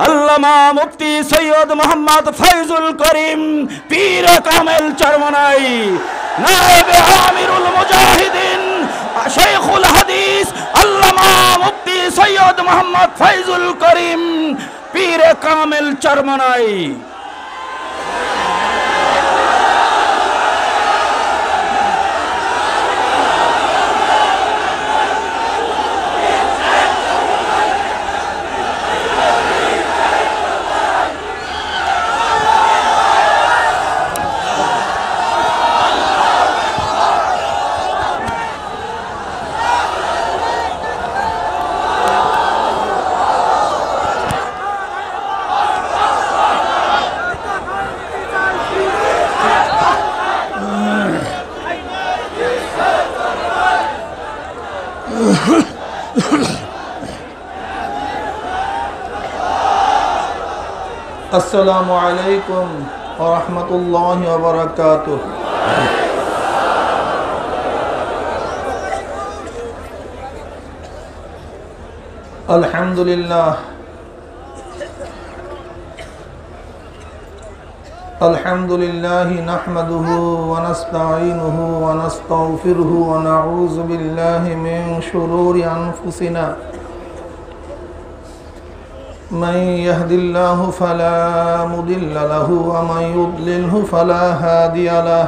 আল্লামা মুফতি সৈয়দ মোহাম্মদ ফয়জুল করিম পীর কামেল চরমনাই, নায়েবে আমিরুল মুজাহিদিন শাইখুল হাদিস আল্লামা মুফতি সৈয়দ মোহাম্মদ ফয়জুল করিম পীর কামেল চরমনাই। আসসালামু আলাইকুম ওয়া রাহমাতুল্লাহি ওয়া বারাকাতুহু। আলহামদুলিল্লাহ আলহামদুলিল্লাহি নাহমাদুহু ওয়া নাস্তাঈনুহু ওয়া নাস্তাগফিরুহু ওয়া নাউযু বিল্লাহি মিন শুরুরি আনফুসিনা من يهد الله فلا مضل له ومن يضلله فلا هادي له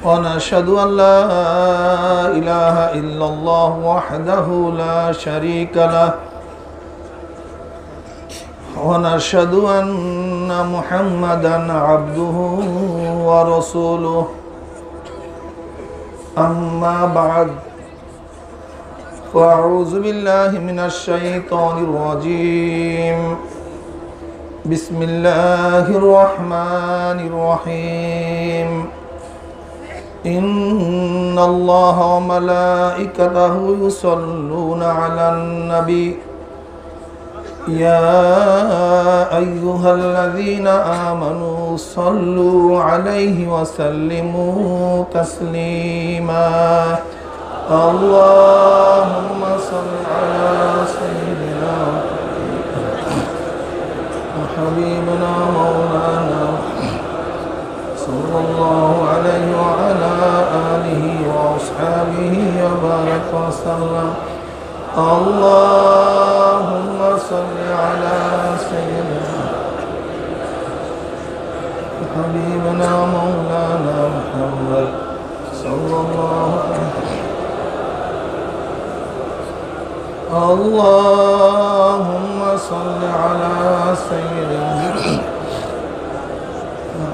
ونشهد أن لا إله إلا الله وحده لا شريك له ونشهد أن محمدا عبده ورسوله أما بعد وأعوذ بالله من الشيطان الرجيم بسم الله الرحمن الرحيم إن الله وملائكته يصلون على النبي يا أيها الذين آمنوا صلوا عليه وسلموا تسليما اللهم صل على سيدنا وحبيبنا مولانا صلى الله عليه وعلى آله وأصحابه وبارك وسلم اللهم صل على سيدنا وحبيبنا مولانا محمد صلى الله عليه وسلم اللهم صل على سيدنا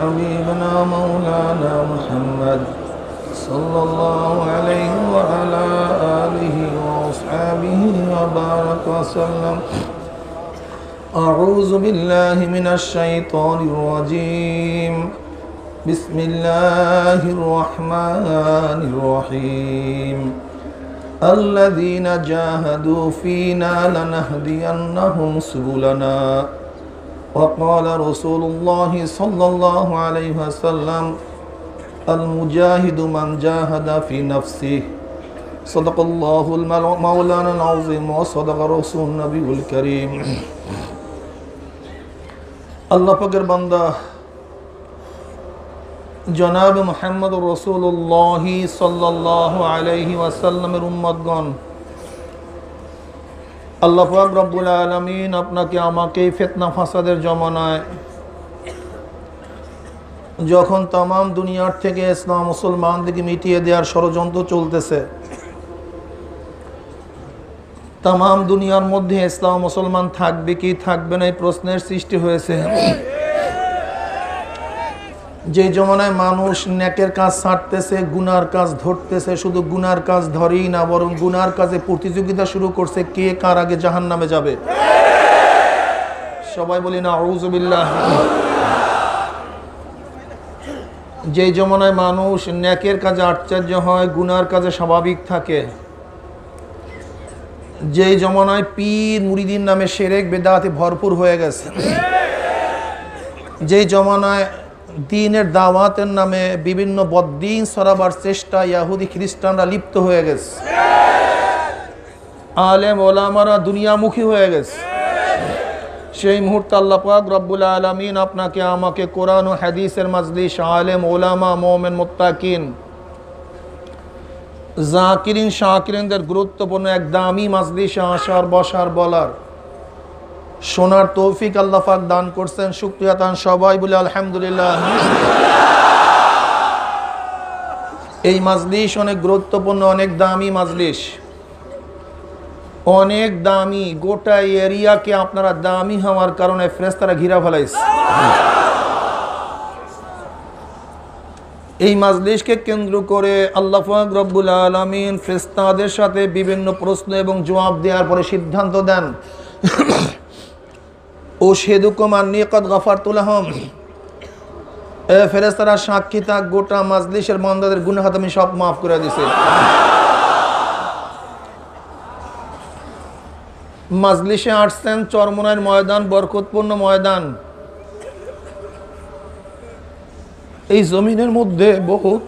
حبيبنا مولانا محمد صلى الله عليه وعلى آله وأصحابه وبارك وسلم أعوذ بالله من الشيطان الرجيم بسم الله الرحمن الرحيم الذين جاهدوا فينا لنهدينهم سبلنا وقال رسول الله صلى الله عليه وسلم المجاهد من جاهد في نفسه صدق الله المولانا العظيم وصدق رسول النبي الكريم الله পাকের বান্দা জনাব মুহাম্মদ রাসূলুল্লাহ সাল্লাল্লাহু আলাইহি ওয়াসাল্লামের উম্মতগণ, আল্লাহ পাক রব্বুল আলামিন আপনাকে আমাকে ফিতনা ফাসাদের জমানায় যখন তাম দুনিয়ার থেকে ইসলাম মুসলমানদেরকে মিটিয়ে দেওয়ার ষড়যন্ত্র চলতেছে, তাম দুনিয়ার মধ্যে ইসলাম মুসলমান থাকবে কি থাকবে না এই প্রশ্নের সৃষ্টি হয়েছে। যে জমানায় মানুষ নেকের কাজ ছাড়তেছে, গুনার কাজ ধরতেছে, শুধু গুনার কাজ ধরেই না বরং গুনার কাজে প্রতিযোগিতা শুরু করছে কে কার আগে জাহান্নামে যাবে। সবাই বলি না আউযু বিল্লাহ। যে জমানায় মানুষ নেকের কাজে আশ্চর্য হয়, গুনার কাজে স্বাভাবিক থাকে, যেই জমানায় পীর মুরিদিন নামে শিরক বিদআতে ভরপুর হয়ে গেছে, যেই জমানায় দ্বীনের দাওয়াতের নামে বিভিন্ন বদ্দিন ছড়াবার চেষ্টা ইহুদি খ্রিস্টানরা লিপ্ত হয়ে গেছে, আলেম ওলামারা দুনিয়ামুখী হয়ে গেছে। সেই মুহূর্তে আল্লাহ পাক রব্বুল আলামিন আপনাকে আমাকে কোরআন ও হাদিসের মাজলিস, আলেম ওলামা, মুমিন মুত্তাকিন, জাকিরিন শাকিরিনদের গুরুত্বপূর্ণ এক দামি মাজলিসে আসার, বসার, বলার, শোনার তৌফিক আল্লাহ পাক দান করছেন। শুকরিয়া তান সবাই বলে আলহামদুলিল্লাহ। এই মাজলিস অনেক গুরুত্বপূর্ণ, অনেক দামি মাজলিস, অনেক দামি। গোটা এরিয়াকে আপনারা দামি হওয়ার কারণে ফেরেশতারা ঘিরা ফেলাইছে। এই মাজলিসকে কেন্দ্র করে আল্লাহ পাক রব্বুল আলামিন ফেরেশতাদের সাথে বিভিন্ন প্রশ্ন এবং জবাব দেওয়ার পরে সিদ্ধান্ত দেন, ও শেদুকুম আন্নী কদ গাফারতু লাহুম, ফেরেশতারা সাক্ষী থাক, গোটা মাজলিসের বান্দাদের গুনাহ আমি সব মাফ করে দিয়েছি। মাজলিসে আসছেন চরমনাইয়ের ময়দান, বরকতপূর্ণ ময়দান। এই জমিনের মধ্যে বহুত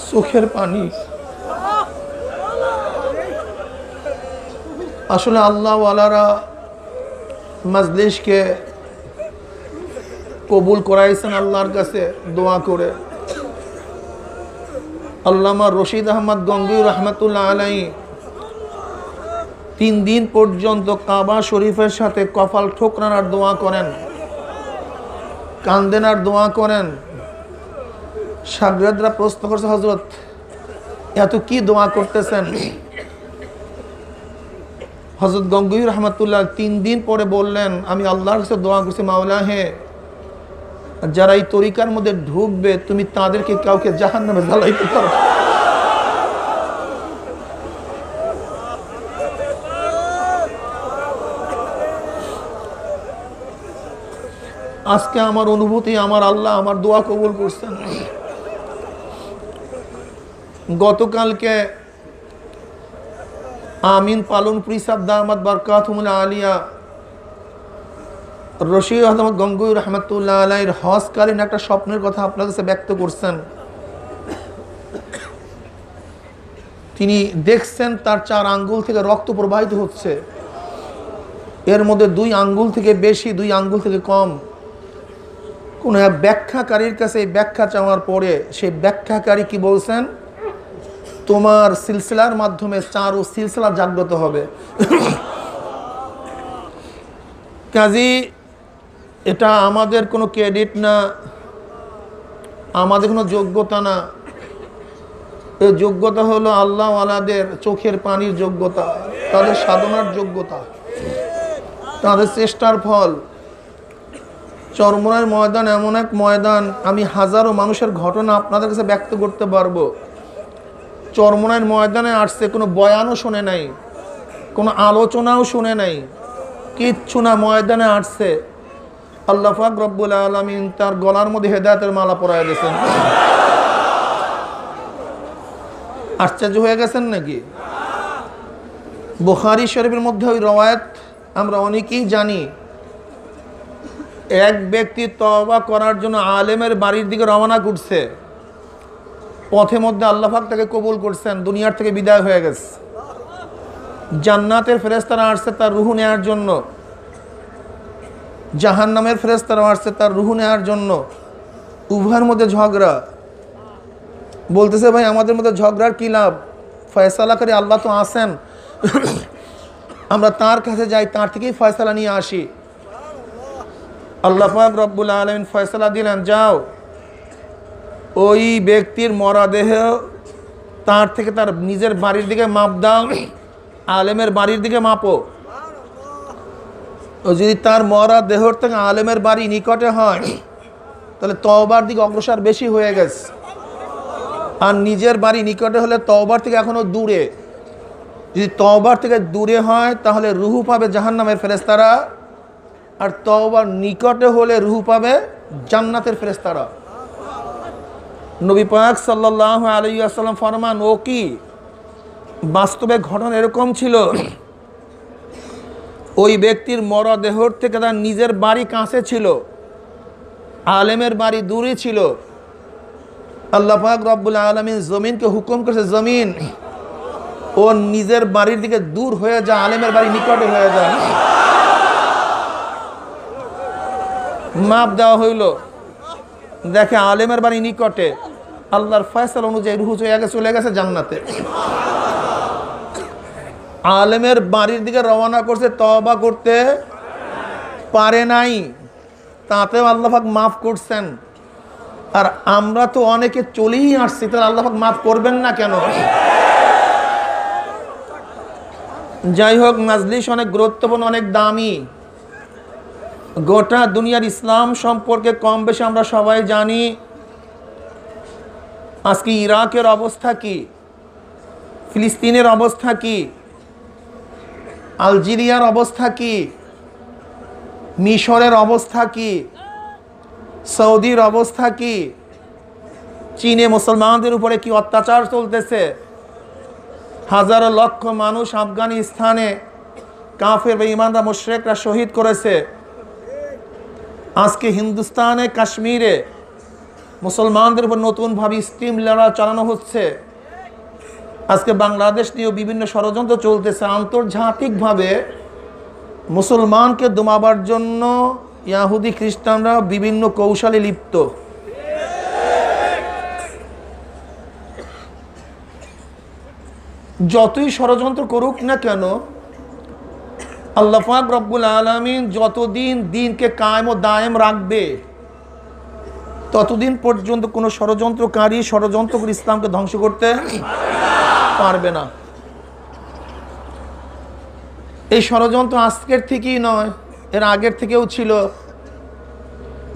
চোখের পানি। আসলে আল্লাহ ওয়ালারা মাজলিসকে কবুল করাইছেন আল্লাহর কাছে দোয়া করে। আল্লামা রশিদ আহমদ গঙ্গুই রহমতুল্লাহ আলাইহি 3 দিন পর্যন্ত কাবা শরীফের সাথে কপাল ঠোকরান আর দোয়া করেন, কান্দেন আর দোয়া করেন। শাগরেদরা প্রশ্ন করছে, হযরত এত কি দোয়া করতেছেন? হযরত গঙ্গুই রহমতুল্লাহ 3 দিন পরে বললেন, আমি আল্লাহর কাছে দোয়া করছি, মাওলা হে, যারা এই তরিকার মধ্যে ঢুকবে তুমি তাদেরকে কাউকে জাহান্নামে জ্বালাইতে পারো। আজকে আমার অনুভূতি, আমার আল্লাহ আমার দোয়া কবুল করছেন। গতকালকে আমিন পালনপুরি সাহেব দামাত বারকাতুহুল আলিয়া রশিদ আহমদ গঙ্গুই রহমতুল্লাহ আলাইহির হজকালীন একটা স্বপ্নের কথা আপনার কাছে ব্যক্ত করছেন। তিনি দেখছেন তার 4 আঙ্গুল থেকে রক্ত প্রবাহিত হচ্ছে, এর মধ্যে 2 আঙ্গুল থেকে বেশি, 2 আঙ্গুল থেকে কম। কোন এক ব্যাখ্যাকারীর কাছে এই ব্যাখ্যা চাওয়ার পরে সেই ব্যাখ্যাকারী কি বলছেন, তোমার সিলসিলার মাধ্যমে 4 সিলসিলা জাগ্রত হবে। কাজী এটা আমাদের কোনো ক্রেডিট না, আমাদের কোনো যোগ্যতা না। এই যোগ্যতা হলো আল্লাহ ওয়ালাদের চোখের পানির যোগ্যতা, তাদের সাধনার যোগ্যতা, তাদের চেষ্টার ফল। চরমনাইয়ের ময়দান এমন এক ময়দান, আমি হাজারো মানুষের ঘটনা আপনাদের কাছে ব্যক্ত করতে পারবো। চরমনাইয়ের ময়দানে আসছে, কোনো বয়ানও শুনে নাই, কোনো আলোচনাও শুনে নাই, কিচ্ছু না। ময়দানে আসছে, আল্লাহ পাক রব্বুল আলামিন তার গলার মধ্যে হেদায়েতের মালা পরায় দিয়েছেন। আশ্চর্য হয়ে গেছেন নাকি? বুখারী শরীফের মধ্যে ওই রওয়ায়াত আমরা অনেকেই জানি। এক ব্যক্তি তওবা করার জন্য আলেমের বাড়ির দিকে রওনা করছে, পথে মধ্যে আল্লাহ পাক তাকে কবুল করছেন, দুনিয়ার থেকে বিদায় হয়ে গেছে। জান্নাতের ফেরেশতারা আসছে তার রূহ নেওয়ার জন্য, জাহান্নামের ফেরেশতারা আসছে তার রূহ নেওয়ার জন্য। উভয়ের মধ্যে ঝগড়া। বলতেছে, ভাই আমাদের মধ্যে ঝগড়ার কি লাভ? ফয়সালাকারী আল্লাহ তো আছেন, আমরা তার কাছে যাই, তার থেকেই ফয়সালা নিয়ে আসি। আল্লাহ পাক রব্বুল আলামিন ফয়সালা দিলেন, যাও ওই ব্যক্তির মরা দেহ তার থেকে তার নিজের বাড়ির দিকে মাপ দাও, আলেমের বাড়ির দিকে মাপো। ও যদি তার মরা দেহর থেকে আলেমের বাড়ি নিকটে হয় তাহলে তওবার দিকে অগ্রসর বেশি হয়ে গেছে, আর নিজের বাড়ি নিকটে হলে তওবার থেকে এখনো দূরে। যদি তওবার থেকে দূরে হয় তাহলে রুহু পাবে জাহান্নামের ফেরেশতারা, আর তওবার নিকটে হলে রুহু পাবে জান্নাতের ফেরেশতারা। নবী পাক সাল্লাল্লাহু আলাইহি ওয়াসাল্লাম ফরমান, ও কি বাস্তবে ঘটনা এরকম ছিল, ওই ব্যক্তির মরদেহর থেকে তার নিজের বাড়ি কাছে ছিল, আলেমের বাড়ি দূরে ছিল। আল্লাহ পাক রব্বুল আলামিন জমিনকে হুকুম করেছে, জমিন ও নিজের বাড়ির দিকে দূর হয়ে যায়, আলেমের বাড়ি নিকটে হয়ে যায়। মাপ দেওয়া হইল, দেখে আলেমের বাড়ি নিকটে, আল্লাহর ফয়সালা অনুযায়ী রুহু চলে গেছে জান্নাতে। আলেমের বাড়ির দিকে রওনা করছে, তওবা করতে পারে নাই, তাতেও আল্লাহ পাক মাফ করছেন। আর আমরা তো অনেকে চলেই আসছি, তাহলে আল্লাহ পাক মাফ করবেন না কেন? যাই হোক, মাজলিস অনেক গুরুত্বপূর্ণ, অনেক দামি। গোটা দুনিয়ার ইসলাম সম্পর্কে কম বেশি আমরা সবাই জানি। আজকে ইরাকের অবস্থা কি, ফিলিস্তিনের অবস্থা কি, আলজেরিয়ার অবস্থা কি, মিশরের অবস্থা কি, সৌদির অবস্থা কি, চীনে মুসলমানদের উপরে কি অত্যাচার চলতেছে, হাজারো লক্ষ মানুষ আফগানিস্তানে কাফের বেঈমানরা মুশরিকরা শহীদ করেছে। আজকে হিন্দুস্তানে কাশ্মীরে মুসলমানদের উপর নতুনভাবে স্টিম লড়া চালানো হচ্ছে। আজকে বাংলাদেশ নিয়েও বিভিন্ন ষড়যন্ত্র চলতেছে। আন্তর্জাতিকভাবে মুসলমানকে দমাবার জন্য ইয়াহুদি খ্রিস্টানরা বিভিন্ন কৌশলে লিপ্ত। যতই ষড়যন্ত্র করুক না কেন, আল্লাহ পাক রব্বুল আলামিন যতদিন দিনকে কায়েম ও দায়েম রাখবে, ততদিন পর্যন্ত কোনো ষড়যন্ত্রকারী ষড়যন্ত্র করে ইসলামকে ধ্বংস করতে পারবে না। এই ষড়যন্ত্র আজকের থেকেই নয়, এর আগের থেকেও ছিল।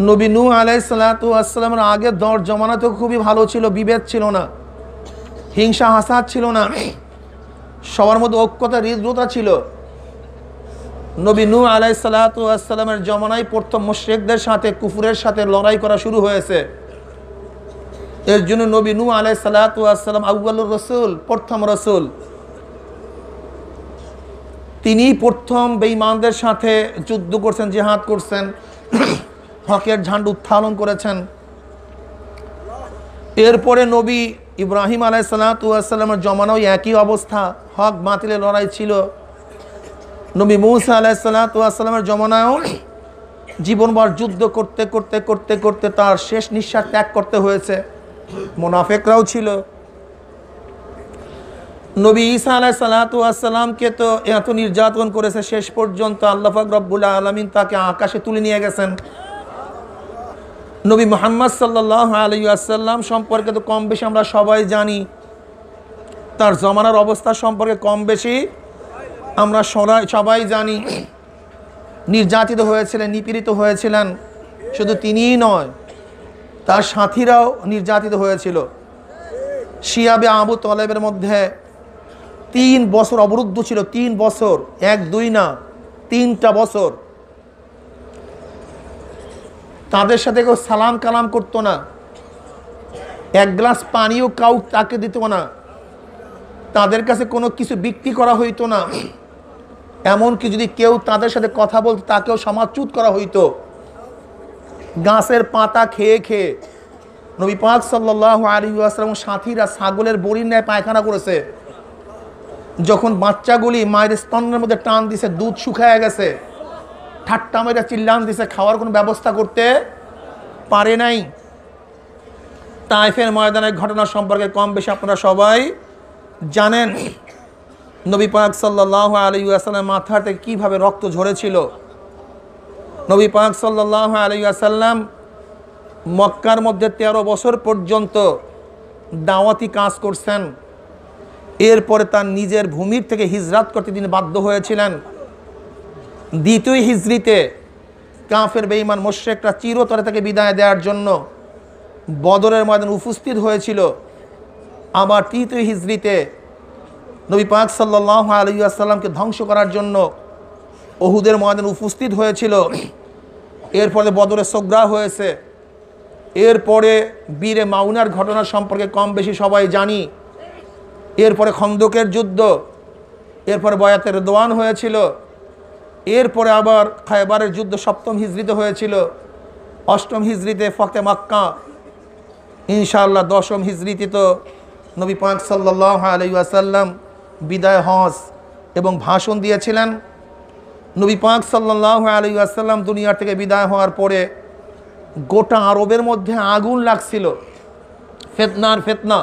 নবী নূহ আলাইহিস সালাতু ওয়াস সালামের আগের দর জমানা তো খুবই ভালো ছিল, বিভেদ ছিল না, হিংসা হাসাদ ছিল না, সবার মধ্যে ঐক্যতা হৃদ্রতা ছিল। নবী নূহ আলাইহিস সালাতু ওয়াস সালামের জমানায় প্রথম মুশরিকদের সাথে, কুফরের সাথে লড়াই করা শুরু হয়েছে। এর জন্য নবী নূহ আলাইহিস সালাতু ওয়াস সালাম আউয়ালুর রাসূল, প্রথম রাসূল। তিনি প্রথম বেঈমানদের সাথে যুদ্ধ করছেন, জিহাদ করছেন, হকের ঝান্ডা উত্তোলন করেছেন। এরপরে নবী ইব্রাহিম আলাইহিস সালাতু ওয়াস সালামের জমানায় একই অবস্থা, হক বাতিলের লড়াই ছিল। নবী মূসা আলাইহিস সালাতু ওয়াস সালামের জমানায়ও জীবনভর যুদ্ধ করতে করতে করতে করতে তার শেষ নিঃশ্বাস ত্যাগ করতে হয়েছে। মুনাফিকরাও ছিল। নবী ঈসা আলাইহিস সালাতু ওয়াস সালামকে তো এত নির্যাতন করেছে, শেষ পর্যন্ত আল্লাহ পাক রব্বুল আলামিন তাকে আকাশে তুলে নিয়ে গেছেন। নবী মুহাম্মদ সাল্লাল্লাহু আলাইহি ওয়াসাল্লাম সম্পর্কে তো কম বেশি আমরা সবাই জানি। তার জমানার অবস্থা সম্পর্কে কম বেশি আমরা সবাই জানি। নির্যাতিত হয়েছিলেন, নিপীড়িত হয়েছিলেন। শুধু তিনিই নয়, তার সাথীরাও নির্যাতিত হয়েছিল। শিয়াবে আবু তলেবের মধ্যে 3 বছর অবরুদ্ধ ছিল। 3 বছর, 1-2 না, 3টা বছর। তাদের সাথে কেউ সালাম কালাম করতো না, এক গ্লাস পানিও কাউ তাকে দিত না, তাদের কাছে কোনো কিছু বিক্রি করা হইতো না। এমনকি যদি কেউ তাদের সাথে কথা বলতো, তাকেও সমাজচ্যুত করা হইতো। গাছের পাতা খেয়ে খেয়ে নবী পাক সাল্লাল্লাহু আলাইহি ওয়াসাল্লাম সাথীরা ছাগলের বড়ির ন্যায় পায়খানা করেছে। যখন বাচ্চাগুলি মায়ের স্তনের মধ্যে টান দিছে, দুধ শুকায় গেছে, ঠাট্টা মেয়েরা চিল্লান দিছে, খাওয়ার কোনো ব্যবস্থা করতে পারে নাই। তায়েফের ময়দানের ঘটনা সম্পর্কে কম বেশি আপনারা সবাই জানেন। নবী পাক সাল্লাল্লাহু আলাইহি ওয়াসাল্লাম মাথা থেকে কীভাবে রক্ত ঝরেছিল। নবী পাক সাল্লাল্লাহু আলাইহি ওয়াসাল্লাম মক্কার মধ্যে 13 বছর পর্যন্ত দাওয়াতি কাজ করছেন। এরপরে তার নিজের ভূমির থেকে হিজরাত করতে তিনি বাধ্য হয়েছিলেন। দ্বিতীয় হিজরিতে কাফের বেঈমান মুশরিকরা চিরতরে তাকে বিদায় দেওয়ার জন্য বদরের ময়দানে উপস্থিত হয়েছিল। আবার তৃতীয় হিজরিতে নবী পাক সাল্লাল্লাহু আলাইহি ওয়াসাল্লামকে ধ্বংস করার জন্য উহুদের ময়দানে উপস্থিত হয়েছিল। এরপরে বদরে সোগরা হয়েছে। এরপরে বীরে মাউনার ঘটনা সম্পর্কে কম বেশি সবাই জানি। এরপরে খন্দকের যুদ্ধ, এরপরে বয়াতে রিদওয়ান হয়েছিল। এরপরে আবার খায়বারের যুদ্ধ 7ম হিজরিতে হয়েছিল। 8ম হিজরিতে ফতে মক্কা, ইনশাআল্লাহ 10ম হিজরিতে তো নবী পাক সাল্লাল্লাহু আলাইহি ওয়াসাল্লাম বিদায় হজ এবং ভাষণ দিয়েছিলেন। নবী পাক সাল্লাল্লাহু আলাইহি ওয়াসাল্লাম দুনিয়ার থেকে বিদায় হওয়ার পরে গোটা আরবের মধ্যে আগুন লাগছিল, ফিতনার ফিতনা।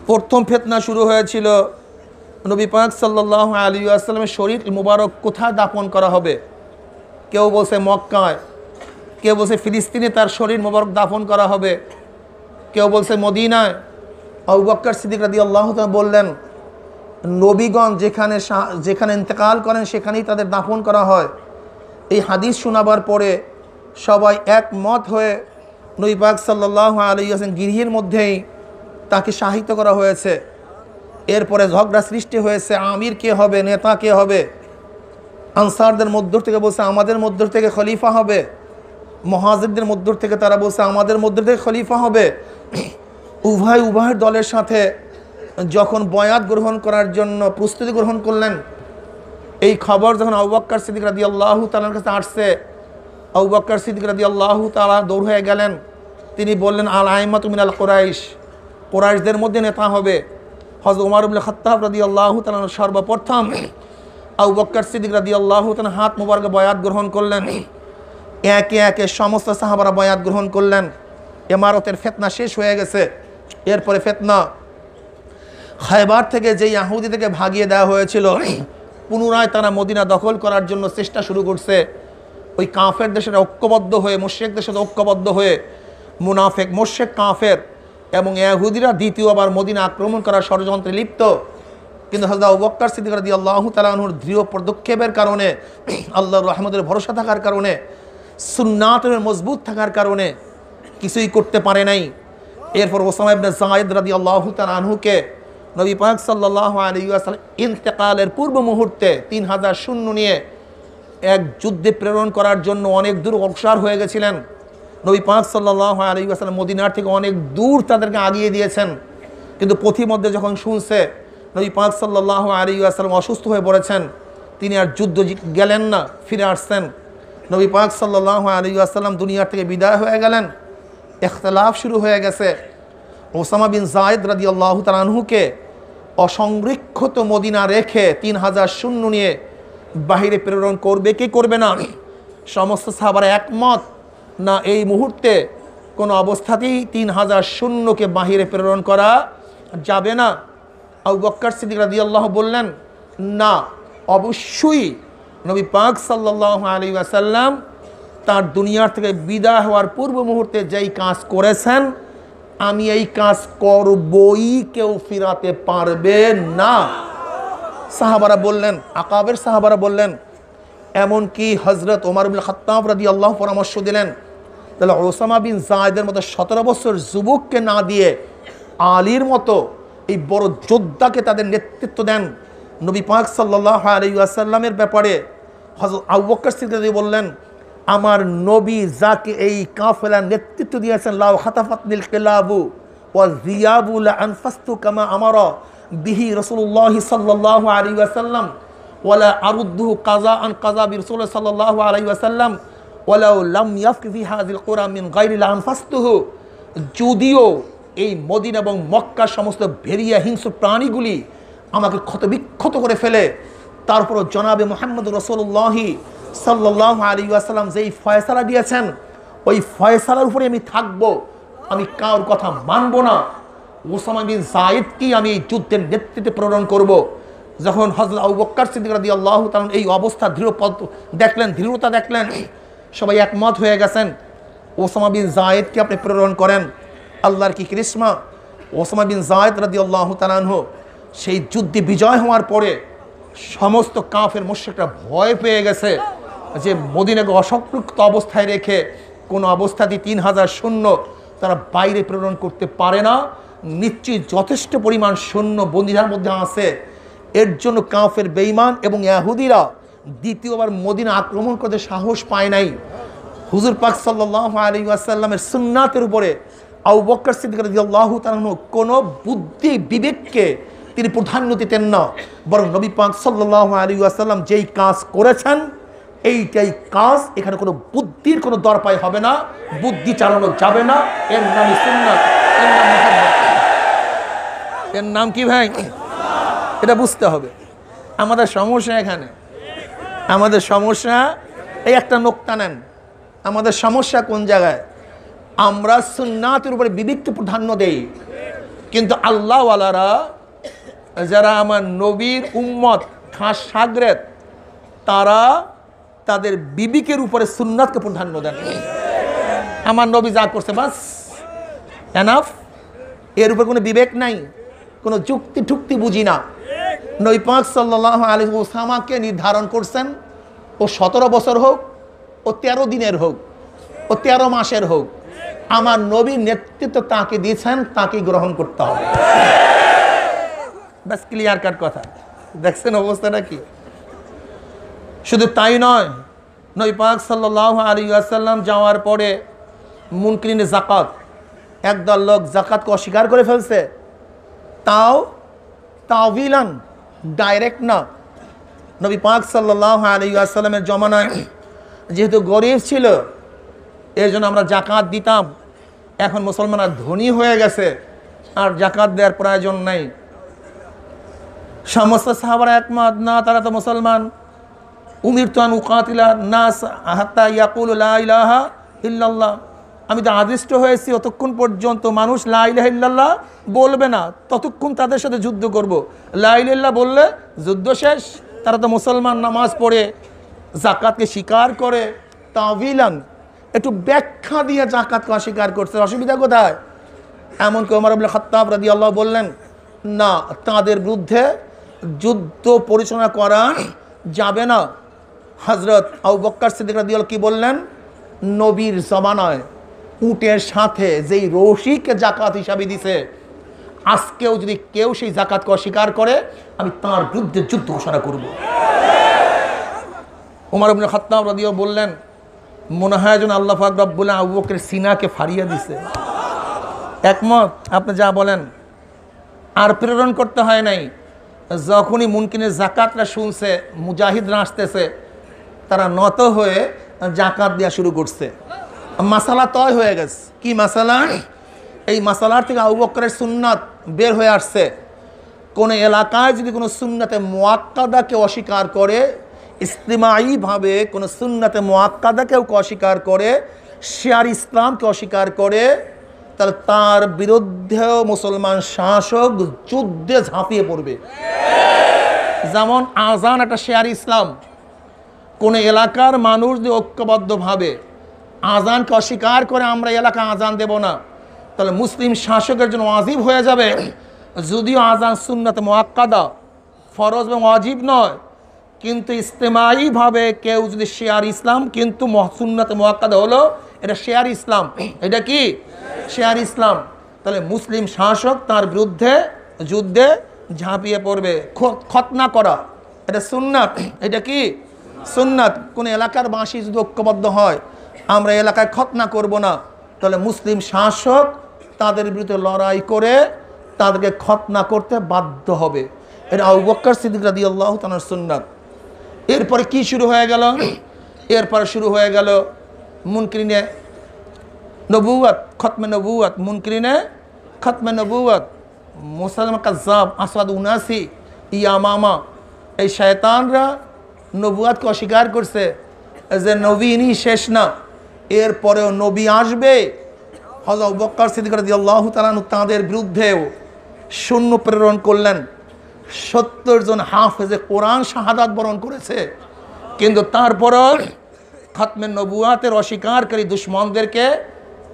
প্রথম ফিতনা শুরু হয়েছিল নবী পাক সাল্লাল্লাহু আলাইহি ওয়াসাল্লামের শরীর মুবারক কোথায় দাফন করা হবে। কেউ বলছে মক্কায়, কেউ বলছে ফিলিস্তিনে তার শরীর মুবারক দাফন করা হবে, কেউ বলছে মদিনায়। আবু বকর সিদ্দিক রাদিয়াল্লাহু তাআলা বললেন, নবীগণ যেখানে ইন্তেকাল করেন সেখানেই তাদের দাফন করা হয়। এই হাদিস শোনাবার পরে সবাই একমত হয়ে নবী পাক সাল্লাল্লাহু আলাইহি ওয়াসাল্লাম গৃহের মধ্যেই তাকে শাহিত করা হয়েছে। এরপরে ঝগড়া সৃষ্টি হয়েছে, আমির কে হবে, নেতা কে হবে। আনসারদের মধ্য থেকে বলছে আমাদের মধ্য থেকে খলিফা হবে, মুহাজিরদের মধ্য থেকে তারা বলছে আমাদের মধ্য থেকে খলিফা হবে। উভয়ের দলের সাথে যখন বয়াত গ্রহণ করার জন্য প্রস্তুতি গ্রহণ করলেন, এই খবর যখন আবু বকর সিদ্দিক রাদিয়াল্লাহু তাআলার কাছে আসছে, আবু বকর সিদ্দিক রাদিয়াল্লাহু তাআলা দৌড় হয়ে গেলেন। তিনি বললেন, আল আইমাতু মিনাল কুরাইশ, কুরাইশদের মধ্যে নেতা হবে হযরত ওমর ইবনে খাত্তাব রাদিয়াল্লাহু তাআলা। সর্বপ্রথম আবু বকর সিদ্দিক রাদিয়াল্লাহু তাআলা হাত মোবারকে বয়াত গ্রহণ করলেন। একে একে সমস্ত সাহাবারা বয়াত গ্রহণ করলেন। ইমারতের ফিতনা শেষ হয়ে গেছে। এরপরে ফিতনা খায়বার থেকে যে ইহুদি থেকে ভাগিয়ে দেওয়া হয়েছিল, পুনরায় তারা মদিনা দখল করার জন্য চেষ্টা শুরু করছে। ওই কাফের দেশের ঐক্যবদ্ধ হয়ে, মুশরিক দেশের ঐক্যবদ্ধ হয়ে মুনাফিক, মুশরিক, কাফের এবং ইহুদিরা দ্বিতীয়বার মদিনা আক্রমণ করার ষড়যন্ত্রে লিপ্ত। কিন্তু হযরত আবু বকর সিদ্দিক রাদিয়াল্লাহু তাআলা আনহুর দৃঢ় পদক্ষেপের কারণে, আল্লাহর রহমতের ভরসা থাকার কারণে, সুন্নাতের মজবুত থাকার কারণে কিছুই করতে পারে নাই। এরপর ওসামা ইবনে যায়েদ রাদিয়াল্লাহু তাআলা আনহুকে নবী পাক সাল্লাল্লাহু আলাইহি ওয়াসাল্লাম ইন্তেকালের পূর্ব মুহূর্তে 3000 সৈন্য নিয়ে এক যুদ্ধে প্রেরণ করার জন্য অনেক দূর অগ্রসর হয়ে গেছিলেন। নবী পাক সাল্লাল্লাহু আলাইহি ওয়াসাল্লাম মদিনার থেকে অনেক দূর তাদেরকে আগিয়ে দিয়েছেন। কিন্তু পথিমধ্যে যখন শুনছে নবী পাক সাল্লাল্লাহু আলাইহি ওয়াসাল্লাম অসুস্থ হয়ে পড়েছেন, তিনি আর যুদ্ধ গেলেন না, ফিরে আসছেন। নবী পাক সাল্লাল্লাহু আলাইহি ওয়াসাল্লাম দুনিয়ার থেকে বিদায় হয়ে গেলেন। ইখতিলাফ শুরু হয়ে গেছে। ওসামা বিন যায়েদ রাদিয়াল্লাহু তাআলা আনহুকে অসংরক্ষিত মদিনা রেখে 3000 সৈন্য নিয়ে বাহিরে প্রেরণ করবে কি করবে না। সমস্ত সাহাবারা একমত, না এই মুহূর্তে কোনো অবস্থাতেই 3000 সৈন্যকে বাহিরে প্রেরণ করা যাবে না। আবু বকর সিদ্দিক রাদিয়াল্লাহু বললেন, না, অবশ্যই নবী পাক সাল্লাল্লাহু আলাইহি ওয়াসাল্লাম তার দুনিয়ার থেকে বিদায় হওয়ার পূর্ব মুহূর্তে যেই কাজ করেছেন, আমি এই কাজ করবই, কেউ ফিরাতে পারবে না। সাহাবারা বললেন, আকাবের সাহাবারা বললেন, এমনকি হযরত ওমর ইবনে খাত্তাব রাদিয়াল্লাহু পরামর্শ দিলেন, তাহলে ওসামা বিন যায়েদের মতো 17 বছর যুবককে না দিয়ে আলীর মতো এই বড় যোদ্ধাকে তাদের নেতৃত্ব দেন। নবী পাক সাল্লাল্লাহু আলাইহি ওয়াসাল্লামের ব্যাপারে হযরত আবু বকর সিদ্দিক বললেন, আমার নবী যাকে এই কাফেলার নেতৃত্ব দিয়েছেন, লাউ খাতাফাতনিল কিলাবু ওয়া যিয়াবু লা আনফাস্তু কামা আমারা বিহি রাসূলুল্লাহ সাল্লাল্লাহু আলাইহি ওয়াসাল্লাম ওয়ালা আরুদ্দুহু কাযাআন কাযা বি রাসূলিল্লাহ সাল্লাল্লাহু আলাইহি ওয়াসাল্লাম ওয়ালাউ লাম ইয়াফকি ফি হাযিল কুরা মিন গায়রি লা আনফাস্তুহু। যদিও এই মদিনা এবং মক্কার সমস্ত ভেরিয়া হিংস্র প্রাণীগুলি আমাকে ক্ষতবিক্ষত করে ফেলে, তারপরও জনাবে মুহাম্মদ রাসূলুল্লাহ সাল্লাল্লাহু আলাইহি ওয়াসাল্লাম যেই ফয়সালা দিয়েছেন, ওই ফয়সালার উপরে আমি থাকব, আমি কারোর কথা মানব না। ওসামা বিন যায়েদকে আমি এই যুদ্ধের নেতৃত্বে প্রেরণ করব। যখন হযরত আবু বকর সিদ্দিক রাদিয়াল্লাহু তাআলা এই অবস্থা দৃঢ়তা দেখলেন, সবাই একমত হয়ে গেছেন, ওসামা বিন যায়েদকে আপনি প্রেরণ করেন। আল্লাহর কি করিশ্মা, ওসামা বিন যায়েদ রাদিয়াল্লাহু তাআলা আনহু সেই যুদ্ধে বিজয় হওয়ার পরে সমস্ত কাফের মুশরিকরা ভয় পেয়ে গেছে যে মদিনাকে অসংরক্ষিত অবস্থায় রেখে কোনো অবস্থাতেই 3000 সৈন্য তারা বাইরে প্রেরণ করতে পারে না। নিশ্চয়ই যথেষ্ট পরিমাণ সৈন্য বন্দিদের মধ্যে আছে। এর জন্য কাফের বেঈমান এবং ইহুদিরা দ্বিতীয়বার মদিনা আক্রমণ করতে সাহস পায় নাই। হুজুর পাক সাল্লাল্লাহু আলাইহি ওয়াসাল্লামের সুন্নাতের উপরে আবু বকর সিদ্দিক রাদিয়াল্লাহু তাআলা কোনো বুদ্ধি বিবেককে তিনি প্রাধান্য দিতেন না, বরং নবী পাক সাল্লাল্লাহু আলাইহি ওয়াসাল্লাম যেই কাজ করেছেন এইটাই কাজ। এখানে কোনো বুদ্ধির কোনো দরকার হবে না, বুদ্ধি চালানো যাবে না। এর নামই সুন্নাত, এর নাম মুহাম্মদ। এর নাম কি ভাই? এটা বুঝতে হবে। আমাদের সমস্যা এখানে, আমাদের সমস্যা এই একটা নোক্তা নেন, আমাদের সমস্যা কোন জায়গায়? আমরা সুন্নাতের উপরে বিবিধ প্রাধান্য দেই, কিন্তু আল্লাহওয়ালারা যারা আমার নবীর উম্মত খাস সাগরেদ, তারা তাদের বিবিকের উপরে সুন্নাতকে প্রাধান্য দেন। আমার নবী যা করছে বাস এনাফ, এর উপর কোনো বিবেক নাই, কোনো যুক্তি ঠুক্তি বুঝি না। নবী পাক সাল্লাল্লাহু আলাইহি ওয়াসাল্লামকে নির্ধারণ করছেন, ও 17 বছর হোক, ও 13 দিনের হোক, ও 13 মাসের হোক, আমার নবীর নেতৃত্ব তাকে দিয়েছেন, তাকে গ্রহণ করতে হবে। ব্যাস ক্লিয়ার কাট কথা। দেখছেন অবস্থাটা কি? শুধু তাই নয়, নবী পাক সাল্লাল্লাহু আলাইহি ওয়াসাল্লাম যাওয়ার পরে মুনকিরিনে যাকাত, একদল লোক যাকাতকে অস্বীকার করে ফেলছে, তাও তাওবিলান, ডাইরেক্ট না। নবী পাক সাল্লাল্লাহু আলাইহি ওয়াসাল্লামের জমানায় যেহেতু গরিব ছিল, এর জন্য আমরা যাকাত দিতাম। এখন মুসলমানরা ধনী হয়ে গেছে, আর যাকাত দেওয়ার প্রয়োজন নাই। সমস্ত সাহাবারা একমত, না তারা তো মুসলমান। উমিরতু আন উকাতিলা নাস হাত্তা ইয়াকুলু লা ইলাহা ইল্লাল্লাহ, আমি তো আদিষ্ট হয়েছি অতক্ষণ পর্যন্ত মানুষ লা ইলাহা ইল্লাল্লাহ বলবে না, ততক্ষণ তাদের সাথে যুদ্ধ করব। লা ইলাহা ইল্লাল্লাহ বললে যুদ্ধ শেষ। তারা তো মুসলমান, নামাজ পড়ে, যাকাতকে স্বীকার করে। তাওবিলান, একটু ব্যাখ্যা দিয়ে যাকাতকে অস্বীকার করছে, অসুবিধা কোথায়? এমনকি ওমর ইবনে খাত্তাব রাদিয়াল্লাহু বললেন, না, তাদের বিরুদ্ধে যুদ্ধ পরিচালনা করা যাবে না। হযরত আবু বকর সিদ্দিক রাদিয়াল্লাহু কি বললেন? নবীর জমানায় উটের সাথে যেই রশিকে যাকাত হিসাবে দিছে, আজকেও যদি কেউ সেই যাকাতকে অস্বীকার করে, আমি তার বিরুদ্ধে যুদ্ধ ঘোষণা করব। ওমর ইবনে খাত্তাব রাদিয়াল্লাহু বললেন, মনে হয় যেন আল্লাহ পাক রব্বুল আবু বকরের সিনাকে ফাড়িয়ে দিছে। একমত? আপনি যা বলেন। আর প্রেরণ করতে হয় নাই। যখনই মুনকিনের যাকাতরা শুনছে মুজাহিদরা আসতেছে, তারা নত হয়ে যাকাত দেওয়া শুরু করছে। মাসালা তয় হয়ে গেছে। কি মাসালা? এই মাসালার থেকে আবু বকরের সুন্নাত বের হয়ে আসছে। কোনো এলাকায় যদি কোনো সুন্নাতে মুআক্কাদাকে অস্বীকার করে, ইজতিমাঈভাবে কোনো সুন্নাতে মুআক্কাদাকেও অস্বীকার করে, শিয়ার ইসলামকে অস্বীকার করে, তাহলে তার বিরুদ্ধেও মুসলমান শাসক যুদ্ধে ঝাঁপিয়ে পড়বে। যেমন আজান একটা শিয়ার ইসলাম। কোন এলাকার মানুষ যদি ঐক্যবদ্ধভাবে আজানকে অস্বীকার করে, আমরা এলাকায় আজান দেব না, তাহলে মুসলিম শাসকের জন্য ওয়াজিব হয়ে যাবে। যদিও আজান সুন্নাতে মুআক্কাদা, ফরজ এবং ওয়াজিব নয়, কিন্তু ইজতিমাঈভাবে কেউ যদি শিয়ার ইসলাম, কিন্তু সুন্নাতে মুআক্কাদা হলো, এটা শিয়ার ইসলাম। এটা কি? শিয়ার ইসলাম। তাহলে মুসলিম শাসক তার বিরুদ্ধে যুদ্ধে ঝাঁপিয়ে পড়বে। খতনা করা, এটা সুন্নাত। এটা কি? সুন্নাত। কোন এলাকার বাসী যদি ঐক্যবদ্ধ হয়, আমরা এলাকায় খতনা করব না, তাহলে মুসলিম শাসক তাদের বিরুদ্ধে লড়াই করে তাদেরকে খতনা করতে বাধ্য হবে। এটা আবু বকর সিদ্দিক রাদিয়াল্লাহু তাআলার সুন্নাত। এরপরে কি শুরু হয়ে গেল? এরপরে শুরু হয়ে গেল মুনকিরিনে নবুয়ত, খতমে নবুয়ত। মুনকিরিনে খতমে নবুয়ত, মুসাইলামা কাজ্জাব, আসওয়াদ উনাসি, ইয়ামামা, এই শয়তানরা নবুয়তকে অস্বীকার করছে যে নবী ইনি শেষ না, এরপরেও নবী আসবে। হযরত আবু বকর সিদ্দিক রাদিয়াল্লাহু তাআলা তাদের বিরুদ্ধেও সৈন্য প্রেরণ করলেন। 70 জন হাফেজে কোরআন শাহাদাত বরণ করেছে, কিন্তু তারপরও খতমে নবুয়তের অস্বীকারী দুশ্মনদেরকে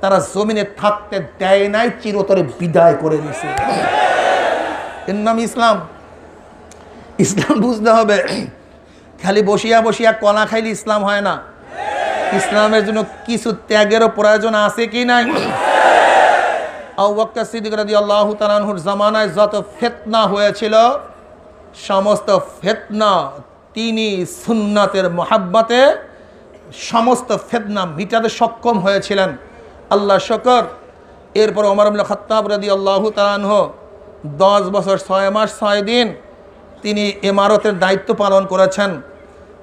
তারা জমিনে থাকতে দেয় নাই, চিরতরে বিদায় করে দিয়েছে। এর নাম ইসলাম। ইসলাম বুঝতে হবে। খালি বসিয়া বসিয়া কলা খাইলে ইসলাম হয় না। ইসলামের জন্য কিছু ত্যাগেরও প্রয়োজন আছে কি নাই? আবু বকর সিদ্দিক রাদিয়াল্লাহু তাআলা আনহুর জামানায় যত ফিতনা হয়েছিল, সমস্ত ফিতনা তিনি সুন্নাতের মহাব্বতে সমস্ত ফিতনা মিটাতে সক্ষম হয়েছিলেন। আল্লাহ শুকর। এরপর ওমর ইবনে খাত্তাব রাদিয়াল্লাহু তাআলা আনহু 10 বছর 6 মাস 6 দিন তিনি ইমারতের দায়িত্ব পালন করেছেন।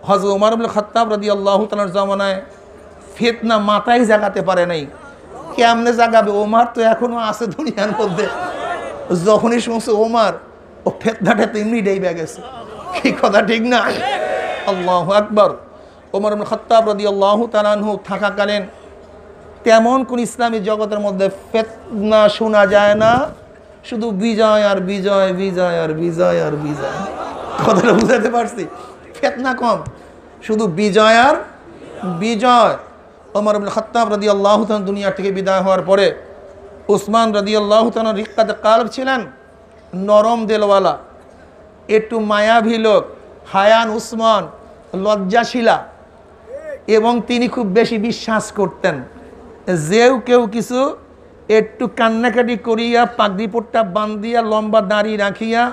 হযরত ওমর ইবনে খাত্তাব রাদিয়াল্লাহু তাআলার জামানায় ফিতনা মাথায় জাগাতে পারে নাই। কেমনে জাগাবে? ওমর তো এখনো আছে দুনিয়ার মধ্যে, যখনই শুনছে ওমর, ও ফেতনাটা তেমনি ডেইবে গেছে। কি কথা ঠিক না? আল্লাহু আকবার। ওমর ইবনে খাত্তাব রাদিয়াল্লাহু তাআলা আনহু থাকাকালীন তেমন কোন ইসলামী জগতের মধ্যে ফিতনা শোনা যায় না, শুধু বিজয় আর বিজয়, বিজয় আর বিজয় আর বিজয়। কথাটা বুঝাতে পারছি? ফিতনা কম, শুধু বিজয় আর বিজয়। ওমর ইবনে খাত্তাব রাদিয়াল্লাহু তাআলা দুনিয়া থেকে বিদায় হওয়ার পরে উসমান রাদিয়াল্লাহু তাআলা রিক্কাতে কালব ছিলেন, নরম দিলওয়ালা, একটু মায়াবী লোক, হায়ান উসমান, লজ্জাশীলা, এবং তিনি খুব বেশি বিশ্বাস করতেন যেও কেউ কিছু একটু কান্নাকাটি করিয়া পাগড়ি পোট্টা বান্ধিয়া লম্বা দাড়ি রাখিয়া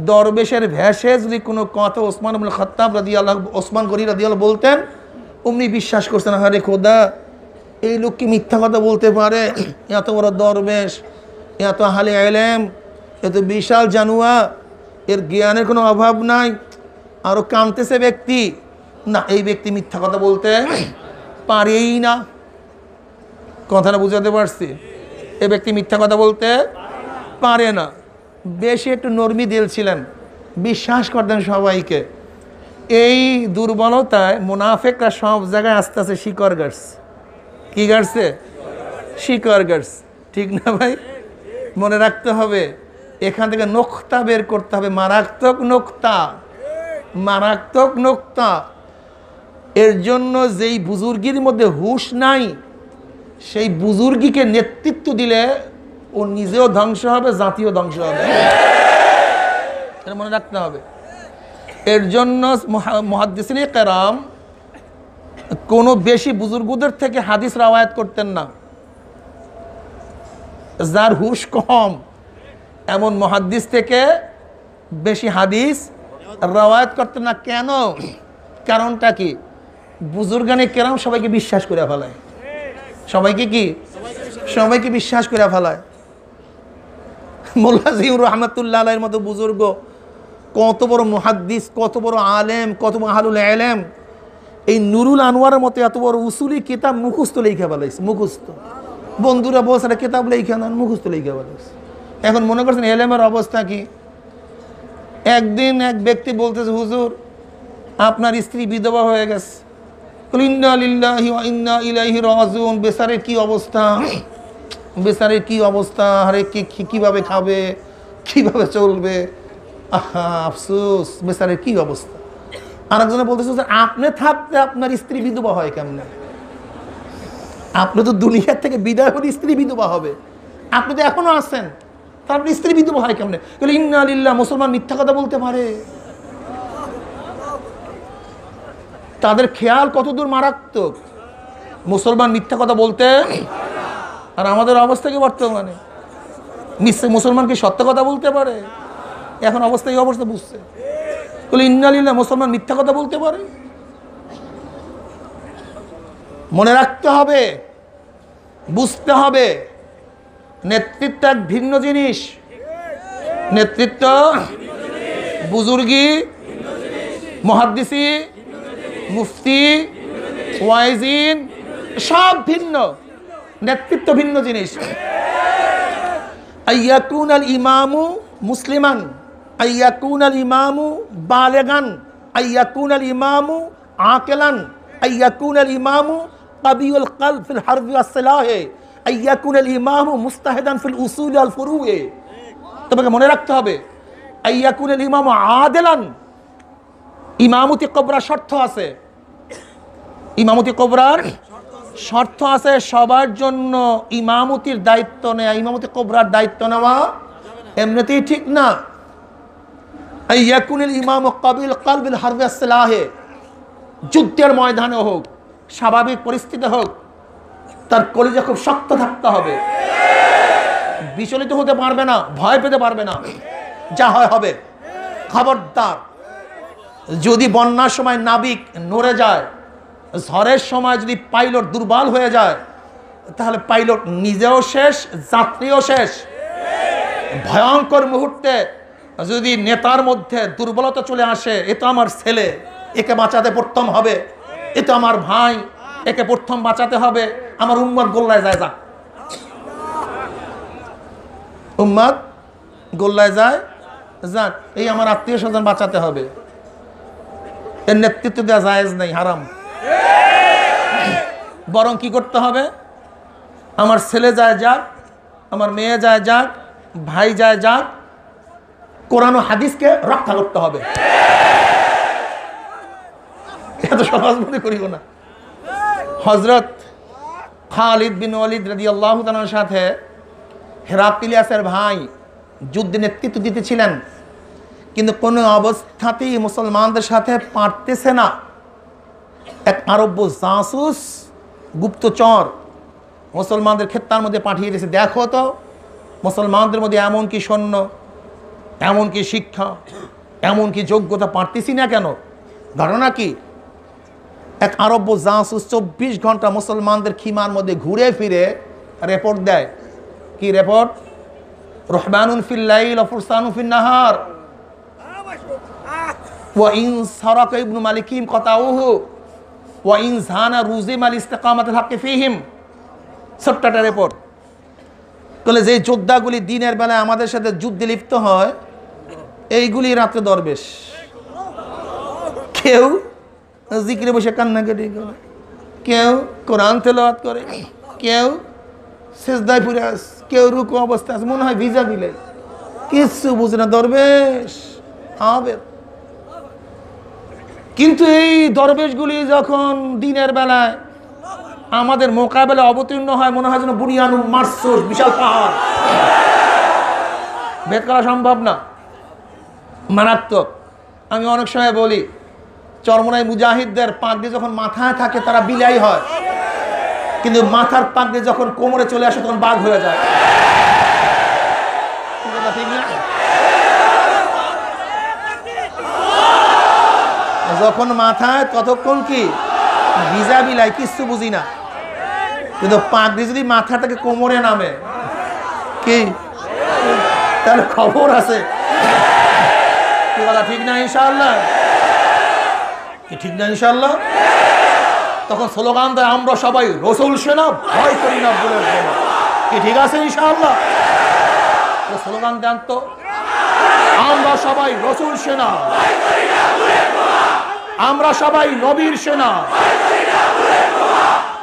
দরবেশের ভেসে যদি কোনো কথা ওসমান ইবনে খাত্তাব রাদিয়াল্লাহু ওসমান গনি রাদিয়াল্লাহু বলতেন, অমনি বিশ্বাস করছেন, আরে খোদা, এই লোক কি মিথ্যা কথা বলতে পারে? এত বড় দরবেশ, এত আহলে ইলম, এত বিশাল জানুয়া, এর জ্ঞানের কোনো অভাব নাই, আরও কাঁদতেছে ব্যক্তি, না এই ব্যক্তি মিথ্যা কথা বলতে পারেই না। কথাটা বুঝাতে পারছি? এই ব্যক্তি মিথ্যা কথা বলতে পারে না। বেশি একটু নরমি দিল ছিলেন, বিশ্বাস করতেন সবাইকে। এই দুর্বলতায় মুনাফিকরা সব জায়গায় আস্তে আস্তে শিকড় গাড়ছে। কি গাড়ছে? শিকড় গাড়ছে। ঠিক না ভাই? মনে রাখতে হবে, এখান থেকে নোক্তা বের করতে হবে, মারাত্মক নোক্তা, মারাত্মক নোক্তা। এর জন্য যেই বুজুর্গির মধ্যে হুঁশ নাই, সেই বুজুর্গিকে নেতৃত্ব দিলে ও নিজেও ধ্বংস হবে, জাতীয় ধ্বংস হবে। এটা মনে রাখতে হবে। এর জন্য মুহাদ্দিসিনে কেরাম কোনো বেশি বুজুর্গদের থেকে হাদিস রাওয়ায়াত করতেন না। যার হুঁশ কম এমন মুহাদ্দিস থেকে বেশি হাদিস রাওয়ায়াত করতেন না। কেন? কারণটা কি? বুজুর্গানে কেরাম সবাইকে বিশ্বাস করে ফেলায়। সবাইকে কি? সবাইকে বিশ্বাস করে ফেলায়। মোল্লা জিউর রহমাতুল্লাহ আলাইহির মতো বুজুর্গ, কত বড় মুহাদ্দিস, কত বড় আলেম, কত আহলুল ইলম, এই নুরুল আনোয়ারের মতো এত বড় উসুলি কিতাব মুখস্থ লেখা ফেলাইছে। মুখস্থ, বন্ধুরা বলছে একটা কিতাব লেখা না, মুখস্থ লেখা ফেলাইছে। এখন মনে করছেন এলেমের অবস্থা কি? একদিন এক ব্যক্তি বলতেছে, হুজুর আপনার স্ত্রী বিধবা হয়ে গেছে। ইন্না লিল্লাহি ওয়া ইন্না ইলাইহি রাজিউন। বেচারের কি অবস্থা, বেচারের কি অবস্থা, আরে কিভাবে খাবে, কিভাবে চলবে, আহা আফসোস, বেচারের কি অবস্থা। আরেকজনে বলতেছে যে আপনি থাকতে আপনার স্ত্রী বিধবা হয় কেমনে? আপনি তো দুনিয়ার থেকে বিদায় করে স্ত্রী বিধবা হবে, আপনি তো এখনো আছেন, তারপরে স্ত্রী বিধবা হয় কেমনে? ইন্না লিল্লাহ। মুসলমান মিথ্যা কথা বলতে পারে? তাদের খেয়াল কতদূর মারাত্মক। মুসলমান মিথ্যা কথা বলতে, আর আমাদের অবস্থা কি বর্তমানে? মুসলমান কি সত্য কথা বলতে পারে? এখন অবস্থা এই অবস্থা বুঝছে। ইন্না লিল্লাহ, মুসলমান মিথ্যা কথা বলতে পারে? মনে রাখতে হবে, বুঝতে হবে, নেতৃত্ব এক ভিন্ন জিনিস। নেতৃত্ব, বুজুর্গি, মুহাদ্দিসি, মুফতি, ওয়াইজিন সব ভিন্ন, নেতৃত্ব ভিন্ন জিনিস। আইয়াকুন আল ইমামু মুসলিমান, আইয়াকুন আল ইমামু বালেগান, আইয়াকুন আল ইমামু আকিলান, আইয়াকুন আল ইমামু কাবিউল কলব ফিল হারব ওয়াস সিলাহ, আইয়াকুন আল ইমামু মুস্তাহিদান ফিল উসুল ওয়াল ফুরু। তোমাকে মনে রাখতে হবে, আইয়াকুন আল ইমামু আদিলান। ইমামতি কবরার শর্ত আছে, ইমামতি কবরার শর্ত আছে। সবার জন্য ইমামতির দায়িত্ব নেওয়া, ইমামতি কবরার দায়িত্ব নেওয়া এমনিতেই ঠিক না। আইয়াকুনিল ইমামু কাবিল কলবিল হারব ওয়াস সিলাহ, যুদ্ধের ময়দানে হোক, স্বাভাবিক পরিস্থিতি হোক, তার কলিজা খুব শক্ত থাকতে হবে, বিচলিত হতে পারবে না, ভয় পেতে পারবে না, যা হয় হবে। খবরদার, যদি বন্যার সময় নাবিক নড়ে যায়, ঝড়ের সময় যদি পাইলট দুর্বল হয়ে যায়, তাহলে পাইলট নিজেও শেষ, যাত্রীও শেষ। ভয়ঙ্কর মুহূর্তে যদি নেতার মধ্যে দুর্বলতা চলে আসে, এ তো আমার ছেলে, একে বাঁচাতে প্রথম হবে, এ তো আমার ভাই, একে প্রথম বাঁচাতে হবে, আমার উম্মত গোল্লায় যায়, যাক উম্মত গোল্লায় যায়, যাক এই আমার আত্মীয় স্বজন বাঁচাতে হবে, এর নেতৃত্ব দেওয়া জায়েজ নেই, হারাম। বরং কি করতে হবে, আমার ছেলে যায় যাক, আমার মেয়ে যায় যাক, ভাই যায় যাক, কোরআন ও হাদিসকে রক্ষা করতে হবে। এত সহজ মনে করিও না। হযরত খালিদ বিন ওয়ালিদ রাদিয়াল্লাহু তাআলার সাথে হেরাক্লিয়াসের ভাই যুদ্ধে নেতৃত্ব দিতেছিলেন, কিন্তু কোনো অবস্থাতেই মুসলমানদের সাথে পারতেছে না। এক আরব্য জাসুস, গুপ্তচর মুসলমানদের ক্ষেত্রের মধ্যে পাঠিয়ে দিয়েছে, দেখো তো মুসলমানদের মধ্যে এমন কি সৈন্য, এমন কি শিক্ষা, এমন কি যোগ্যতা, পারতেছি না কেন, ঘটনা কি? এক আরব্য জাসুস 24 ঘন্টা মুসলমানদের খিমার মধ্যে ঘুরে ফিরে রিপোর্ট দেয়। কি রিপোর্ট? রহমানুন ফিল লাইল ওয়া ফুরসানুন ফিন নাহার ওয়া ইন সারাকা ইবনু মালিকিম কাতাউহু ওয়া ইন জানা রুজিমাল ইস্তিকামাতুল হক ফিহিম। ছোট্টটা রিপোর্ট। তাহলে যে যোদ্ধাগুলি দিনের বেলায় আমাদের সাথে যুদ্ধে লিপ্ত হয়, এইগুলি রাত্রে দরবেশ। কেউ জিকিরে বসে কান্নাকাটি করে, কেউ কোরআন তেলাওয়াত করে, কেউ সেজদায় পড়ে আছে, কেউ রুকু অবস্থায় আছে, মনে হয় ভিজা বিলে, কিচ্ছু বুঝে না, দরবেশ হবে। কিন্তু এই দরবেশগুলি যখন দিনের বেলায় আমাদের মোকাবেলায় অবতীর্ণ হয়, মনে হয় যেন বুনিয়ান মারসুস, বিশাল পাহাড়, ভেদ করা সম্ভব না, মারাত্মক। আমি অনেক সময় বলি, চরমনাই মুজাহিদদের পাগড়ি যখন মাথায় থাকে তারা বিলাই হয়, কিন্তু মাথার পাগড়ি যখন কোমরে চলে আসে তখন বাঘ হয়ে যায়। ঠিক না? যখন মাথায় ততক্ষণ কি ভিজা বিলাই, কিচ্ছু বুঝি না, কিন্তু পাগড়ি যদি মাথা থেকে কোমরে নামে কি, তাহলে খবর আছে। কি বলা ঠিক না? ইনশাআল্লাহ কি ঠিক না? ইনশাআল্লাহ। তখন স্লোগান দেয়, আমরা সবাই রসুল সেনা, ভয় করি না বলে। কি ঠিক আছে? ইনশাআল্লাহ স্লোগান দেন তো, আমরা সবাই রসুল সেনা, আমরা সবাই নবীর সেনা,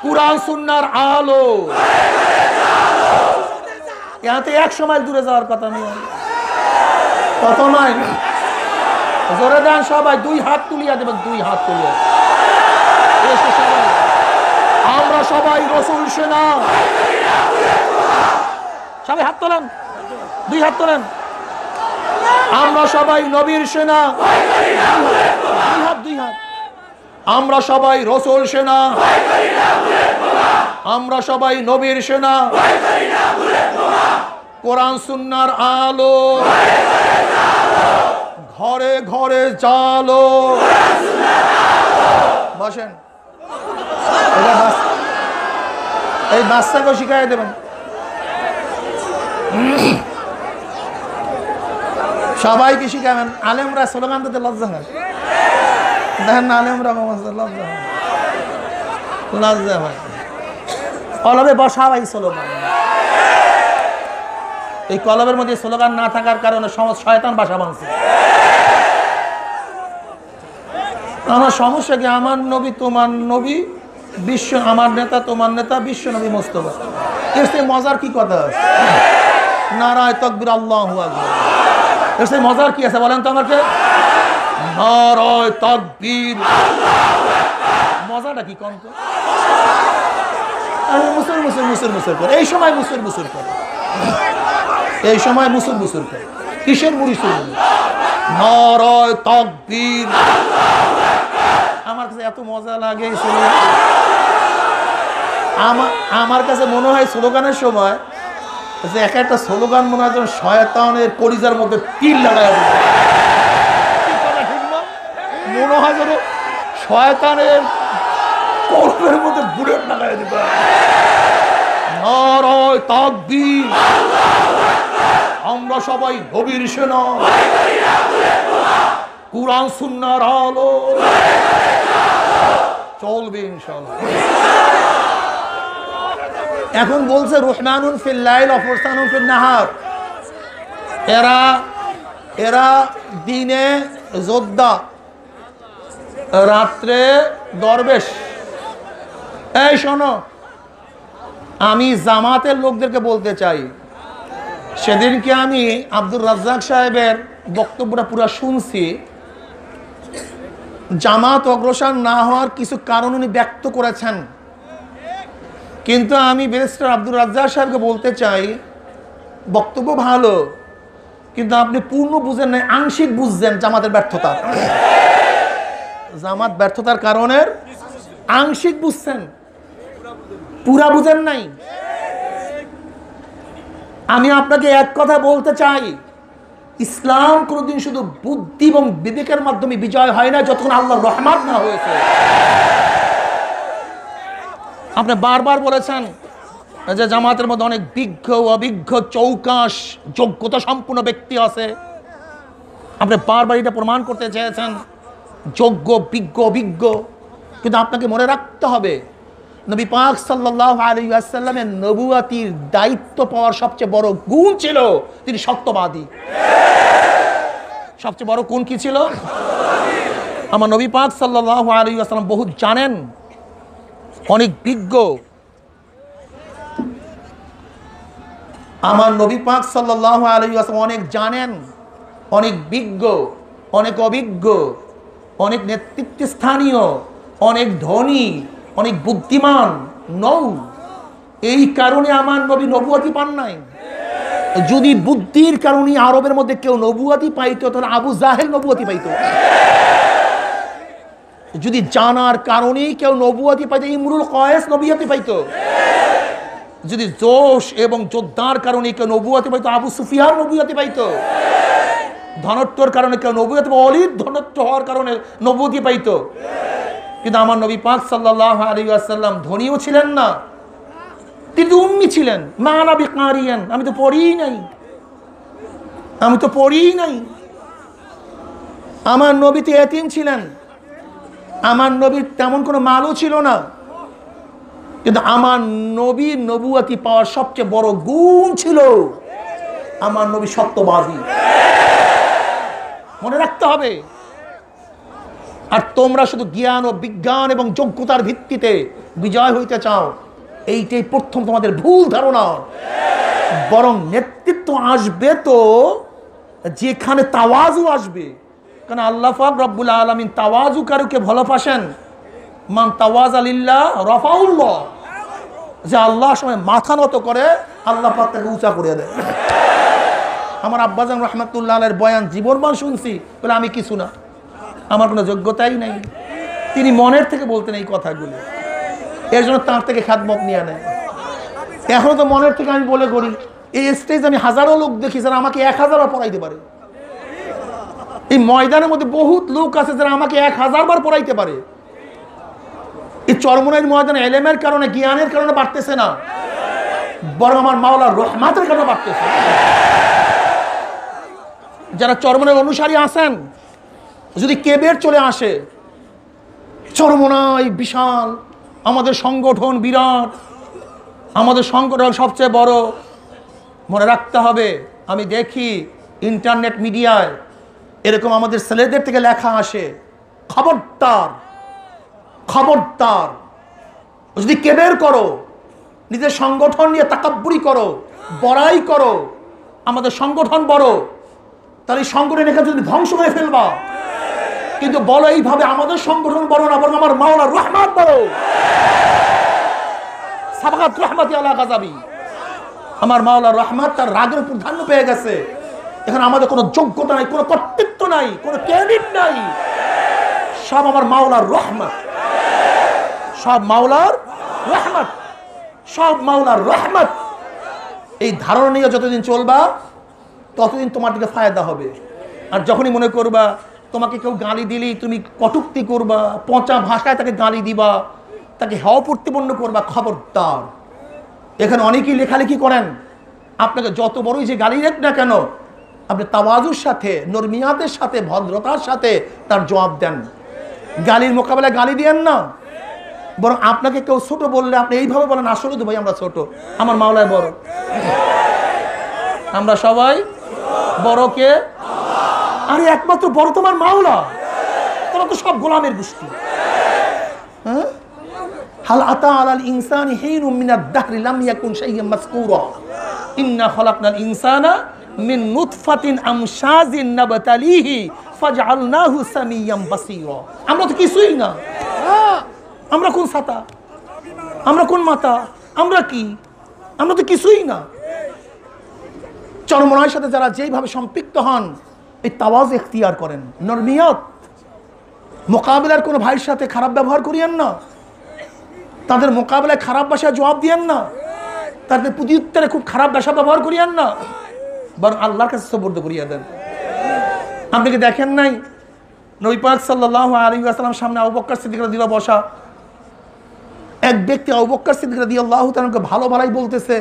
কুরআন সুন্নাহর আলো। ইয়াতে 100 মাইল দূরে যাওয়ার কথা নেই, কত নয়, জোরে দেন সবাই, 2 হাত তুলিয়া দেবেন, 2 হাত তুলিয়া। আমরা সবাই রসুল সেনা, সবাই হাত তোলেন, 2 হাত তোলেন। আমরা সবাই নবীর সেনা, 2 হাত, 2 হাত। আমরা সবাই রসুল সেনা, আমরা সবাই নবীর সেনা, কোরআন সুন্নাহর আলো, ঘরে ঘরে জালো। বসেন, এই বাচ্চাকেও শিখাই দেবেন। সবাইকে শিখাবেন। আলেমরা স্লোগান দিতে লজ্জা হয়, দেখেন না, আলেমরা লজ্জা হয়, কলবে বসা ভাই স্লোগান। এই কলবের মধ্যে স্লোগান না থাকার কারণে শয়তান বাসা বাঁধছে। আমার সমস্যা কি? আমার নবী তোমার নবী, বিশ্ব আমার নেতা তোমার নেতা, বিশ্ব নবী মোস্তফা। এর সে মজার কি কথা আছে? নারায়ে তাকবীর, আল্লাহু আকবার। এর সে মজার কি আছে বলেন তো আমাকে? নারায়ে তাকবীর, মজাটা কি কম তো? মুসুর করে, এই সময় মুসুর করে, এই সময় মুসুর করে, কিসের মুড়িসুর? নারায়ে তাকবীর। আমার কাছে এত মজা লাগে আমার কাছে মনে হয় স্লোগানের সময় যে এক একটা স্লোগান মনে হয় শয়তানের কলিজার মধ্যে তীর লাগায় দেবে। মনে হয় যেন শয়তানের কলবের মধ্যে বুলেট লাগায় দিবে। নারায়ে তাকবীর, আমরা সবাই নবীর সেনা, কুরআন সুন্নাহর আলো, চলবে ইনশাআল্লাহ। এখন বলছে রহমানুন ফিল লাইল ওয়া ফুরসানুন ফিন নাহার। এরা এরা দিনে যোদ্ধা, রাত্রে দরবেশ। এই শোনো, আমি জামাতের লোকদেরকে বলতে চাই, সেদিনকে আমি আব্দুর রাজ্জাক সাহেবের বক্তব্যটা পুরো শুনছি। জামাত অগ্রসর না হওয়ার কিছু কারণ উনি ব্যক্ত করেছেন, কিন্তু আমি ব্যারিস্টার আব্দুর রাজ্জাক সাহেবকে বলতে চাই, বক্তব্য ভালো, কিন্তু আপনি পূর্ণ বুঝেন নাই, আংশিক বুঝছেন জামাতের ব্যর্থতা। জামাত ব্যর্থতার কারণের আংশিক বুঝছেন, পুরা বুঝেন নাই। আমি আপনাকে এক কথা বলতে চাই, ইসলাম কোনদিন শুধু বুদ্ধি এবং বিবেকের মাধ্যমে বিজয় হয় না, যতক্ষণ আল্লাহর রহমত না হয়েছে। আপনি বারবার বলেছেন যে জামাতের মধ্যে অনেক বিজ্ঞ অভিজ্ঞ চৌকাশ যোগ্যতা সম্পূর্ণ ব্যক্তি আছে। আপনি বারবার এটা প্রমাণ করতে চেয়েছেন যোগ্য বিজ্ঞ অভিজ্ঞ, কিন্তু আপনাকে মনে রাখতে হবে নবী পাক সাল্লাল্লাহু আলাইহি ওয়াসাল্লামের নবুয়াতির দায়িত্ব পাওয়ার সবচেয়ে বড় গুণ ছিল তিনি সত্যবাদী। সবচেয়ে বড় গুণ কি ছিল? আমার নবী পাক সাল্লাল্লাহু আলাইহি ওয়াসাল্লাম বহুত জানেন, অনেক বিজ্ঞ। আমার নবী পাক সাল্লাল্লাহু আলাইহি ওয়াসাল্লাম অনেক জানেন, অনেক বিজ্ঞ, অনেক অভিজ্ঞ, অনেক নেতৃত্বস্থানীয়, অনেক ধনী, অনেক বুদ্ধিমান নৌ। এই কারণে আমার নবী নবুয়াতি পান নাই। যদি বুদ্ধির কারণে আরবের মধ্যে কেউ নবুয়াতি পাইতো, তাহলে আবু জাহেল নবুয়াতি পাইতো। যদি জানার কারণেই কেউ নবুয়াতি পাইতো, ইমরুল কয়েস নবুয়াতি পাইতো। যদি জোশ এবং যোদ্ধার কারণে কেউ নবুয়াতি পাইতো, আবু সুফিয়ান নবুয়াতি পাইতো। ধনত্বর কারণে কেউ নবুয়াতি, অলিদ ধনত্ব হওয়ার কারণে নবুয়াতি পাইতো। কিন্তু আমার নবী পাক সাল্লাল্লাহু আলাইহি ওয়াসাল্লাম ধনীও ছিলেন না, তিনি উম্মি ছিলেন। মা আনা বিকারিয়ান, আমি তো পড়িই নাই, আমি তো পড়িই নাই। আমার নবী তো এতিম ছিলেন, আমার নবীর তেমন কোনো মালও ছিল না, কিন্তু আমার নবীর নবুয়াতি পাওয়ার সবচেয়ে বড় গুণ ছিল আমার নবী সত্যবাদী। মনে রাখতে হবে। আর তোমরা শুধু জ্ঞান ও বিজ্ঞান এবং যোগ্যতার ভিত্তিতে বিজয় হইতে চাও, এইটাই প্রথম তোমাদের ভুল ধারণা। বরং নেতৃত্ব আসবে তো যেখানে তাওয়াজু আসবে, কারণ আল্লাহ পাক রব্বুল আলামিন তাওয়াজু কারুকে ভালোবাসেন। মান তাওয়াজা লিল্লাহ রাফাউল্লাহ, যে আল্লাহর সময় মাথা নত করে আল্লাহ পাক তাকে উঁচা করে দেয়। আমার আব্বাজান রহমাতুল্লাহ আলাইহির বয়ান জীবনমান শুনছি, বলে আমি কিছু না, আমার কোনো যোগ্যতাই নাই। তিনি মনের থেকে বলতেন এই কথাগুলো, এর জন্য তার থেকে খাদমত নিয়ে নেয়। এখনো তো মনের থেকে আমি বলে করি, এই স্টেজ আমি হাজারো লোক দেখি যারা আমাকে 1000বার পড়াইতে পারে। এই ময়দানের মধ্যে বহুত লোক আছে যারা আমাকে 1000 বার পড়াইতে পারে। এই চরমনাইর ময়দানে এলেমের কারণে, জ্ঞানের কারণে বাড়তেছে না, বরং আমার মাওলার রহমতের কারণে বাড়তেছে। যারা চরমনাইর অনুসারী আছেন, যদি কেবের চলে আসে, চরমনাই বিশাল, আমাদের সংগঠন বিরাট, আমাদের সংগঠন সবচেয়ে বড়, মনে রাখতে হবে। আমি দেখি ইন্টারনেট মিডিয়ায় এরকম আমাদের ছেলেদের থেকে লেখা আসে, খবরদার খবরদার, যদি কেবের করো, নিজের সংগঠন নিয়ে তাকাব্বুরি করো, বড়াই করো, আমাদের সংগঠন বড়, তাহলে সংগঠন এখানে যদি ধ্বংস করে ফেলবা। কিন্তু বলো এইভাবে আমাদের সংগঠন বড় না, বরং আমার মাওলার রহমত বড়। সাবাকাত রহমতি আলা গাজাবি, আমার মাওলার রহমত তার রাগের প্রাধান্য পেয়ে গেছে। এখানে আমাদের কোনো যোগ্যতা নাই, কোনো কর্তৃত্ব নাই, কোনো ক্রেডিট নাই, সব আমার মাওলার রহমত, সব মাওলার রহমত, সব মাওলার রহমত। এই ধারণা নিয়ে যতদিন চলবা ততদিন তোমার দিকে ফায়দা হবে। আর যখনই মনে করবা তোমাকে কেউ গালি দিলেই তুমি কটূক্তি করবা, পচা ভাষায় তাকে গালি দিবা, তাকে হেয় প্রতিপন্ন করবা, খবরদার। এখানে অনেকেই লেখালেখি করেন, আপনাকে যত বড়ই যে গালি দেখ না কেন, আপনি তাওয়াজুর সাথে, নরমিয়াতের সাথে, ভদ্রতার সাথে তার জবাব দেন। গালির মোকাবেলায় গালি দিয়েন না, বরং আপনাকে কেউ ছোট বললে আপনি এইভাবে বলেন, আসলে তো ভাই আমরা ছোট, আমার মাওলায় বড়, আমরা সবাই বড় কে? আরে একমাত্র বড় তোমার মাওলা, তোরা তো সব গোলামের গোষ্ঠী। হ্যাঁ, হাল আতা আলাল ইনসানি হিনুম মিনাদ দাহরি লাম ইয়াকুন শাইয়্যান মাযকুরা ইন্না খালাকনাল ইনসানা মিন নুতফাতিন আমশাজিন নাবতালিহি ফাজআলনাহু সামিয়্যান বাসীরা। আমরা তো কিছুই না। আমরা কোন ছাতা, আমরা কোন মাতা, আমরা কি? আমরা তো কিছুই না। চরমনায়ের সাথে যারা যেইভাবে সম্পৃক্ত হন, এই তাওয়াজ ইখতিয়ার করেন, নরমিয়ত, মোকাবিলার কোনো ভাইয়ের সাথে খারাপ ব্যবহার করিয়েন না, তাদের মোকাবিলায় খারাপ ভাষায় জবাব দিয়েন না, তাদের প্রতি উত্তরে খুব খারাপ ভাষা ব্যবহার করিয়েন না, বরং আল্লাহর কাছে সুপর্দ করিয়ে দেন। আপনি কি দেখেন নাই নবী পাক সাল্লাল্লাহু আলাইহি ওয়াসাল্লাম সামনে আবু বকর সিদ্দিক রাদিয়াল্লাহু বসা, এক ব্যক্তি আবু বকর সিদ্দিক রাদিয়াল্লাহু তাআলাকে ভালো ভালোই বলতেছে,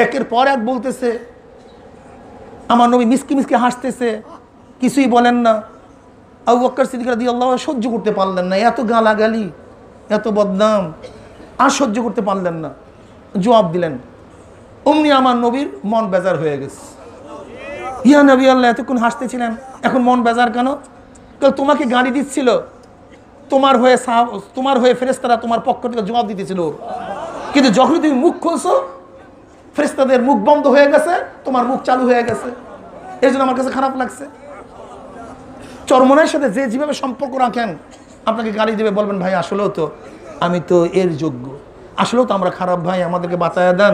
একের পর এক বলতেছে, আমার নবী মিসকি মিসকি হাসতেছে, কিছুই বলেন না। আবু বকর সিদ্দিক রাদিয়াল্লাহু সহ্য করতে পারলেন না, এত গালাগালি, এত বদনাম আর সহ্য করতে পারলেন না, জবাব দিলেন। অমনি আমার নবীর মন বেজার হয়ে গেছে। ইয়া নবী আল্লাহ, এতক্ষণ হাসতেছিলেন, এখন মন বেজার কেন? তোমাকে গালি দিচ্ছিল, তোমার হয়ে ফেরেশতারা তোমার পক্ষ থেকে জবাব দিতেছিল, কিন্তু যখন তুমি মুখ খুলছো ফেরেশতাদের মুখ বন্ধ হয়ে গেছে, তোমার মুখ চালু হয়ে গেছে। এই জন্য আমার কাছে খারাপ লাগছে। চরমনায়ের সাথে যে যেভাবে সম্পর্ক রাখেন, আপনাকে গালি দেবে, বলবেন ভাই আসলেও তো আমি তো এর যোগ্য, আসলেও তো আমরা খারাপ ভাই, আমাদেরকে বাঁচায়া দেন,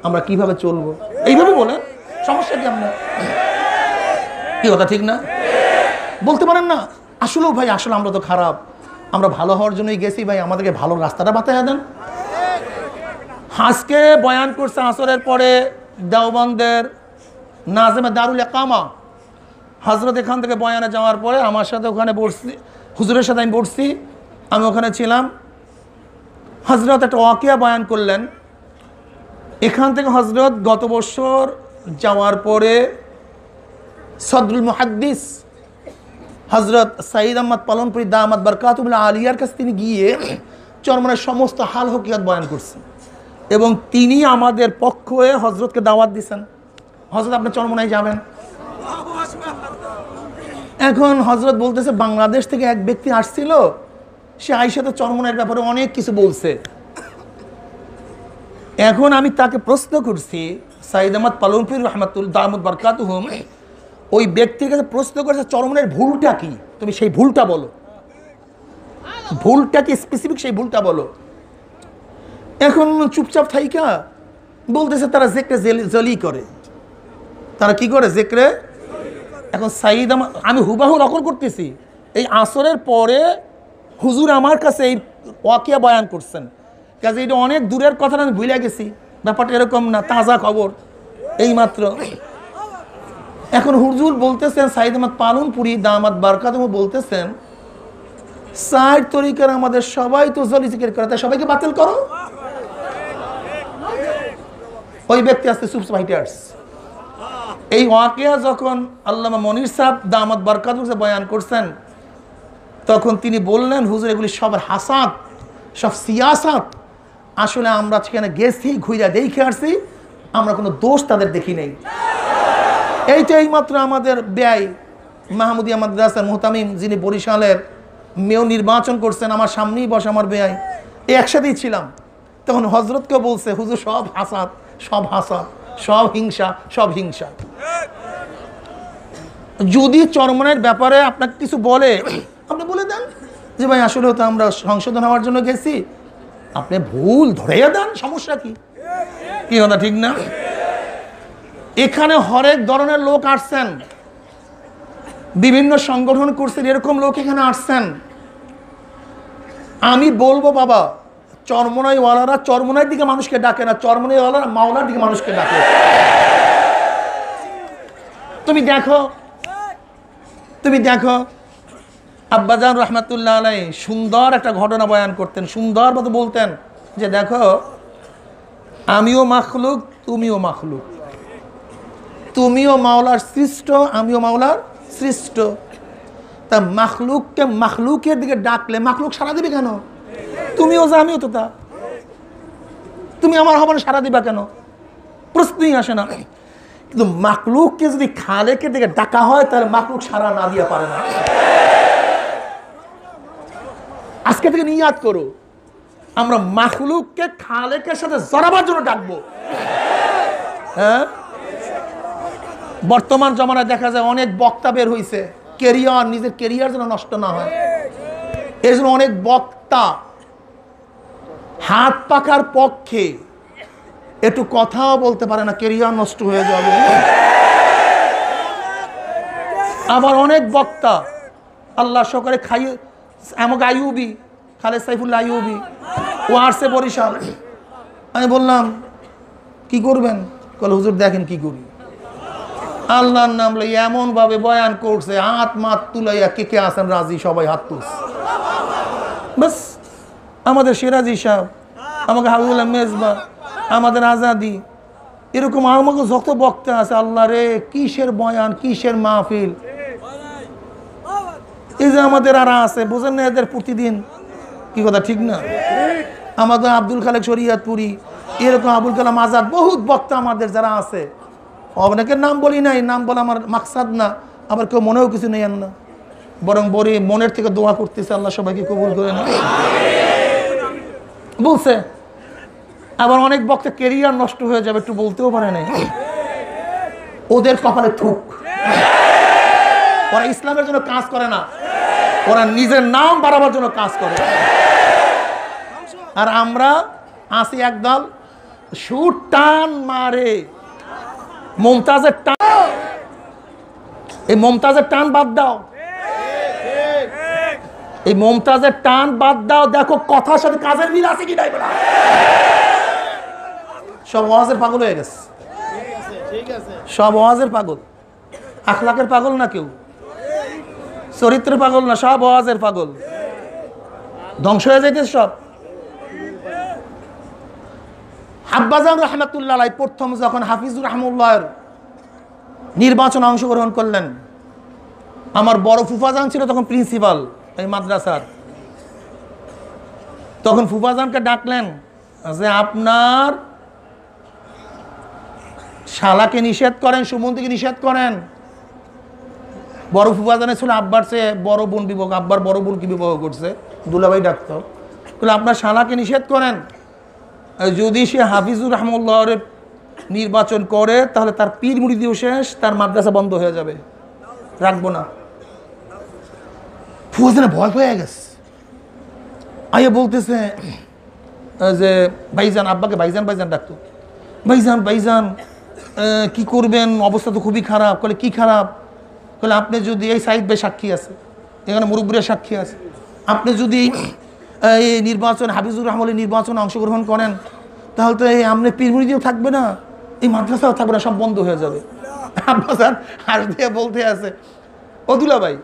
আমরা কিভাবে চলবো, এইভাবে বলেন, সমস্যা কি? আপনার কি কথা ঠিক না? বলতে পারেন না আসলেও ভাই আসলে আমরা তো খারাপ, আমরা ভালো হওয়ার জন্যই গেছি ভাই, আমাদেরকে ভালো রাস্তাটা বাতায়া দেন। আজকে বয়ান করছে আসরের পরে দেওবন্দের নাজেমে দারুল ইকামা হজরত, এখান থেকে বয়ানে যাওয়ার পরে আমার সাথে ওখানে বসছি, হুজুরের সাথে আমি বসছি, আমি ওখানে ছিলাম। হজরত একটা ওয়াকিয়া বয়ান করলেন। এখান থেকে হজরত গত বছর যাওয়ার পরে সদরুল মুহাদ্দিস হজরত সাঈদ আহমদ পালনপুরি দামাত বরকাতুল্লাহ আলিয়ার কাছে তিনি গিয়ে চরমনায়ের সমস্ত হাল হকিয়াত বয়ান করছেন, এবং তিনি আমাদের পক্ষ হয়ে হজরতকে দাওয়াত দিয়েছেন, হজরত আপনি চরমনায় যাবেন। এখন হজরত বলতেছে বাংলাদেশ থেকে এক ব্যক্তি আসছিল, সে আইসাতে চরমনায়ের ব্যাপারে অনেক কিছু বলছে। এখন আমি তাকে প্রশ্ন করছি, সাঈদ আহমদ পালনপুরি রহমাতুল্লাহ দামাত বরকাতুহুম ওই ব্যক্তির কাছে প্রশ্ন করেছে চরমনায়ের ভুলটা কি, তুমি সেই ভুলটা বলো, ভুলটা কি স্পেসিফিক, সেই ভুলটা বলো। এখন চুপচাপ থাইকা বলতেছে তারা জেকরে জলি করে, তারা কি করে, জেকরে। এখন সাঈদ আমি হুবাহু নকল করতেছি, এই আসরের পরে হুজুর আমার কাছে এই ওয়াকিয়া বয়ান করছেন, কাজে এটা অনেক দূরের কথা, আমি ভুলে গেছি, ব্যাপারটা এরকম না, তাজা খবর এই মাত্র। এখন হুজুর বলতেছেন সাঈদ আহমদ পালনপুরি দামাত বরকাতুহু বলতেছেন, সাইড তরিকার আমাদের সবাই তো জলি জিকির করে, তাই সবাইকে বাতিল করো। ওই ব্যক্তি আসতে চুপচাপ হাইটে আসছে। এই ওয়াকিয়া যখন আল্লামা মনির সাহেব দামাত বরকাতুহু বয়ান করছেন, তখন তিনি বললেন হুজুর এগুলি সব হাসাত, সব সিয়াসাত, আসলে আমরা সেখানে গেছি, ঘুরে দেখে আসছি, আমরা কোনো দোষ তাদের দেখি নেই। এইটা এইমাত্র আমাদের ব্যয় মাহমুদিয়া মাদ্রাসার মুহতামিম, যিনি বরিশালের মেয়র নির্বাচন করছেন, আমার সামনেই বসে আমার ব্যয়, এই একসাথেই ছিলাম। তখন হজরতকেও বলছে হুজুর সব হাসাত, সব হাসাত, সব হিংসা, সব হিংসা। যদি চরমনায়ের ব্যাপারে আপনাকে কিছু বলে, আপনি বলে দেন যে ভাই আসলে তো আমরা সংশোধন হওয়ার জন্য গেছি, আপনি ভুল ধরেই দেন, সমস্যা কি? কি কথা ঠিক না? এখানে হরেক ধরনের লোক আসছেন, বিভিন্ন সংগঠন করছেন, এরকম লোক এখানে আসছেন। আমি বলবো বাবা, চরমনাইওয়ালারা চরমনাইয়ের দিকে মানুষকে ডাকে না, চরমনাইওয়ালারা মাওলার দিকে মানুষকে ডাকে। তুমি দেখো আব্বাজান রহমাতুল্লাহ আলাইহি সুন্দর একটা ঘটনা বয়ান করতেন, সুন্দর মতো বলতেন যে দেখো আমিও মাখলুক, তুমিও মাখলুক, তুমিও মাওলার সৃষ্ট, আমিও মাওলার সৃষ্ট। তা মাখলুককে মাখলুকের দিকে ডাকলে মাখলুক সাড়া দিবে কেন? তুমিও যা, আমিও তো তা, তুমি আমার হবে না, সাড়া দিবা কেন? প্রশ্নই আসে না। কিন্তু মাকলুককে যদি খালেকে দিকে ডাকা হয় তাহলে মাকলুক সারা না দিয়া পারে না। আজকে থেকে নিয়াত করো, আমরা মাখলুককে খালেকের সাথে জড়াবার জন্য ডাকবো। হ্যাঁ, বর্তমান জমানায় দেখা যায় অনেক বক্তা বের হইছে, কেরিয়ার, নিজের কেরিয়ার যেন নষ্ট না হয় এই জন্য অনেক বক্তা হাত পাকার পক্ষে, একটু কথাও বলতে পারে না, কেরিয়ার নষ্ট হয়ে যাবে। আবার অনেক বক্তা আল্লাহ সকালে খাইয়ে, আমাকে আইয়ুবি, খালেদ সাইফুল্লাহ আইয়ুবি, ও আসছে বরিশাল। আমি বললাম কি করবেন? বলে হুজুর দেখেন কি করি। আল্লাহর নাম লই এমন ভাবে বয়ান করছে, হাত মাত তুলাইয়া কে কে আছেন রাজি সবাই হাত তুলছে। বাস আমাদের সিরাজি সাহেব, আমাকে হাবিবুল্লাহ মেজবা, আমাদের আজাদি, এরকম আমাকে যত বক্তা আছে, আল্লাহ রে কিসের বয়ান, কিসের মাহফিল। এই যে আমাদের আর আছে, বোঝেন না এদের প্রতিদিন কি কথা, ঠিক না? আমাদের আব্দুল খালেক শরিয়তপুরি, এরকম আবুল কালাম আজাদ, বহুত বক্তা আমাদের যারা আছে, অনেকের নাম বলি নাই, নাম বলা আমার মাকসাদ না, আবার কেউ মনেও কিছু নেই না, বরং বলি মনের থেকে দোয়া করতেছে আল্লাহ সবাইকে কবুল করে না বলছে। আবার অনেক বক্তা কেরিয়ার নষ্ট হয়ে যাবে, একটু বলতেও পারে নাই, ওদের কপালে থুক। ওরা ইসলামের জন্য কাজ করে না, ওরা নিজের নাম বাড়াবার জন্য কাজ করে। আর আমরা আসি একদল সুর টান মারে, মমতাজের টান, এই মমতাজের টান বাদ দাও, এই মমতাজের টান বাদ দাও, দেখো কথার সাথে কাজের মিল আছে কি নাই। সব ওয়াজের পাগল হয়ে গেছে, সব ওয়াজের পাগল, আখলাকের পাগল না, কেউ চরিত্রের পাগল না, সব ওয়াজের পাগল, ধ্বংস হয়ে যাইতেছে সব। আব্বাজান রহমাতুল্লাহ আলাইহি প্রথম যখন হাফিজুর রহমাতুল্লাহর নির্বাচনে অংশগ্রহণ করলেন, আমার বড় ফুফাজান ছিল তখন প্রিন্সিপাল এই মাদ্রাসার, তখন ফুফাজানকে ডাকলেন যে আপনার শালাকে নিষেধ করেন, সুমন্তিকে নিষেধ করেন। বড় ফুফাজানে ছিল আব্বার চেয়ে বড় বোন বিবাহ, আব্বার বড় বোন কি বিবাহ করছে, দুলাভাই ডাকতো, বলে আপনার শালাকে নিষেধ করেন, যদি সে হাফিজুর রহমাতুল্লাহর নির্বাচন করে তাহলে তার পীর মুরিদিও শেষ, তার মাদ্রাসা বন্ধ হয়ে যাবে, রাখবো না। ফুফাজানে ভয় পেয়ে গেছে, আইয়া বলতেছে যে ভাইজান, আব্বাকে ভাইজান ভাইজান ডাকতো, ভাইজান ভাইজান কি করবেন, অবস্থা তো খুবই খারাপ। বলে কি খারাপ? বলে আপনি যদি, এই সাইদ ভাই সাক্ষী আছে, এখানে মুরব্বীরা সাক্ষী আছে, আপনি যদি এই নির্বাচন, হাফিজুর রহমানের নির্বাচনে অংশগ্রহণ করেন তাহলে তো এই আপনি পীর মুরিদিও থাকবে না, এই মাদ্রাসাও থাকবে না, সব বন্ধ হয়ে যাবে। আব্বাজান হাস দিয়ে বলতে আছে, ও দুলা ভাই,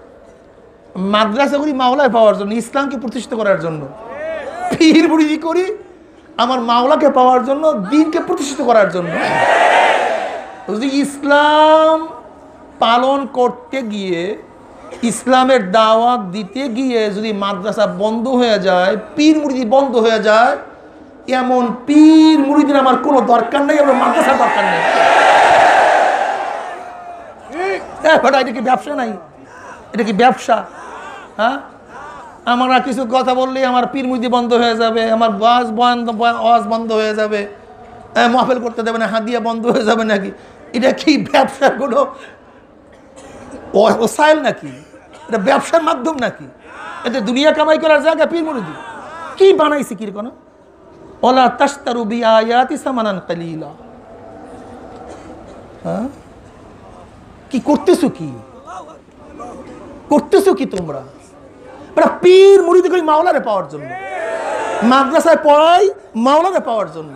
মাদ্রাসা করি মাওলায় পাওয়ার জন্য, ইসলামকে প্রতিষ্ঠিত করার জন্য, পীর মুরিদি করি আমার মাওলাকে পাওয়ার জন্য, দ্বীনকে প্রতিষ্ঠিত করার জন্য। যদি ইসলাম পালন করতে গিয়ে, ইসলামের দাওয়াত দিতে গিয়ে যদি মাদ্রাসা বন্ধ হয়ে যায়, পীর মুরিদি বন্ধ হয়ে যায়, এমন পীর মুরিদির আমার কোনো দরকার নেই, আমার মাদ্রাসার দরকার নেই। এটা কি ব্যবসা নাই? এটা কি ব্যবসা? হ্যাঁ, আমরা কিছু কথা বললেই আমার পীর মুরিদি বন্ধ হয়ে যাবে, আমার ওয়াজ বন্ধ হয়ে যাবে, মাহফিল করতে দেবে না, হাদিয়া বন্ধ হয়ে যাবে নাকি? এটা কি ব্যবসার কোনো ওসাইল নাকি? এটা ব্যবসার মাধ্যম নাকি? এটা দুনিয়া কামাই করার জায়গা পীর মুরিদি? কি বানাইছে কি কোনো? ওলা তাশতারু বিআয়াতি সামানান কালিলা। হ্যাঁ, কি করতেছো, কি করতেছো কি তোমরা? পীর মুরিদি করি মাওলারে পাওয়ার জন্য, মাদ্রাসায় পড়াই মাওলারে পাওয়ার জন্য,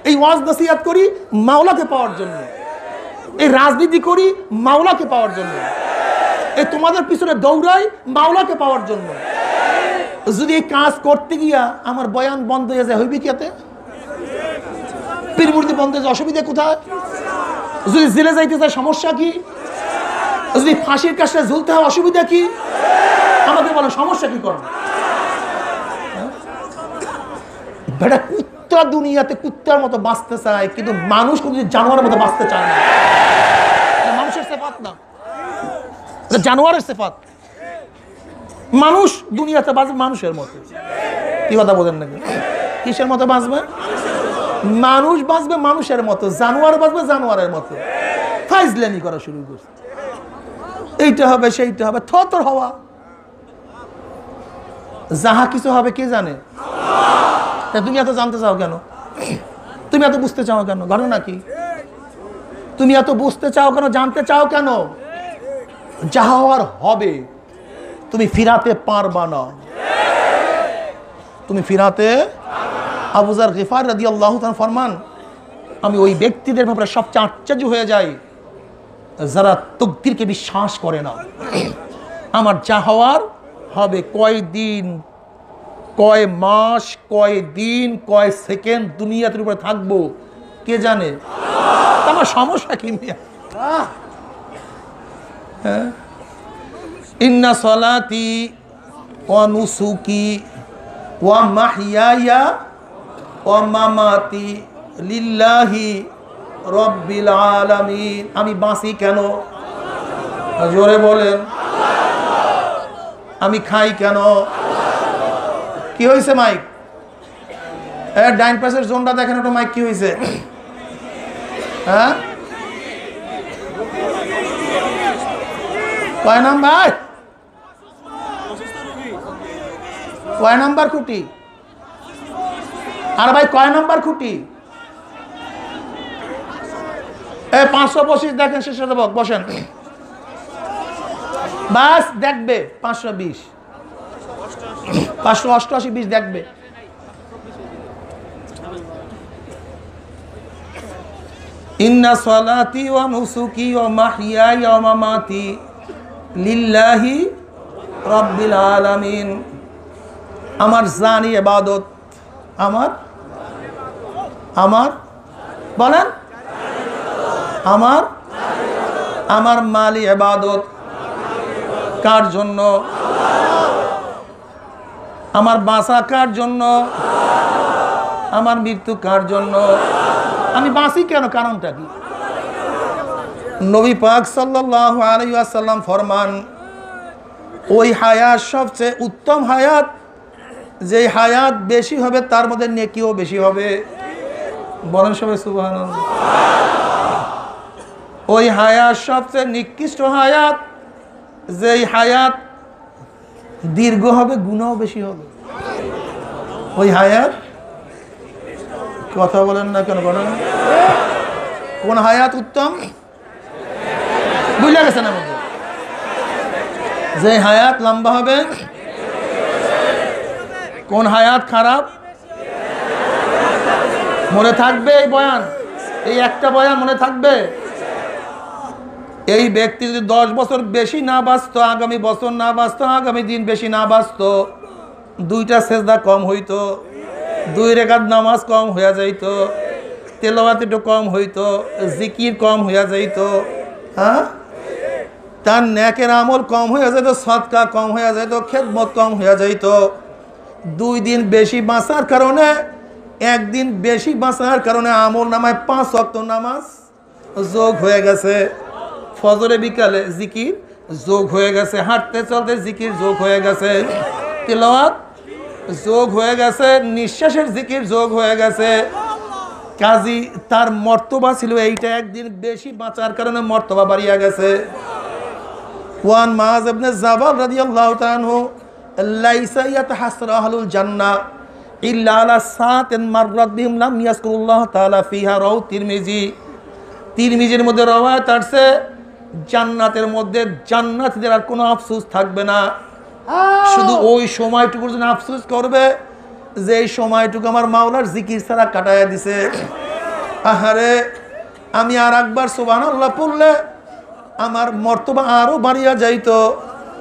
এই ওয়াজ নসিহত করি মাওলাকে পাওয়ার জন্য, এই রাজনীতি করি মাওলাকে পাওয়ার জন্য, এই তোমাদের পিছনে দৌড়াই মাওলাকে পাওয়ার জন্য। যদি এই কাজ করতে গিয়া আমার বয়ান বন্ধ হয়ে যায়, হইবে কি এতে? পীর মুরিদি বন্ধ হয়ে যায়, অসুবিধা কোথায়? যদি জেলে যাইতে চায় সমস্যা কি? যদি ফাঁসির কাছে ঝুলতে হয় অসুবিধা কি? আমাকে বলো সমস্যা কি করবে? বেটা কুত্তা দুনিয়াতে কুত্তার মতো বাঁচতে চায়, কিন্তু মানুষ কিন্তু জানোয়ারের মতো বাঁচতে চায় না। মানুষের সিফাত না, জানোয়ারের সিফাত। মানুষ দুনিয়াতে বাঁচবে মানুষের মতো। কি কথা বলেন নাকি? কিসের মতো বাঁচবে? মানুষ বাঁচবে মানুষের মতো, জানোয়ার বাঁচবে জানোয়ারের মতো। ফাইজলামি করা শুরু করছে, এইটা হবে সেইটা হবে, থর হওয়া। যাহা কিছু হবে কে জানে? তুমি এত জানতে চাও কেন? তুমি এত বুঝতে চাও কেন? ঘটনা কি? তুমি এত বুঝতে চাও কেন? জানতে চাও কেন? যাহা হওয়ার হবে, তুমি ফিরাতে পারবা না। তুমি ফিরাতে। আবু যার গিফার রাদিয়াল্লাহু তাআলা ফরমান, আমি ওই ব্যক্তিদের ব্যাপারে সবচেয়ে আশ্চর্য হয়ে যাই যারা তাকদীরকে বিশ্বাস করে না। আমার যা হওয়ার হবে, কয় দিন, কয় মাস, কয় দিন, কয় সেকেন্ড দুনিয়াতে উপরে থাকবো কে জানে? আমার সমস্যা কি? ইন্না সলাতি ওয়া নুসুকি ওয়া মাহইয়ায়া ওয়া মামাতি লিল্লাহি রব্বিল আলামিন। আমি বাঁচি কেন? জোরে বলেন। আমি খাই কেন? কি হয়েছে মাইক? ডাইন পাশের জোনটা দেখেন, ওটা মাইক কি হয়েছে? হ্যাঁ, কয় নাম্বার? কয় নাম্বার খুঁটি? আর ভাই কয় নাম্বার খুঁটি? 525 দেখেন, শেষে দেব, বসেন। বাস দেখবে 520, 588, 20 দেখবে। ইন্না সলাতি ওয়া নুসুকি ওয়া মাহইয়ায়া ওয়া মামাতি লিল্লাহি রব্বিল আলামিন। আমার জানি ইবাদত, আমার বলেন, আমার মালি ইবাদত কার জন্য? আমার বাঁচা কার জন্য? আমার মৃত্যু কার জন্য? আমি বাঁচি কেন? কারণটা কি? নবী পাক সাল্লাল্লাহু আলাইহি ওয়াসাল্লাম ফরমান, ওই হায়াত সবচেয়ে উত্তম হায়াত, যে হায়াত বেশি হবে তার মধ্যে নেকিও বেশি হবে। বলেন সবাই সুবহানাল্লাহ। ওই হায়াত সবচেয়ে নিকৃষ্ট হায়াত, যে হায়াত দীর্ঘ হবে গুনাহও বেশি হবে। ওই হায়াত, কথা বলেন না কেন? বলেন কোন হায়াত উত্তম? বুঝলে গেছেন আমাদের? যে হায়াত লম্বা হবে। কোন হায়াত খারাপ? মনে থাকবে এই বয়ান, এই একটা বয়ান মনে থাকবে। এই ব্যক্তি যদি 10 বছর বেশি না বাঁচত, আগামী বছর না বাঁচত, আগামী দিন বেশি না বাঁচত, 2টা সেজদা কম হইতো, 2 রাকাত নামাজ কম হইয়া যাইত, তেলাওয়াত একটু কম হইতো, জিকির কম হইয়া যাইত, হ্যাঁ, তার নেকের আমল কম হইয়া যাইত, সদকা কম হইয়া যাইত, খেদমত কম হইয়া যাইত। 2 দিন বেশি বাঁচার কারণে, 1 দিন বেশি বাঁচার কারণে আমল নামায় 5 ওয়াক্ত নামাজ যোগ হয়ে গেছে, ফজরে বিকালে জিকির যোগ হয়ে গেছে, হাঁটতে চলতে জিকির যোগ হয়ে গেছে, তেলাওয়াত যোগ হয়ে গেছে, নিঃশ্বাসের জিকির যোগ হয়ে গেছে। কাজী তার মর্তবা ছিল এইটা, 1 দিন বেশি বাঁচার কারণে মর্তবা বাড়িয়া গেছে। ওয়ান মুআয ইবনে জাবাল রাদিয়াল্লাহু তাআলা আনহু, লাইসা ইয়াতাহাসরা আহলুল জান্নাহ ইল্লা আলা সাআতিন মাররাত বিহিম লাম ইয়াজকুরুল্লাহ তাআলা ফিহা। রাও তিরমিজির মধ্যে রওয়ায়াত আছে, জান্নাতের মধ্যে জান্নাতীদের আর কোনো আফসোস থাকবে না, শুধু ওই সময়টুকুর জন্য আফসোস করবে যে এই সময়টুকু আমার মাওলার জিকির ছাড়া কাটাইয়া দিছে। আহারে, আমি আর একবার সুবহানাল্লাহ পড়লে আমার মর্তবা আরো বাড়িয়া যাইতো,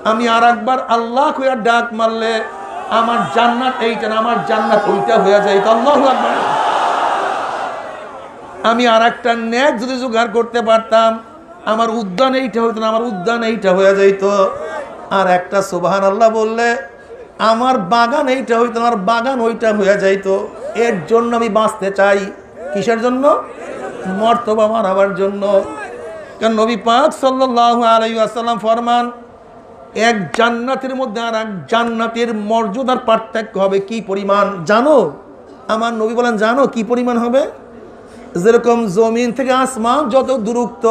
আমি আর একবার আল্লাহ কইয়া ডাক মারলে আমার জান্নাত এইটা না, আমার জান্নাত ওইটা হইয়া যাইতো। আল্লাহু আকবার। আমি আর একটা নেক যদি জোগাড় করতে পারতাম, আমার উদ্যান এইটা হইতো না, আমার উদ্যান এইটা হইয়া যাইতো। আর একটা সুবহানাল্লাহ বললে আমার বাগান এইটা হইতো না, আমার বাগান ওইটা হইয়া যাইতো। এর জন্য আমি বাঁচতে চাই। কিসের জন্য? মর্তবা বাড়াবার জন্য। কারণ নবী পাক সাল্লাল্লাহু আলাইহি ওয়াসাল্লাম ফরমান, এক জান্নাতের মধ্যে আর এক জান্নাতের মর্যাদার পার্থক্য হবে কি পরিমাণ জানো? আমার নবী বলেন, জানো কি পরিমাণ হবে? যেরকম জমিন থেকে আসমান যত দূরত্ব,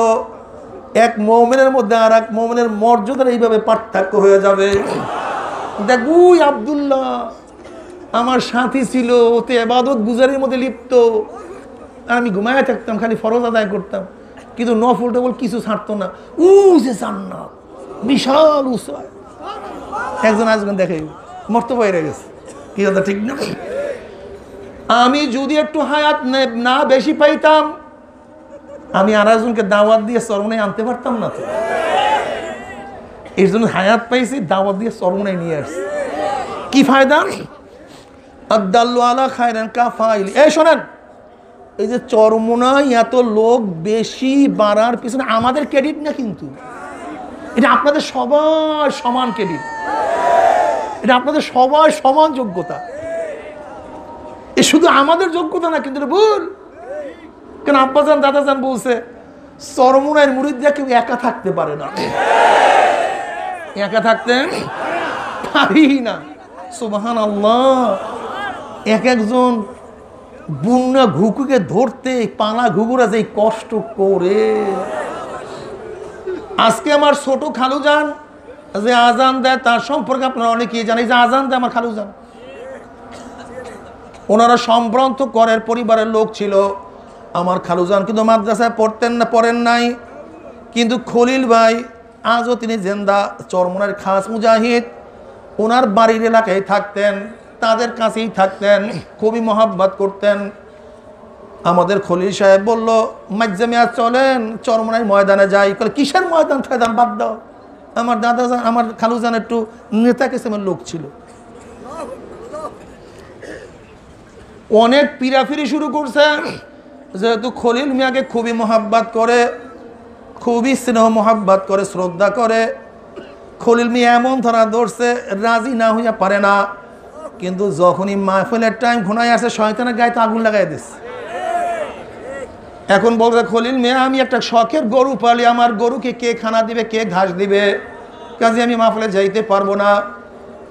এক মুমিনের মধ্যে আর এক মুমিনের মর্যাদার এইভাবে পার্থক্য হয়ে যাবে। দেখ, ওই আব্দুল্লাহ আমার সাথী ছিল, ওতে ইবাদত গুজারের মধ্যে লিপ্ত, আমি ঘুমায় থাকতাম, খালি ফরজ আদায় করতাম, কিন্তু নফল টফল কিছু ছাড়তো না। ও যে জান্নাত বিশাল উঁচু। একজন আসবেন দেখে মর্তবা হয়ে গেছে। কি কথা ঠিক না? আমি যদি একটু হায়াত না বেশি পাইতাম, আমি আর একজনকে দাওয়াত দিয়ে চরমনায় আনতে পারতাম না তো। এর জন্য হায়াত পাইছি, দাওয়াত দিয়ে চরমনায় নিয়ে আসছি। কি ফায়দা? আদাল্লু আলা খায়রান কাফাইলি। এই শোনেন, এই যে চরমনায় এত লোক বেশি বাড়ার পিছনে আমাদের ক্রেডিট না, কিন্তু এটা আপনাদের সবার সমান ক্রেডিট, এটা আপনাদের সবার সমান যোগ্যতা। এ শুধু আমাদের যোগ্যতা না, কিন্তু ভুল। কেন আব্বাজান দাদাজান বলছে, চরমনায়ের মুরিদরা কেউ একা থাকতে পারে না, একা থাকতে পারি না। সুবহানাল্লাহ। এক একজন বুন্না ঘুঘুকে ধরতে পালা ঘুঘুরা যে কষ্ট করে। আজকে আমার ছোট খালুজান যে আজান দেয়, তার সম্পর্কে আপনারা অনেকেই জানেন। যে আজান দেয় আমার খালুজান, ওনারা সম্ভ্রান্ত করের পরিবারের লোক ছিল। আমার খালুজান কিন্তু মাদ্রাসায় পড়তেন না, পড়েন নাই, কিন্তু খলিল ভাই আজও তিনি জেন্দা, চরমনার খাস মুজাহিদ। ওনার বাড়ির এলাকায় থাকতেন, তাদের কাছেই থাকতেন, খুবই মহাব্বত করতেন। আমাদের খলিল সাহেব বলল, মাজ্জামিয়া চলেন চরমনার ময়দানে যাই। কিসের ময়দান ফয়দান বাদ দাও। আমার দাদাজান, আমার খালুজান একটু নেতা কিসেমের লোক ছিল, অনেক পিরাফিরি শুরু করছে। যেহেতু খলিল মিয়াকে খুবই মহাব্বত করে, খুবই স্নেহ মহাব্বত করে, শ্রদ্ধা করে, খলিল মিয়া এমন ধরা ধরছে, রাজি না হইয়া পারে না। কিন্তু যখনই মাহফিলের টাইম ঘুনায় আসে, শয়তানের গায়ে তো আগুন লাগাই দিস। এখন বলছে, খলিল মিয়া আমি একটা শখের গরু পালি, আমার গরুকে কে খানা দিবে, কে ঘাস দিবে, কাজে আমি মাহফিলে যাইতে পারবো না।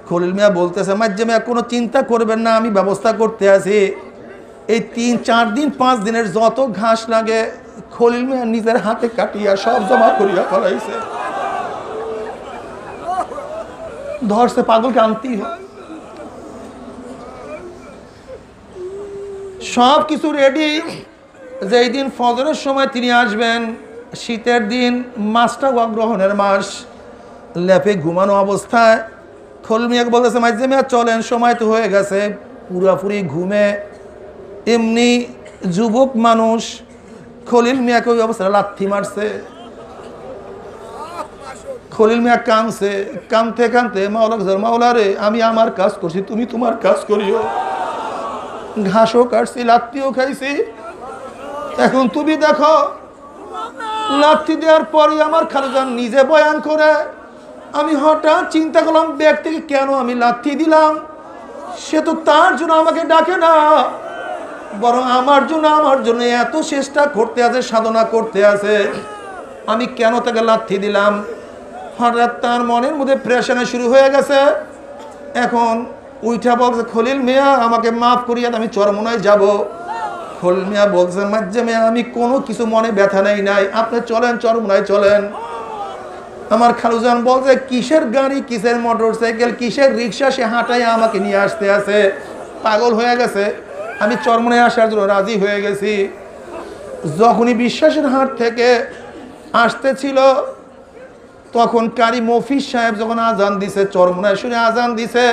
খলিল মিয়া বলতেছে, মাঝে মিয়া কোনো চিন্তা করবেন না, আমি ব্যবস্থা করতে আছি। এই 3-4 দিন 5 দিনের যত ঘাস লাগে খলিল মিয়া নিজের হাতে কাটিয়া সব জমা করিয়া ফেলাইছে। ধরছে, পাগলকে আনতেই হয়। সব কিছু রেডি, যে এই দিন ফজরের সময় তিনি আসবেন। শীতের দিন, মাসটা গ্রহণের মাস, ল্যাপে ঘুমানো অবস্থায় খলিল মিয়াকে বলতেছে, মাঝে মিয়া চলেন, সময় তো হয়ে গেছে। পুরাপুরি ঘুমে এমনি যুবক মানুষ খলিল মিয়াকে ওই অবস্থায় লাথি মারছে। খলিল মিয়া কাঁদছে, কাঁদতে কাঁদতে মাওলা রে, আমি আমার কাজ করছি, তুমি তোমার কাজ করিও। ঘাসও কাটছি, লাথিও খাইছি, এখন তুমি দেখো। লাথি দেওয়ার পরে আমার খালুজান নিজে বয়ান করে, আমি হঠাৎ চিন্তা করলাম, ব্যক্তিকে কেন আমি লাথি দিলাম? সে তো তার জন্য আমাকে ডাকে না, বরং আমার জন্য এত চেষ্টা করতে আছে, সাধনা করতে আছে, আমি কেন তাকে লাথি দিলাম? হঠাৎ তার মনের মধ্যে প্রেশানে শুরু হয়ে গেছে। এখন উইঠা বলছে, খলিল মিয়া আমাকে মাফ করিয়া আমি চরমনায় যাব। খলিল মিয়া বলছে, মাঝে মিয়া আমি কোনো কিছু মনে ব্যথা নেই নাই, আপনি চলেন চরমনায় চলেন। আমার খালুজান বলছে, কিসের গাড়ি, কিসের মোটর সাইকেল, কিসের রিক্সা, সে হাঁটাই আমাকে নিয়ে আসতে আছে, পাগল হয়ে গেছে। আমি চরমনায় আসার জন্য রাজি হয়ে গেছি। যখনই বিশ্বাসের হাট থেকে আসতেছিল, তখন কারি মফিজ সাহেব যখন আজান দিছে, চরমনায় শুনে আজান দিছে,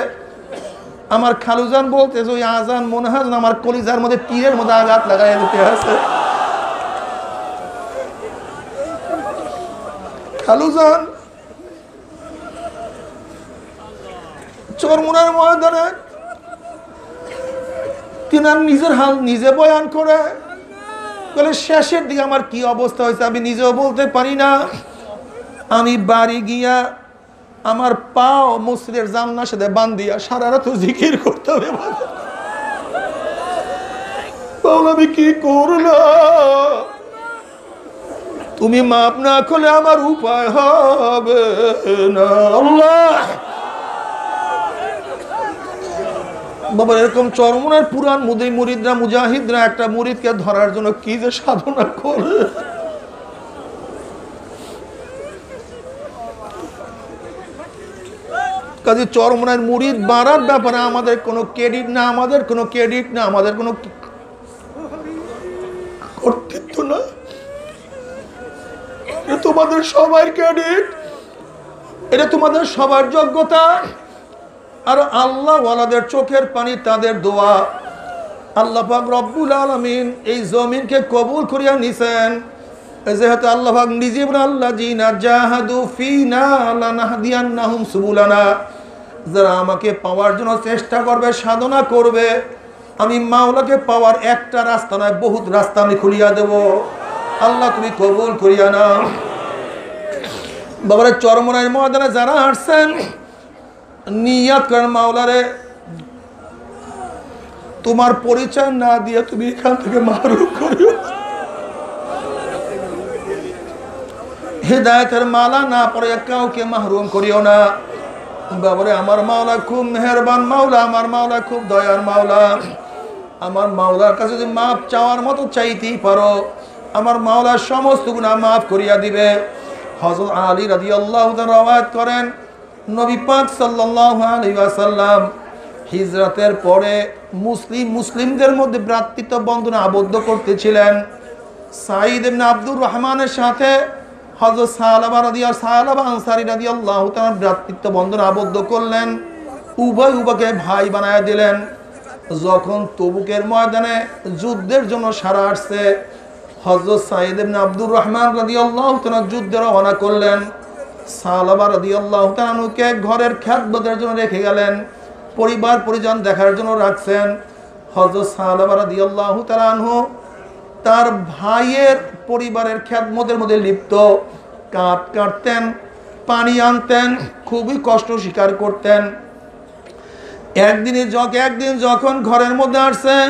আমার খালুজান বলতে যে ওই আজান মনে হয় আমার কলিজার মধ্যে তীরের মধ্যে আঘাত লাগাই দিতে আছে। খালুজান চরমনার ময়দানে তিনার নিজের হাল নিজে বয়ান করে বলে, শেষের দিকে আমার কি অবস্থা হয়েছে আমি নিজেও বলতে পারি না। আমি বাড়ি গিয়া আমার পাও মসজিদের জানলার সাথে বান্ধিয়া সারা রাত জিকির করতে হবে। মাওলা আমি কি করলাম, তুমি মাপ না করলে আমার উপায় হবে না আল্লাহ। বাবা এরকম চরমনার পুরান মুরিদরা মুজাহিদরা একটা মুরিদকে ধরার জন্য কি যে সাধনা করে। কাজে চরমনার মুরিদ বাড়ার ব্যাপারে আমাদের কোনো ক্রেডিট না, আমাদের কোনো ক্রেডিট না, আমাদের কোনো কর্তৃত্ব না, এটা তোমাদের সবার ক্রেডিট, এটা তোমাদের সবার যোগ্যতা। আর আল্লাহ ওয়ালাদের চোখের পানি, তাদের দোয়া, আল্লাহ পাক রব্বুল আলামিন এই জমিনকে কবুল করিয়া নিছেন। যেহেতু আল্লাহ পাক নিজে বলেন আল্লাযীনা জাহাদু ফিনা লানাহদিয়ান্নাহুম সুবুলানা, যারা আমাকে পাওয়ার জন্য চেষ্টা করবে, সাধনা করবে, আমি মাওলাকে পাওয়ার একটা রাস্তা নয় বহুত রাস্তা আমি খুলিয়া দেব। আল্লাহ তুমি কবুল করিয়া নাও। বাবারে চরমনার ময়দানে যারা আসছেন নিয়াত করেন মাওলারে তোমার পরিচয় না দিয়ে তুমি এখান থেকে মাহরুম করিও, হেদায়েতের মালা না পড়ে কাউকে মাহরুম করিও না। বাবারে আমার মাওলা খুব মেহেরবান মাওলা, আমার মাওলা খুব দয়ার মাওলা। আমার মাওলার কাছে যদি মাপ চাওয়ার মতো চাইতেই পারো, আমার মাওলা সমস্ত গুনাহ মাফ করিয়া দিবে। হযরত আলী রাদিয়াল্লাহু তাআলা রওয়ায়াত করেন, নবী পাক সাল্লাল্লাহু আলাইহি ওয়াসাল্লাম হিজরতের পরে মুসলিমদের মধ্যে ভ্রাতৃত্ব বন্ধনে আবদ্ধ করতেছিলেন। সাঈদ ইবনে আব্দুর রহমানের সাথে হযরত সালাবা আনসারী রাদিয়াল্লাহু তাআলা ভ্রাতৃত্ব বন্ধনে আবদ্ধ করলেন, উভয়কে ভাই বানায় দিলেন। যখন তবুকের ময়দানে যুদ্ধের জন্য সারা আসছে, হযরত সাঈদ ইবনে আব্দুর রহমান রাদিয়াল্লাহু তাআলা যুদ্ধে রওনা করলেন। সালাবা রাদিয়াল্লাহু তাআলাকে ঘরের খেদমতের জন্য রেখে গেলেন, পরিবার পরিজন দেখার জন্য রাখছেন। হযরত সালাবা রাদিয়াল্লাহু তাআলা তার ভাইয়ের পরিবারের খেদমতের মধ্যে লিপ্ত, কাঠ কাটতেন, পানি আনতেন, খুবই কষ্ট স্বীকার করতেন। একদিন যখন ঘরের মধ্যে আসছেন,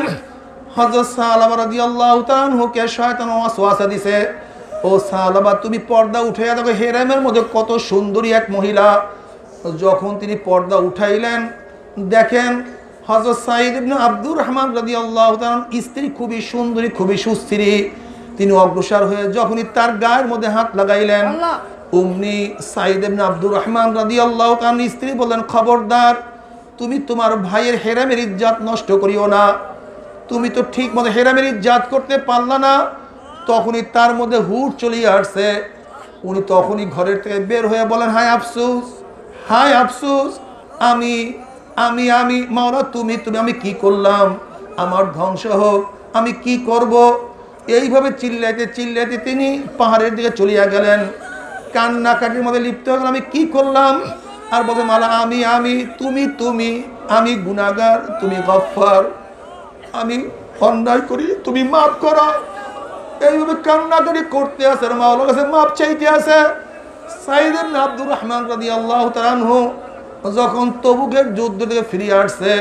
হযরত সালাবা রাদিয়াল্লাহু তাআলাকে শয়তান ওয়াসওয়াসা দিছে, ও সালাবা তুমি পর্দা উঠাইয়া দেখো হেরেমের মধ্যে কত সুন্দরী এক মহিলা। যখন তিনি পর্দা উঠাইলেন, দেখেন হযরত সাঈদ ইবনে আব্দুর রহমান রাদিয়াল্লাহু তাআলা স্ত্রী খুবই সুন্দরী, খুবই সুস্থিরী। তিনি অগ্রসর হয়ে যখনই তার গায়ের মধ্যে হাত লাগাইলেন, উম্মি সাঈদ ইবনে আব্দুর রহমান রাদিয়াল্লাহু তাআলা স্ত্রী বললেন, খবরদার তুমি তোমার ভাইয়ের হেরামের ইজ্জত নষ্ট করিও না, তুমি তো ঠিক মতো হেরামের ইজ্জত করতে পারলা না। তখনই তার মধ্যে হুট চলিয়ে আসছে। উনি তখনই ঘরের থেকে বের হয়ে বলেন, হায় আফসোস, হায় আফসোস, আমি আমি আমি মাওলা তুমি আমি কি করলাম, আমার ধ্বংস হোক, আমি কি করব। এইভাবে চিল্লাইতে চিল্লাইতে তিনি পাহাড়ের দিকে চলিয়া গেলেন, কান্নাকাটির মধ্যে লিপ্ত হয়ে গেলেন, আমি কি করলাম। আর বলে মালা আমি তুমি আমি গুনাহগার, তুমি গফফার, আমি অন্যায় করি, তুমি মাফ করো। এইভাবে কান্নাকাটি করতে আছে, মাওলার কাছে মাপ চাইতে আছে। সাঈদ ইবনে আব্দুর রহমান রাদিয়াল্লাহু তাআলা আনহু যখন তবুকের যুদ্ধ থেকে ফিরে আসছে,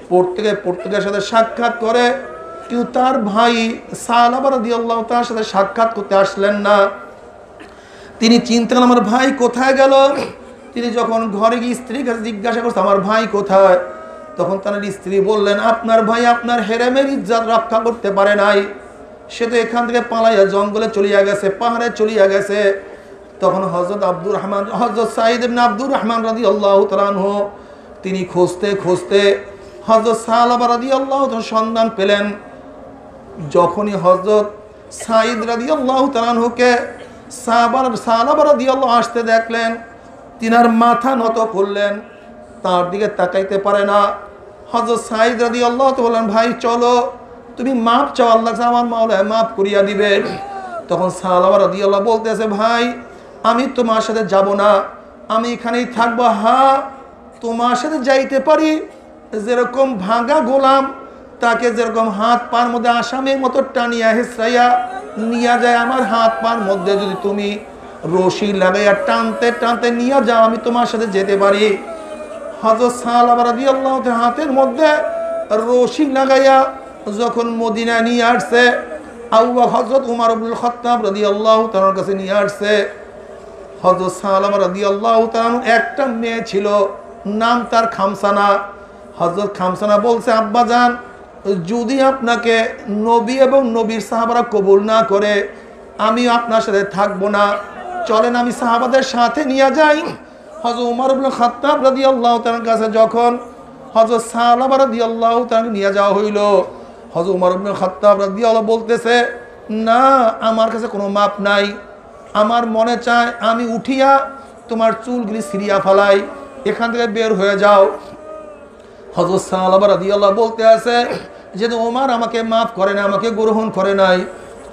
প্রত্যেকের সাথে সাক্ষাৎ করে, কিন্তু তার ভাই সালাবা রাদিয়াল্লাহু তাআলার সাথে সাক্ষাৎ করতে আসলেন না। তিনি চিন্তা করলেন আমার ভাই কোথায় গেল। তিনি যখন ঘরে গিয়ে স্ত্রীর কাছে জিজ্ঞাসা করছে আমার ভাই কোথায়, তখন তার স্ত্রী বললেন, আপনার ভাই আপনার হেরেমের ইজ্জত রক্ষা করতে পারে নাই, সে তো এখান থেকে পালাইয়া জঙ্গলে চলিয়া গেছে, পাহাড়ে চলিয়া গেছে। তখন হযরত সাঈদ ইবনে আব্দুর রহমান রাদিয়াল্লাহু তাআলা আনহু তিনি খুঁজতে হযরত সালাবা রাদিয়াল্লাহু তাআলা সন্ধান পেলেন। যখনই হযরত সাঈদ রাদিয়াল্লাহু তাআলা আনহুকে সালাবা রাদিয়াল্লাহু আসতে দেখলেন, তিনার মাথা নত করলেন, তার দিকে তাকাইতে পারে না। হযরত সাঈদ রাদিয়াল্লাহু তাআলা বললেন, ভাই চলো, তুমি মাপ চাও, আল্লাহ আমার মাওলা মাফ করিয়া দিবে। তখন সালাবা রাদিয়াল্লাহু বলতেছে, ভাই আমি তোমার সাথে যাব না, আমি এখানেই থাকবো। হ্যাঁ তোমার সাথে যাইতে পারি, যেরকম ভাঙা গোলাম তাকে যেরকম হাত পার মধ্যে আসামের মতো টানিয়া হেসরাইয়া নিয়ে যায়, আমার হাত পার মধ্যে যদি তুমি রশি লাগাইয়া টানতে টানতে নিয়ে যাও, আমি তোমার সাথে যেতে পারি। হযরত সালাবা রাদিয়াল্লাহু তাআলা হাতের মধ্যে রশি লাগাইয়া যখন মদিনায় নিয়ে আসছে, হযরত উমর ইবনুল খাত্তাব রাদিয়াল্লাহু তাআলার কাছে নিয়ে আসছে। হযরত সালামা রাদিয়াল্লাহু তাআলা একটা মেয়ে ছিল, নাম তার খামসানা। হযরত খামসানা বলছে, আব্বাজান, যদি আপনাকে নবী এবং নবীর সাহাবারা কবুল না করে আমি আপনার সাথে থাকবো না, চলেন আমি সাহাবাদের সাথে নিয়ে যাই। হযরত উমর ইবনুল খাত্তাব রাদিয়াল্লাহু তাআলার কাছে যখন হযরত সালামা রাদিয়াল্লাহু তাআলা নিয়ে যাওয়া হইল, হযরত উমর ইবনুল খাত্তাব রাদিয়াল্লাহু বলতেছে, না, আমার কাছে কোনো মাপ নাই, আমার মনে চায় আমি উঠিয়া তোমার চুলগুলি ছিঁড়িয়া ফেলাই, এখান থেকে বের হয়ে যাও। হযরত সালামা রাদিয়াল্লাহু বলতে আছে যে ওমর আমাকে মাফ করে না, আমাকে গ্রহণ করে নাই,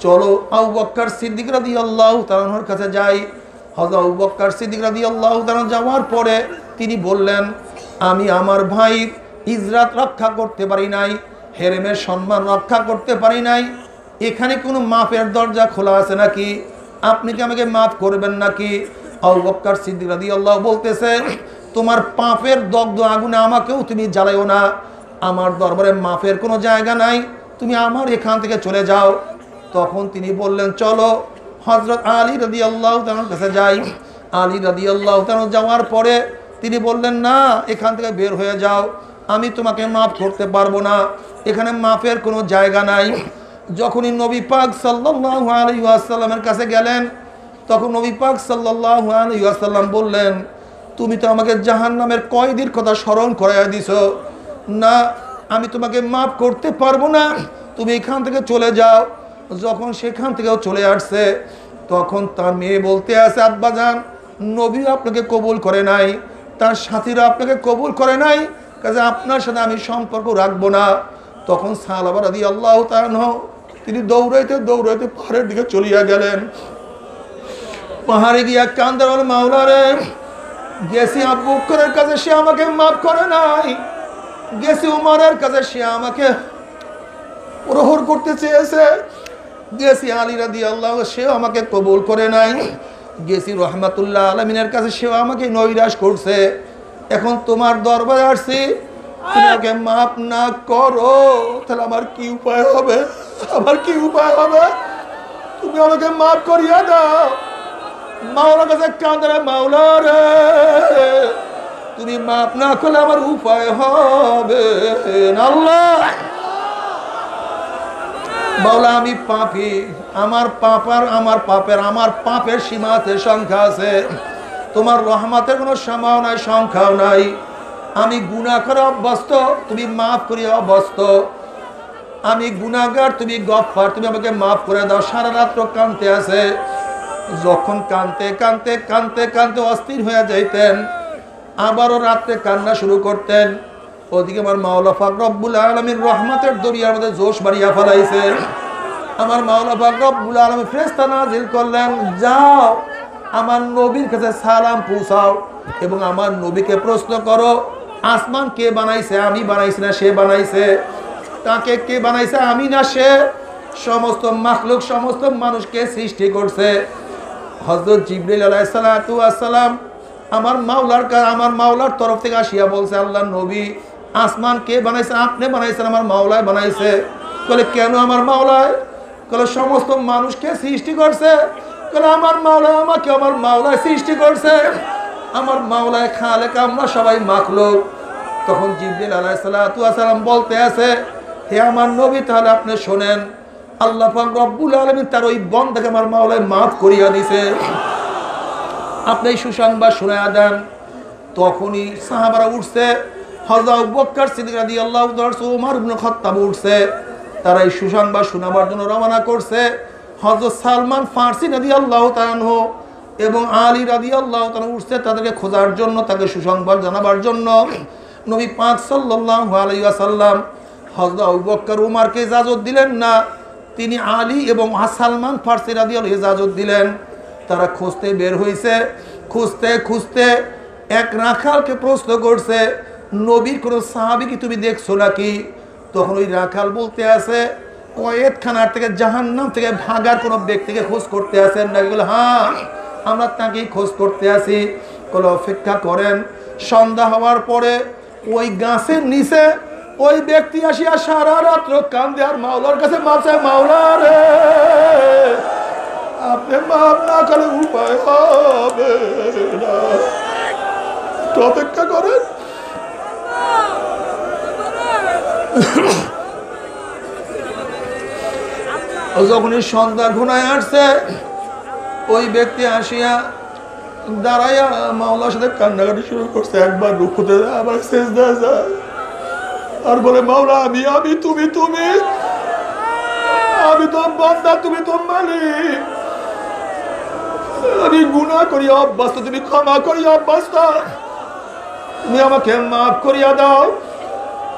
চলো আবু বকর সিদ্দিক রাদিয়াল্লাহু তাআলার কাছে যাই। হযরত আবু বকর সিদ্দিক রাদিয়াল্লাহু তাআলা যাওয়ার পরে তিনি বললেন, আমি আমার ভাই ইজ্জত রক্ষা করতে পারি নাই, হেরেমের সম্মান রক্ষা করতে পারি নাই, এখানে কোনো মাফের দরজা খোলা আছে নাকি? আপনি কি আমাকে মাফ করবেন নাকি? আবু বকর সিদ্দিক রাদিয়াল্লাহু বলতেছে, তোমার পাপের দগ্ধ আগুনে আমাকেও তুমি জ্বালাইও না, আমার দরবারে মাফের কোনো জায়গা নাই, তুমি আমার এখান থেকে চলে যাও। তখন তিনি বললেন, চলো হযরত আলী রাদিয়াল্লাহু তাআলার কাছে যাই। আলী রাদিয়াল্লাহু তাআলা যাওয়ার পরে তিনি বললেন, না, এখান থেকে বের হয়ে যাও, আমি তোমাকে মাফ করতে পারবো না, এখানে মাফের কোনো জায়গা নাই। যখনই নবী পাক সাল্লাল্লাহু আলাইহি ওয়াসাল্লামের কাছে গেলেন, তখন নবী পাক সাল্লাল্লাহু আলাইহি ওয়াসাল্লাম বললেন, তুমি তো আমাকে জাহান্নামের কয়েদির কথা স্মরণ করাইয়া দিছো, না, আমি তোমাকে মাফ করতে পারবো না, তুমি এখান থেকে চলে যাও। যখন সেখান থেকেও চলে আসছে, তখন তার মেয়ে বলতে আছে, আব্বাজান, নবী আপনাকে কবুল করে নাই, তার সাথীরা আপনাকে কবুল করে নাই, কাজে আপনার সাথে আমি সম্পর্ক রাখবো না। তখন সালামা রাদিয়াল্লাহু তাআলা তিনি দৌড়াইতে দৌড়াইতে পাহাড়ের দিকে চলিয়া গেলেন। পাহাড়ে গিয়া কান্দে বলে, মাওলা রে, গেছি আবু বকরের কাছে, সে আমাকে মাফ করে নাই, গেছি উমরের কাছে, সে আমাকে প্রহর করতে চেয়েছে, গেছি আলী রাদিয়াল্লাহু, সেও আমাকে কবুল করে নাই, গেছি রহমাতুল্লাহ আলামিনের কাছে, সেও আমাকে নৈরাশ করছে, এখন তোমার দরবারে আসছি, তুমি আমাকে মাফ না করো, তাহলে আমার কি উপায় হবে? আমার কি উপায় হবে? তুমি আমাকে মাফ করিয়া দাও। মাওলার কাছে কাঁদে, মাওলা রে, তুমি মাফ না করলে আমার উপায় হবে না। আল্লাহ, মাওলা, আমি পাপী, আমার পাপের সীমাতে সংখ্যা আছে, তোমার রহমতের কোনো সীমাও নাই, সংখ্যাও নাই, আমি গুনাহ করে অভ্যস্ত, তুমি মাফ করিয়া অভ্যস্ত, আমি গুনাহগার, তুমি গফফার, তুমি আমাকে মাফ করে দাও। সারা রাত্র কাঁদতে আছে। যখন কাঁদতে কাঁদতে কাঁদতে কাঁদতে অস্থির হয়ে যাইতেন, আবারও রাত্রে কান্না শুরু করতেন। ওদিকে আমার মাওলা পাক রব্বুল আলামিন রহমতের দরিয়ার মধ্যে জোশ বাড়িয়া ফেলাইছে। আমার মাওলা পাক রব্বুল আলামিন ফেরেশতা নাযিল করলেন, যাও আমার নবীর কাছে সালাম পৌঁছাও এবং আমার নবীকে প্রশ্ন করো, আসমান কে বানাইছে? আমি বানাইছি না সে বানাইছে? তাকে কে বানাইছে? আমি না সে? সমস্ত মাখলুক, সমস্ত মানুষকে সৃষ্টি করছে। হযরত জিবরিল আলাইহিস সালাতু ওয়াস সালাম আমার মাওলার তরফ থেকে আসিয়া বলছে, আল্লাহর নবী, আসমান কে বানাইছে? আপনি বানাইছেন? আমার মাওলাই বানাইছে। বলে, কেন আমার মাওলাই? বলে, সমস্ত মানুষকে সৃষ্টি করছে। বলে, আমার মাওলাই আমাকে আমার মাওলাই সৃষ্টি করছে। আমার মাওলাই খালেক, আমরা সবাই মাখলুক। তখন জিবরিল আলাইহিস সালাতু ওয়াস সালাম বলতে আছে, হে আমার নবী, তাহলে আপনি শোনেন, আল্লাহ পাক রব্বুল আলামিন তার ওই বন্দাকে আমার মাওলাই মাফ করিয়া দিছে, আপনি সুসংবাদ শোনায়া দেন। তখনই সাহাবারা উঠছে, হযরত আবু বকর সিদ্দিক রাদিয়াল্লাহু তাআলা, ওমর ইবনে খাত্তাব উঠছে, তারা এই সুসংবাদ শোনাবার জন্য রওনা করছে। হযরত সালমান ফারসি রাদিয়াল্লাহু তাআলা এবং আলী রাদিয়াল্লাহু তাআলা উঠছে তাদেরকে খোঁজার জন্য, তাকে সুসংবাদ জানাবার জন্য। নবী পাক সাল্লাল্লাহু আলাইহি ওয়াসাল্লাম হযরত আবু বকর উমরকে ইজাজত দিলেন না, তিনি আলী এবং সালমান ফারসি রাদিয়াল্লাহু ইজাজত দিলেন। তারা খুঁজতে বের হয়েছে। খুঁজতে খুঁজতে এক রাখালকে প্রশ্ন করছে, নবীর কোনো সাহাবী কি তুমি দেখছো নাকি? তখন ওই রাখাল বলতে আছে, কয়েদখানার থেকে, জাহান্নাম থেকে ভাগার কোনো ব্যক্তিকে খোঁজ করতে আছেন নাকি? বলে, হ্যাঁ, আমরা তাকেই খোঁজ করতে আছি। বলে, অপেক্ষা করেন, সন্ধ্যা হওয়ার পরে ওই গাছের নিচে ওই ব্যক্তি আসিয়া সারা রাত্র কান্দে আর মাওলার কাছে মাপ চায়, মাওলা রে আপনি মাপ না করে উপায় হবে না, একটু অপেক্ষা করেন। যখনই সন্ধ্যা ঘুনায় আসছে, ওই ব্যক্তি আসিয়া দাঁড়াইয়া মাওলার সাথে কান্নাকাটি শুরু করছে। একবার রুকুতে যায়, আবার সিজদায় যায় আর বলে, মাওলা আমি আমি তুমি তুমি, আমি তো বান্দা, তুমি তো মালিক, আমি গুনাহ করি অভ্যস্ত, তুমি ক্ষমা করি অভ্যস্ত, তুমি আমাকে মাফ করিয়া দাও।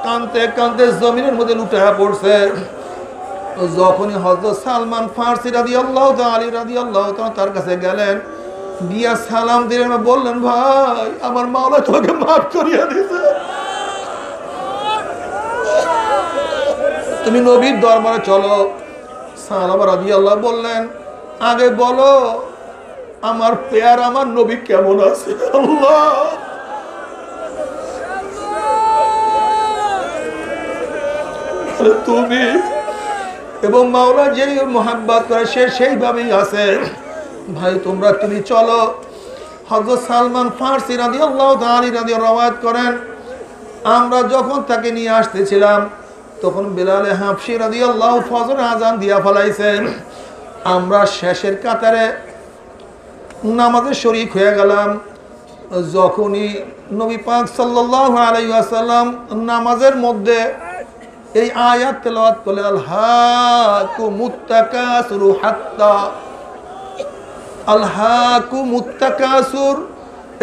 কানতে কানতে জমিনের মধ্যে লুটায়া পড়ছে। যখনই হযরত সালমান ফারসি রাদিয়াল্লাহু তাআলা রাদিয়াল্লাহু তাআলা তার কাছে গেলেন, গিয়া সালাম দিলেন, বললেন, ভাই আমার মাওলা তোমাকে মাফ করিয়া দিয়েছে, তুমি নবীর দরবারে চলো। সাহাবা রাদিয়াল্লাহু বললেন, আগে বলো আমার পেয়ার আমার নবী কেমন আছে। আল্লাহ তুমি এবং মাওলা যেই মোহাব্বত করে সে সেইভাবেই আছে। ভাই তোমরা তুমি চলো। হযরত সালমান ফারসি রাদিয়াল্লাহু তাআলা রাওয়ায়াত করেন, আমরা যখন তাকে নিয়ে আসতেছিলাম তখন বেলাল হাবশী রাদিয়াল্লাহু ফজর আযান দিয়া ফলাইছেন। আমরা শেষের কাতারে নামাজে শরীক হয়ে গেলাম। যখনই নবী পাক সাল্লাল্লাহু আলাইহি ওয়াসাল্লাম নামাজের মধ্যে এই আয়াত তেলাওয়াত করলেন, আলহাকুমুত তাকাসুর হাত্তা, আলহাকুমুত তাকাসুর,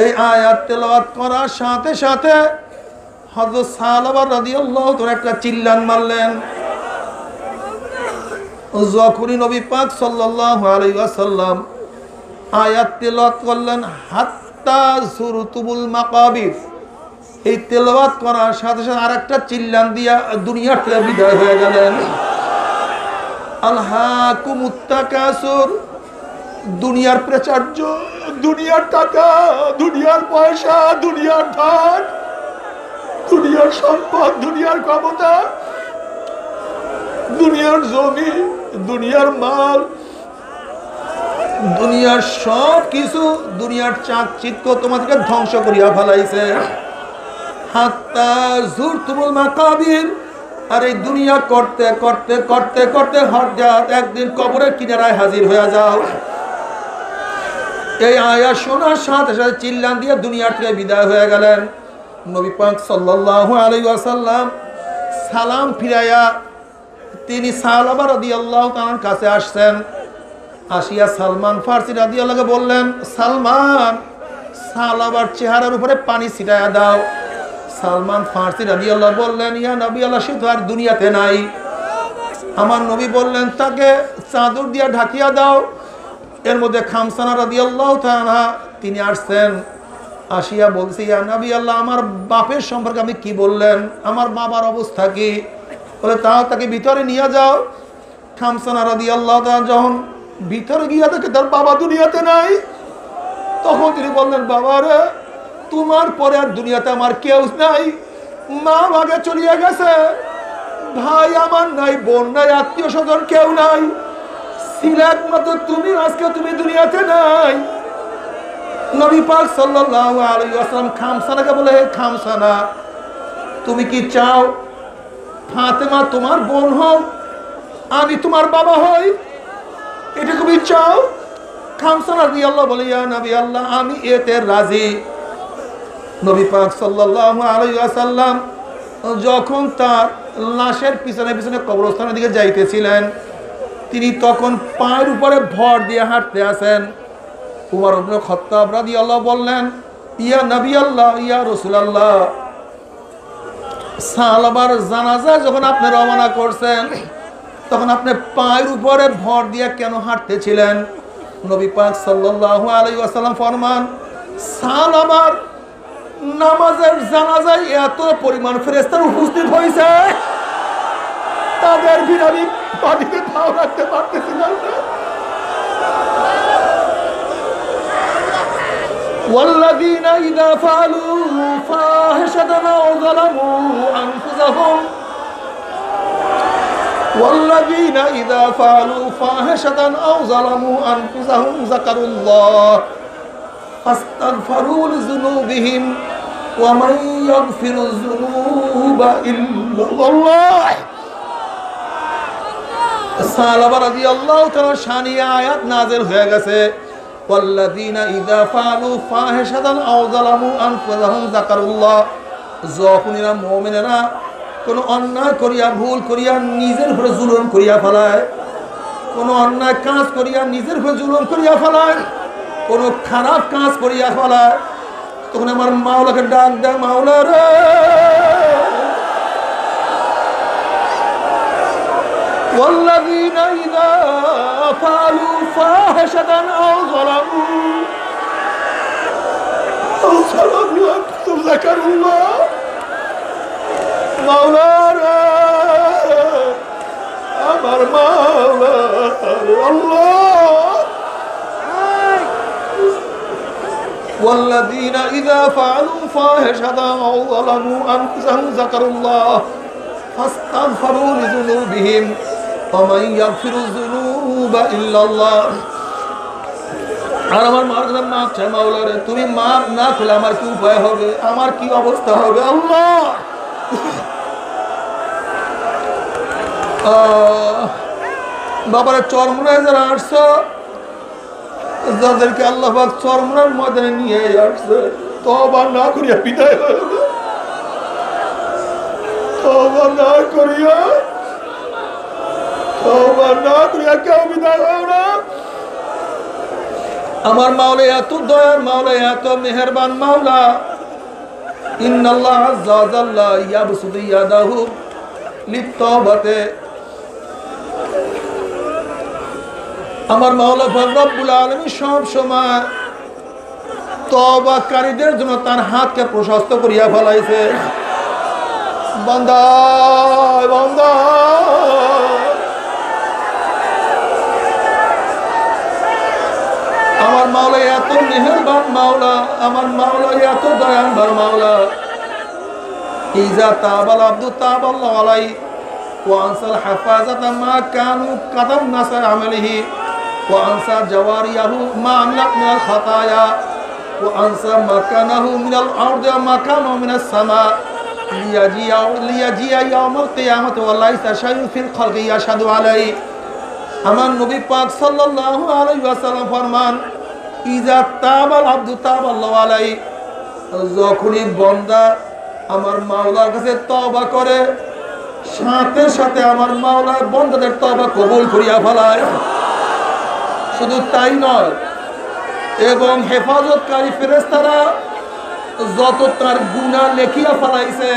এই আয়াত তেলাওয়াত করার সাথে সাথে হযরত সাহাবা রাদিয়াল্লাহু তাআলা একটা চিল্লান মারলেন। যখনই নবী পাক সাল্লাল্লাহু আলাইহি ওয়াসাল্লাম আয়াত তেলাওয়াত করলেন, হাত্তা যুরতুমুল মাকাবির, এই তেলাওয়াত করার সাথে সাথে আরেকটা চিল্লান দিয়া দুনিয়ার থেকে বিদায় হয়ে গেলেন। আলহাকুমুত তাকাসুর, দুনিয়ার প্রাচুর্য, দুনিয়ার টাকা, দুনিয়ার পয়সা, দুনিয়ার ধন, দুনিয়ার সম্পদ, দুনিয়ার ক্ষমতা, দুনিয়ার জমি, দুনিয়ার মাল, দুনিয়ার সব কিছু, দুনিয়ার চাকচিক্য তোমাদেরকে ধ্বংস করিয়া ফেলাইছে। হাত্তা যুরতুমুল মাকাবির, আর এই দুনিয়া করতে করতে করতে করতে হঠাৎ একদিন কবরের কিনারায় হাজির হয়ে যাও। এই আয়াত শোনার সাথে সাথে চিল্লান দিয়ে দুনিয়া থেকে বিদায় হয়ে গেলেন। নবী পাক সাল্লাল্লাহু আলাইহি ওয়াসাল্লাম সালাম ফিরাইয়া তিনি সাহাবা রাদিয়াল্লাহু তাআলার কাছে আসছেন। আসিয়া সালমান ফারসি রাদিয়াল্লাহু বললেন, সালমান সাহাবার চেহারার উপরে পানি ছিটায়া দাও। সালমান ফারসি রাদিয়াল্লাহু বললেন, ইয়া নবী আল্লাহ, সে তো আর দুনিয়াতে নাই। আমার নবী বললেন, তাকে চাদর দিয়া ঢাকিয়া দাও। এর মধ্যে খামসানা রাদিয়াল্লাহু তাআলা তিনি আসছেন। আসিয়া বলছি, ইয়া নবী আল্লাহ, আমার বাপের সম্পর্কে আপনি কি বললেন, আমার বাবার অবস্থা কি? বলে, তাকে ভিতরে নিয়ে যাও। খামসানা রাদিয়াল্লাহু তাআলা যখন ভিতরে গিয়া দেখে তার বাবা দুনিয়াতে নাই, তখন তিনি বললেন, বাবা রে, তোমার পরে আর দুনিয়াতে আমার কেউ নাই, মা আগে চলিয়া গেছে, ভাই আমার নাই, বোন নাই, আত্মীয় স্বজন কেউ নাই, সিলেট মতো তুমি, আজকে তুমি দুনিয়াতে নাই। নবী পাক সাল্লাল্লাহু আলাইহি ওয়াসাল্লাম খামসানাকে বলে, হে খামসানা, তুমি কি চাও ফাতেমা তোমার বোন হোক, আমি তোমার বাবা হই? এটা তুমি চাও? খামসানা রাদিয়াল্লাহু বলে, ইয়া নবী আল্লাহ, আমি এতে রাজি। নবী পাক সাল্লাল্লাহু আলাইহি ওয়াসাল্লাম যখন তার লাশের পিছনে পিছনে কবরস্থানের দিকে যাইতেছিলেন, তিনি তখন পায়ের উপরে ভর দিয়ে হাঁটতে আছেন। উমর ইবনে খাত্তাব রাদিয়াল্লাহু বললেন, ইয়া নবী আল্লাহ, ইয়া রাসূলুল্লাহ, সাহাবার জানাজা যখন আপনি রওনা করছেন তখন আপনি পায়ের উপরে ভর দিয়ে কেন হাঁটতেছিলেন? নবী পাক সাল্লাল্লাহু আলাইহি ওয়াসাল্লাম ফরমান, সাহাবার নামাজের জানাজায় এত পরিমাণ ফেরেশতা উপস্থিত হয়েছে, তাদের বিনাবি পানিতে পাও রাখতে পারতেছিলাম না। والذين إذا فعلوا فاحشة أو ظلموا أنفسهم أنفسهم والذين إذا فعلوا فاحشة أو ظلموا أنفسهم ذكروا الله فاستغفروا لذنوبهم ومن يغفر الذنوب إلا الله সাহাবা রাদিয়াল্লাহু তাআলা শানি আয়াত নাযিল হয়ে গেছে ওয়াল্লাযীনা ইযা ফাআলু ফাহিশাতান আও যালামু আনফুসাহুম যাকারুল্লাহ যখন এরা মুমিনেরা কোন অন্যায় করিয়া ভুল করিয়া নিজের উপরে জুলুম করিয়া ফেলায় কোন অন্যায় কাজ করিয়া নিজের উপরে জুলুম করিয়া ফেলায় কোন খারাপ কাজ করিয়া ফেলায় তখন আমার মাওলাকে ডাক দেয় মাওলা রে والذين إذا فعلوا فاحشة أو ظلموا أنفسهم ذكروا الله مولانا أمر مولا الله والذين إذا فعلوا فاحشة أو ظلموا أنفسهم ذكروا الله فاستغفروا لذنوبهم ومن يغفر الذنوب إلا الله আর আমার মার কাছে মাপ চাই মাওলা রে তুমি মাপ না করলে আমার কি উপায় হবে আমার কি অবস্থা হবে আল্লাহ বাবারে চরমনায় যারা আসছো যাদেরকে আল্লাহ পাক চরমনার ময়দানে নিয়ে আসছে তওবা না করিয়া বিদায় হয়ে গেল তওবা না করিয়া কেউ বিদায় হয় না আমার মাওলা এত দয়ার মাওলা এত মেহেরবান মাওলা ইন্নাল্লাহ আযজা ওয়া জাল্লা ইয়াবসুতু ইয়াদাহু লিত-তাওবাতি আমার মাওলা রব্বুল আলামিন সব সময় তওবাকারীদের জন্য তার হাতকে প্রশস্ত করিয়া ফেলাইছে বান্দা বান্দা আমার মাওলা এত মেহেরবান মাওলা আমার মাওলা এত দয়াবান মাওলা ইজা তাবাল আব্দু তাবাল্লাহু আলাইহি ওয়া আনসাল হাফাজাতা মা কানু কাদাম নাসা আমালিহি ওয়া আনসা জাওয়ারিয়াহু মা আমলাক মিনাল খাতায়া ওয়া আনসা মাকানাহু মিনাল আরদি ওয়া মাকানাহু মিনাস সামা লিয়াজিয়া ইয়াউমাল কিয়ামাতি ওয়া লাইসা শাইউন ফিল খালকি ইয়াশহাদু আলাইহি আমার নবী পাক সাল্লাল্লাহু আলাইহি ওয়াসাল্লাম ফরমান ইজা তাবাল আব্দু তাবাল্লাহু আলাইহি যখনই বান্দা আমার মাওলার কাছে তওবা করে সাথে সাথে আমার মাওলা বান্দাদের তওবা কবুল করিয়া ফেলায় শুধু তাই নয় এবং হেফাজতকারী ফেরেশতারা যত তার গুনাহ লেখিয়া ফেলাইছে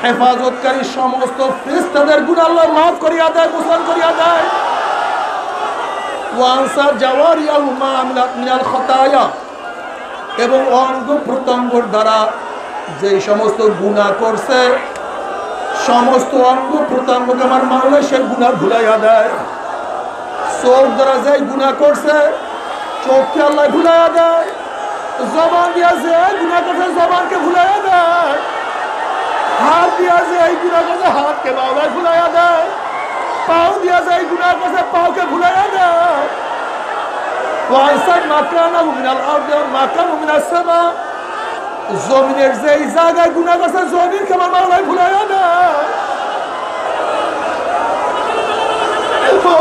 হেফাজতকারী সমস্ত ফেরেশতাদের গুনাহ আল্লাহ মাফ করিয়া দেয় মোচন করিয়া দেয় ওয়ানসার জাওয়ারিয়াহু মা আমলাক মিনাল খাতায়া এবং অঙ্গ প্রত্যঙ্গর দ্বারা যে সমস্ত গুনাহ করছে সমস্ত অঙ্গ প্রত্যঙ্গকে আমার মাওলা সেই গুনাহ ভুলাইয়া দেয় চোখ দ্বারা যে গুনাহ করছে চোখকে আল্লাহ ভুলাইয়া দেয় জবান দিয়া যে গুনাহ করছে জবানকে ভুলাইয়া দেয় হাত দিয়া যে গুনাহ করছে হাতকে মাওলা ভুলাইয়া দেয় পাও দিয়া যে গুনাহ করছে পাওকে ভুলাইয়া দেয় ওয়াইসাদ মাকানাহু মিনাল আরদি ওয়া মাকানাহু মিনাস সামা জমিনের যে জায়গায় গুনাহ করছে জমিনকে আমার মাওলা ভুলাইয়া দেয়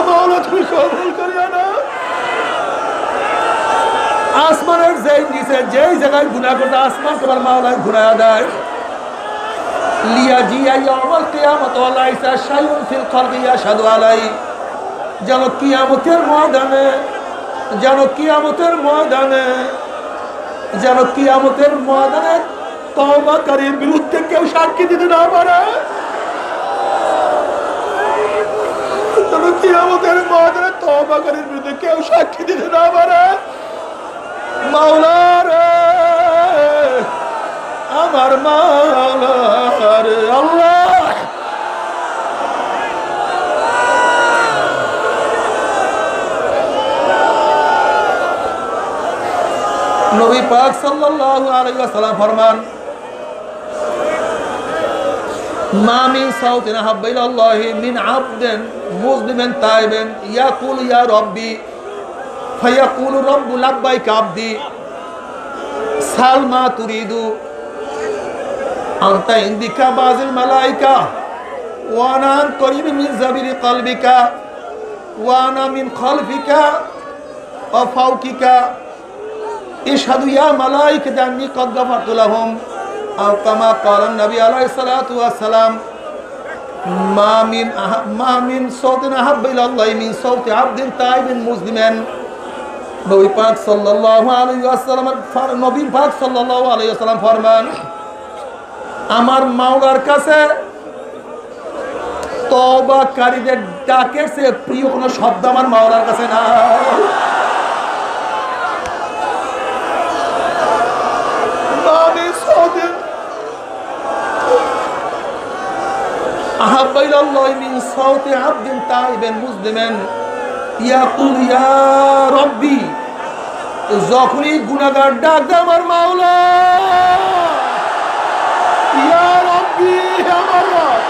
মাওলা তুমি কবুল করিয়া না আসমানের যে নিচে যেই জায়গায় গুনাহ করছে আসমান তোমার মাওলা ঘুরাইয়া দেয় লিয়াজিয়া ইয়াউমাল কিয়ামাতি ওয়া লাইসা শাইউন ফিল খালকি ইয়াশহাদু আলাইহি যেন কিয়ামতের ময়দানে তওবাকারীর বিরুদ্ধে কেউ সাক্ষী দিতে না পারে যেন কিয়ামতের ময়দানে তওবাকারীর বিরুদ্ধে কেউ সাক্ষী দিতে না পারে মাওলা রে আমার মাওলা রে আল্লাহ নবী পাক সাল্লাল্লাহু আলাইহি ওয়াসাল্লাম ফরমান মা মিন সাউতিন আহাব্বা ইলাল্লাহি মিন আবদিন মুসলিমিন তাইবিন ইয়াকুলু ইয়া রাব্বি ফায়াকুলু রাব্বু লাব্বাইকা আবদি সাল মা তুরিদু আনতা ইনদিকা বাযিল মালাইকা ওয়া আনা করিব মিন জাবিরি কলবিকা ওয়া আনা মিন খালফিকা ওয়া ফাওকিকা ইশহাদু ইয়া মালাইকাতা আন্নী ক্বাদ গাফারতু লাহুম আও কামা ক্বালা নবী আলাইহিস সালাতু ওয়াস সালাম মা মিন সাউতিন আহাব্বা ইলাল্লাহি মিন সাউতি আবদিন তাইবিন মুসলিমিন নবী পাক সাল্লাল্লাহু আলাইহি ওয়াসাল্লাম নবী পাক সাল্লাল্লাহু আলাইহি ওয়াসাল্লাম ফরমান আমার মাওলার কাছে তওবাকারীদের ডাকের চেয়ে প্রিয় কোনো শব্দ আমার মাওলার কাছে না। আহাব্বা ইলাল্লাহি মিন সাউতি আবদিন তাইবিন মুসলিমিন ইয়াকুল ইয়া রাব্বি যখনই গুনাহগার ডাক দেয় আমার মাওলা ইয়া রাব্বি আমার রব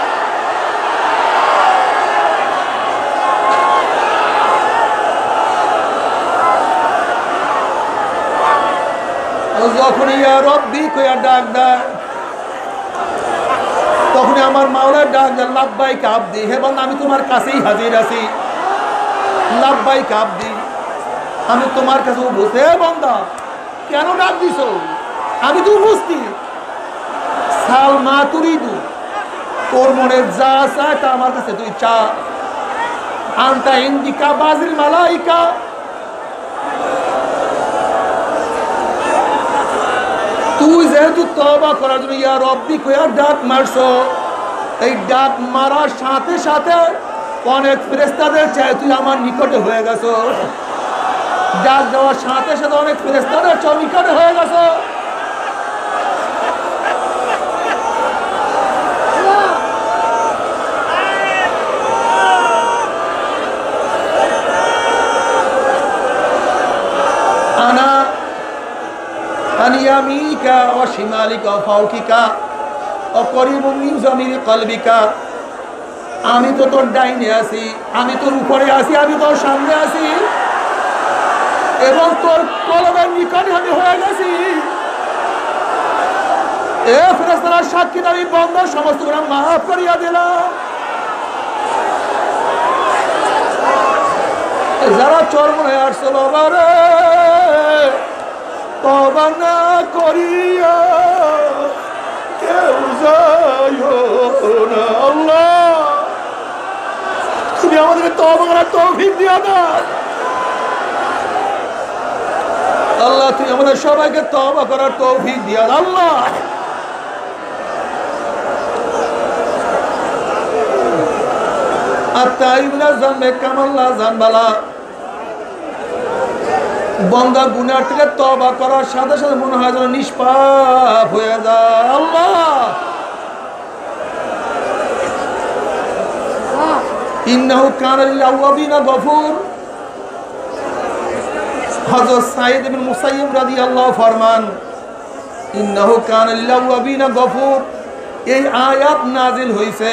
যখন ইয়া রাব্বি কইয়া ডাক দেয় তখন আমার মাওলার ডাক দেয় লাব্বাইকা আবদি, হে বান্দা আমি তোমার কাছেই হাজির আছি, লাব্বাইকা আবদি আমি তোমার কাছে উপস্থিত। হে বান্দা কেন ডাক দিছো? আমি তো উপস্থিত। সাল মা তুরিদু তোর মনে যা চায় তা আমার কাছে তুই চা। আনতা ইনদিকা বাযিল মালাইকা তুই যেহেতু তওবা করার জন্য ইয়া রব্বি কইয়া ডাক মারছো, এই ডাক মারার সাথে সাথে অনেক ফেরেশতাদের চাই তুই আমার নিকটে হয়ে গেছো। ডাক দেওয়ার সাথে সাথে অনেক ফেরেশতাদের নিকটে হয়ে গেছো। আনা আনিয়ামিকা ওয়া শিমালিকা ওয়া ফাওকিকা ওয়া করিবুম মিন জামিরি কলবিকা আমি তো তোর ডাইনে আছি, আমি তোর উপরে আছি, আমি তোর সামনে আছি এবং তোর কলবের নিকটে আমি হয়ে গেছি। এ ফেরেশতারা সাক্ষী আমি বান্দার সমস্ত গুনাহ মাফ করিয়া দিলাম। যারা চরমনে আসছে বাবা রে তওবা না করিয়া কেউ যাইও না। আল্লাহ তুমি আমাদেরকে তওবা করার তৌফিক দিও না। আল্লাহ তুমি আমাদের সবাইকে তওবা করার তৌফিক দিও আল্লাহ। আত্তাইবুনা যামবে কামাল্লা জানবালা বান্দা গুনাহ থেকে তওবা করার সাথে সাথে মনে হয় যেন নিষ্পাপ হয়ে যায়। আল্লাহ ইন্নাহু কানা লিল আওয়াবিনা গফুর। হযরত সাঈদ ইবনে মুসাইয়্যিব রাদিয়াল্লাহু ফরমান ইন্নাহু কানা লিল আওয়াবিনা গফুর। এই আয়াত নাজিল হইছে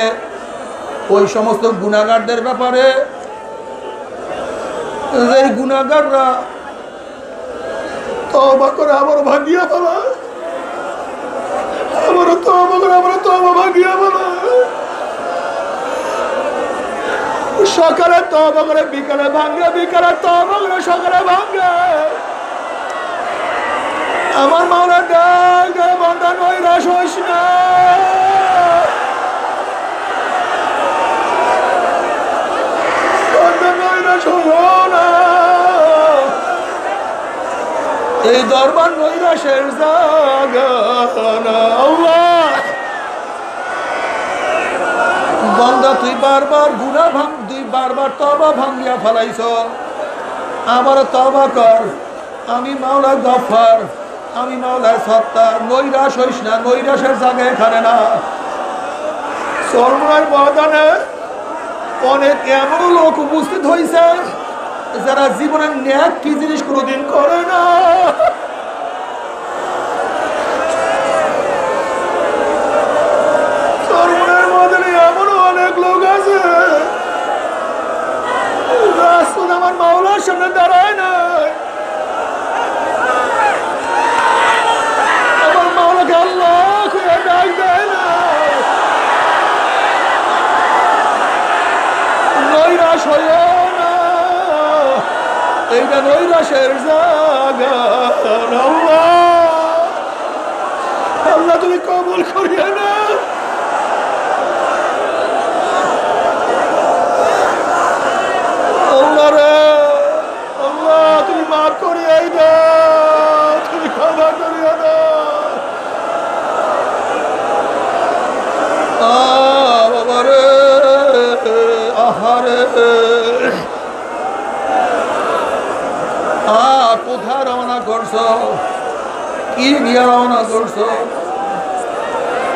ওই সমস্ত গুনাহগারদের ব্যাপারে যে গুনাহগাররা তওবা করে আবার ভাগিয়া ফেলা, আবার তওবা করে আবার তওবা ভাগিয়া ফেলা, সকালে তওবা করে বিকালে ভাঙে, বিকালে তওবা করে সকালে ভাঙে। আমার মাওলা ডাক দেয় বান্দা নৈরাশ হইস না। বান্দা নৈরাশ হইও না। এই দরবার নৈরাশের জায়গা না। আল্লাহ বান্দা তুই বারবার গুনাহ তুই বারবার তওবা ভাঙিয়া ফেলাইছ, আবার তওবা কর। আমি মাওলা গফফার, আমি মাওলা সত্তার। নৈরাশ হইস না, নৈরাশের জায়গা এখানে না। সর্বনাশ ময়দানে অনেক এমন লোক উপস্থিত হয়েছে যারা জীবনের ন্যাক কি জিনিস কোনোদিন করে না। সর্বনাশ হইও না, এইটা নৈরাশের জায়গা। আল্লাহ আল্লাহ তুমি কবুল করিও না। আল্লাহ রে আল্লাহ তুমি মাফ করিয়ে দাও, তুমি ক্ষমা করিয়ে দাও। বাবা রে আহারে কোথায় রওনা করছো, কি নিয়ে রওনা করছো,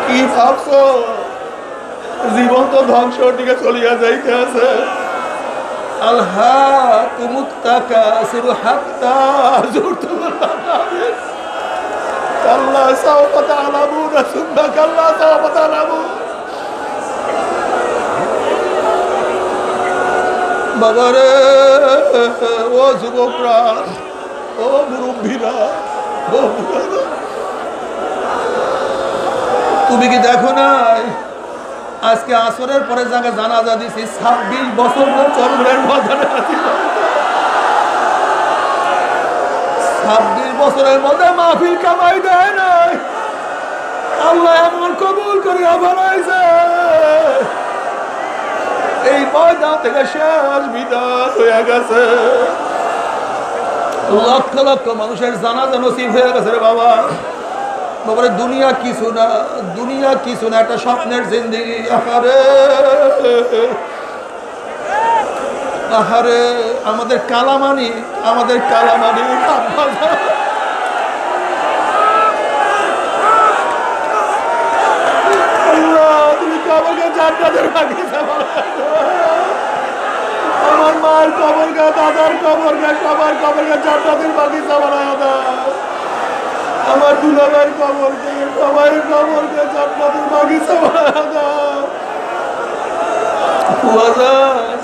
কি ভাবছো? জীবন তো ধ্বংসের দিকে চলিয়া যাইতে আছে। আলহাকুমুত তাকাসুর হাত্তা যুরতুমুল মাকাবির। কাল্লা সাওফা তা'লামুনা সুম্মা কাল্লা সাওফা তা'লামুন। বাবারে ও যুবকরা, ও মুরব্বীরা, ও বুড়ারা, তুমি কি দেখো নাই আজকে আসরের পরে জায়গা জানাজা দিছি 26 বছর চরমের ময়দানে আছি। 26 বছরের মধ্যে মাহফিল কামাই দেয় নাই, আল্লাহ এমন কবুল করে বানাইছে। এই ময়দান থেকে শেষ বিদায় হয়ে গেছে। লক্ষ লক্ষ মানুষের জানাজা নসিব হয়ে গেছে রে বাবা। বাবারে দুনিয়া কিছু না, দুনিয়া কিছু না, একটা স্বপ্নের জিন্দেগি। আহারে আহারে আমাদের কালামানি, আমাদের কালামানি আল্লাহ তুমি কবরকে জান্নাতের বাগিচা বানাও। আমার মার কবরকে, দাদার কবরকে, সবার কবরকে জান্নাতের বাগিচা বানায় দাও। আমার দুলাভাইয়ের কবরকে, সবাই কবরকে জান্নাতের বাগিচা বানায় দাও।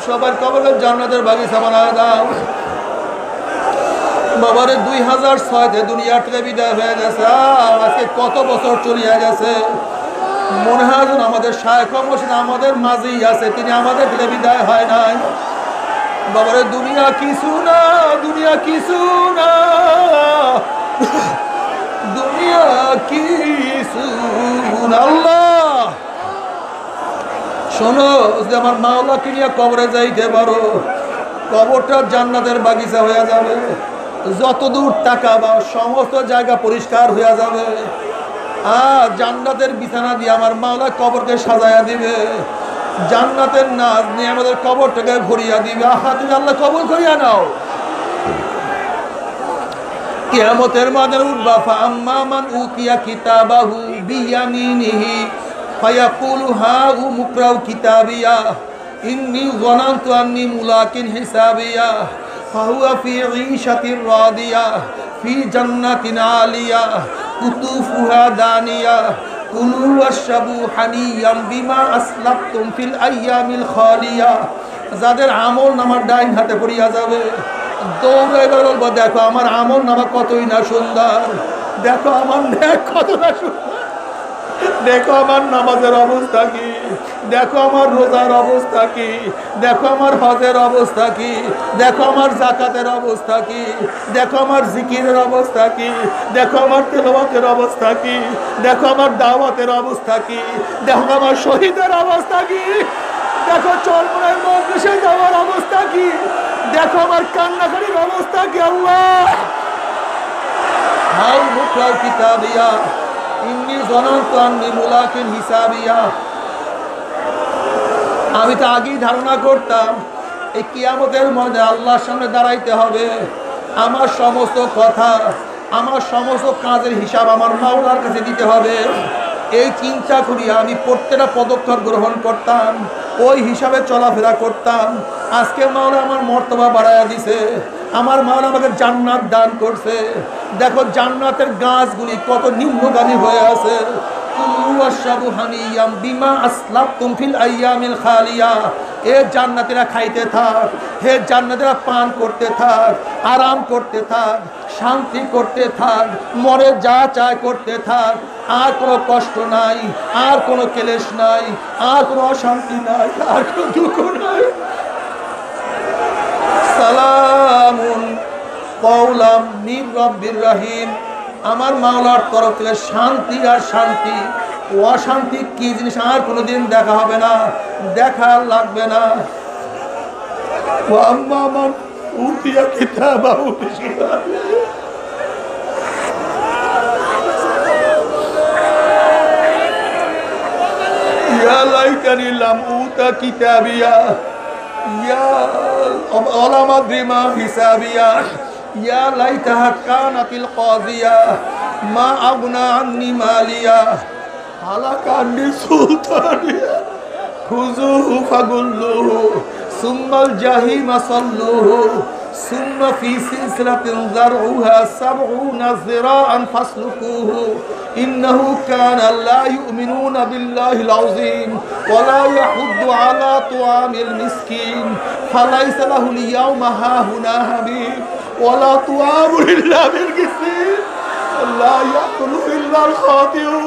সবার কবরকে জান্নাতের বাগিচা বানায় দাও। বাবারে 2006 দুনিয়া থেকে বিদায় হয়ে গেছে। আজকে কত বছর চলিয়া গেছে। মনে হয় যেন আমাদের শায়খ মুর্শিদ আমাদের মাঝেই আছে, তিনি আমাদের থেকে বিদায় হয় নাই। বাবারে দুনিয়া কিছু না, দুনিয়া কিছু না, দুনিয়া কিছু না। আল্লাহ শোনো, যে আমার মাওলাকে নিয়ে কবরে যাইতে পারো, কবরটা জান্নাতের বাগিচা হয়ে যাবে। যত দূর তাকাবা সমস্ত জায়গা পরিষ্কার হয়ে যাবে। জান্নাতের বিছানা দিয়ে আমার মাওলা কবরকে সাজায়া দিবে। জান্নাতের নাজ নিয়ে আমাদের কবরটাকে ভরিয়া দিবে। তুমি আল্লাহ কবর করিয়া নাও। কিয়ামতের মাঠে উঠবা, ফাআম্মা মান উতিয়া কিতাবাহু বিয়ামিনিহি ফায়াকুলু হাউ মুকরাউ কিতাবিয়া ইন্নী যানানতু আন্নী মুলাকিন হিসাবিয়া ফাহুয়া ফি ঈশাতির রাদিয়া ফি জান্নাতিন আলিয়া কুতুফুহা দানিয়া কুলু ওয়াশরাবু হানিয়াম বিমা আসলাফতুম ফিল আইয়ামিল খালিয়া। যাদের আমল নামার ডাইন হাতে পড়িয়া যাবে, দৌড়ে বলবো দেখো আমার আমল নামা কতই না সুন্দর, দেখো আমার নেক কত না সুন্দর, দেখো আমার নামাজের অবস্থা কি, দেখো আমার রোজার অবস্থা কি, দেখো আমার হজের অবস্থা কি, দেখো আমার যাকাতের অবস্থা কি, দেখো আমার জিকিরের অবস্থা কি, দেখো আমার তেলাওয়াতের অবস্থা কি, দেখো আমার দাওয়াতের অবস্থা কি, দেখো আমার শহীদের অবস্থা কি, দেখো চরমনের মজলিসে যাওয়ার অবস্থা কি, দেখো আমার কান্নাকারির অবস্থা কি। আল্লাহ হাউ মুকরাউ কিতাবিয়া ইন্নী যানানতু আন্নী মুলাকিন হিসাবিয়া। আমি তো আগেই ধারণা করতাম এই কিয়ামতের মধ্যে আল্লাহর সামনে দাঁড়াইতে হবে, আমার সমস্ত কথা, আমার সমস্ত কাজের হিসাব আমার মাওলার কাছে দিতে হবে। এই চিন্তা করি আমি প্রত্যেকটা পদক্ষেপ গ্রহণ করতাম, ওই হিসাবে চলাফেরা করতাম। আজকে মাওলা আমার মর্তবা বাড়াইয়া দিছে, আমার মাওলা আমাকে জান্নাত দান করছে। দেখো জান্নাতের গাছগুলি কত নিম্নগামী হয়ে আছে। বিমা আসলাফতুম ফিল আইয়ামিল খালিয়া। এ জান্নাতীরা খাইতে থাক, হে জান্নাতীরা পান করতে থাক, আরাম করতে থাক, শান্তি করতে থাক, মরে যা চায় করতে থাক। আর কোনো কষ্ট নাই, আর কোনো ক্লেশ নাই, আর কোনো অশান্তি নাই, আর কোনো দুঃখ নাই। সালামুন কওলাম মির রব্বির রহিম। আমার মাওলার তরফ থেকে শান্তি আর শান্তি। অশান্তি কি জিনিস আর কোনোদিন দেখা হবে না, দেখা লাগবে না। ওয়াম্মা মান উতিয়া কিতাবাহু বিশিমালিহি ইয়া লাইতানি লাম উতা কিতাবিয়া ইয়া ওয়ালাম আদরি মা হিসাবিয়া ইয়া লাইতাহা কানাতিল কাযিয়া মা আগনা আন্নি মালিয়া হালাকান্নি সুলতানিয়া খুযুহু ফাগুল্লুহু সুম্মাল জাহিমা সাল্লুহু সুম্মা ফি সিলসিলাতিন যারউহা সাবউনা যিরাআন ফাসলুকুহু ইন্নাহু কানা লা ইউমিনুনা বিল্লাহিল আযীম ওয়া লা ইয়াহুদ্দু আলা তুআমিল মিসকিন ফালাইসা লাহুল ইয়াওমা হাহুনা হামীম ওয়া লা তুআমু ইল্লা বিল গিসলিন লা ইয়াকুলু ইল্লাল খাতিউন।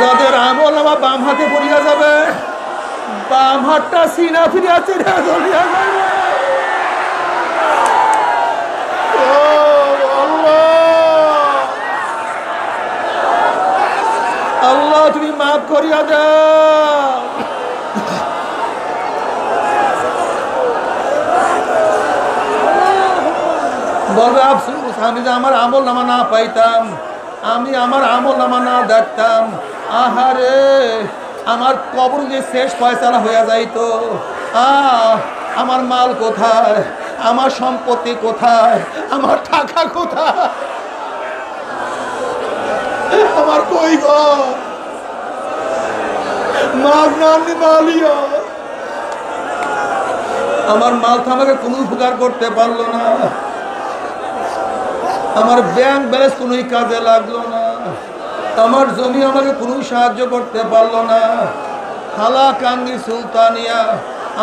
যাদের আমল নামা বাম হাতে পড়িয়া যাবে, বাম হাতটা সিনা ফিরিয়া চিরা ধরিয়া যাবে। আল্লাহ তুমি মাফ করিয়া দাও। বলবে আফসোস, আমি যে আমার আমল নামা না পাইতাম, আমি আমার আমল নামা না দেখতাম, আহারে আমার কবর যে শেষ ফয়সালা হয়ে যাইতো। আমার মাল কোথায়, আমার সম্পত্তি কোথায়, আমার টাকা কোথায়, আমার কই ঘর মালিয়া। আমার মাল তো আমাকে কোনো উপকার করতে পারলো না, আমার ব্যাংক ব্যালেন্স কোনো কাজে লাগলো না, আমার জমি আমাকে কোনো সাহায্য করতে পারলো না। খালা কান্দি সুলতানিয়া,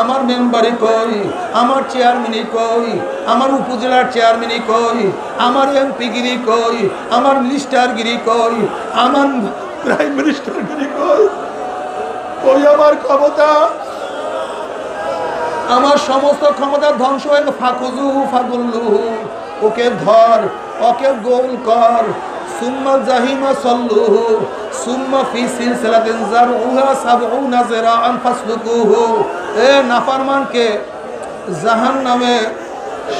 আমার মেম্বারি কই, আমার চেয়ারম্যানই কই, আমার উপজেলার চেয়ারম্যানই কই, আমার এমপিগিরি কই, আমার মিনিস্টারগিরি কই, আমার প্রাইম মিনিস্টারগিরি কই, কই আমার ক্ষমতা, আমার সমস্ত ক্ষমতা ধ্বংস হয়ে ফাকুজু ফাগুল্লুহু, ওকে ধর, ওকে গোল কর। সুম্মা জাহিমা সাল্লুহু সুম্মা ফি সিলসিলাতিন যারউহা সাবউনা যিরাআন ফাসলুকুহু। এ নাফরমানকে জাহান্নামে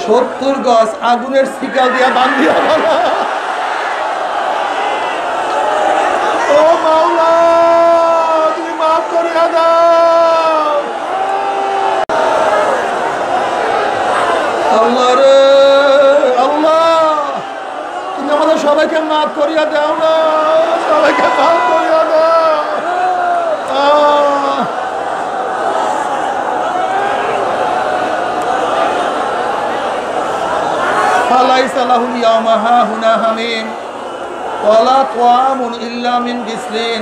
70 গজ আগুনের শিকল দিয়া বাঁধিয়া ফেলো। ও মাওলা তুমি মাফ করিয়া দাও। আল্লাহ রে আল্লাহ, তুমি আমাদের সবাইকে মাফ করিয়া দাও না, সবাইকে মাফ করিয়া দাও। ফালাইসা লাহুল ইয়াওমা হাহুনা হামীম ওয়া লা তুআমুন ইল্লা মিন গিসলিন।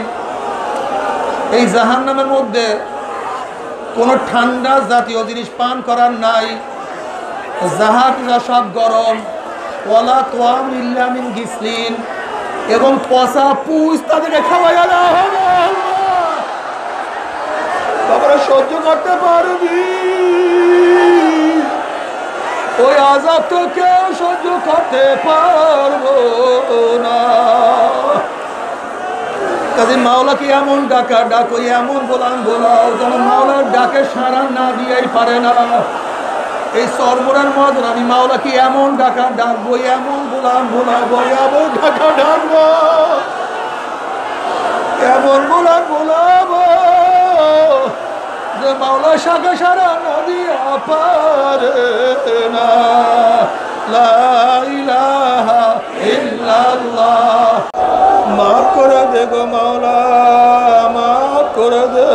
এই জাহান্নামের মধ্যে কোনো ঠান্ডা জাতীয় জিনিস পান করার নাই, জাহাজা সব গরম। ওয়ালা তোয়াম ইল্লা মিন গিসলিন, এবং পচা পুষ তাদেরকে খাওয়াইয়া দেওয়া হবে। তারপরে সহ্য করতে পারবি ওই আযাব তো কেউ সহ্য করতে পারবো না। কাজে মাওলাকে এমন ডাকা ডাকো, এমন বলাম বলাও যেন মাওলার ডাকে সাড়া না দিয়েই পারে না। এই সর্বরার মধ্যে আমি মাওলাকে এমন ডাকা ডাকবো, এমন বলাম বলাবো, এমন ডাকা ডাকবো, এমন বলাম বলাবো যে মাওলা শাখা সারা না দিয়া পারে না। লা ইলাহা ইল্লাল্লাহ। মাফ করে দে গো মাওলা, মাফ করে দে,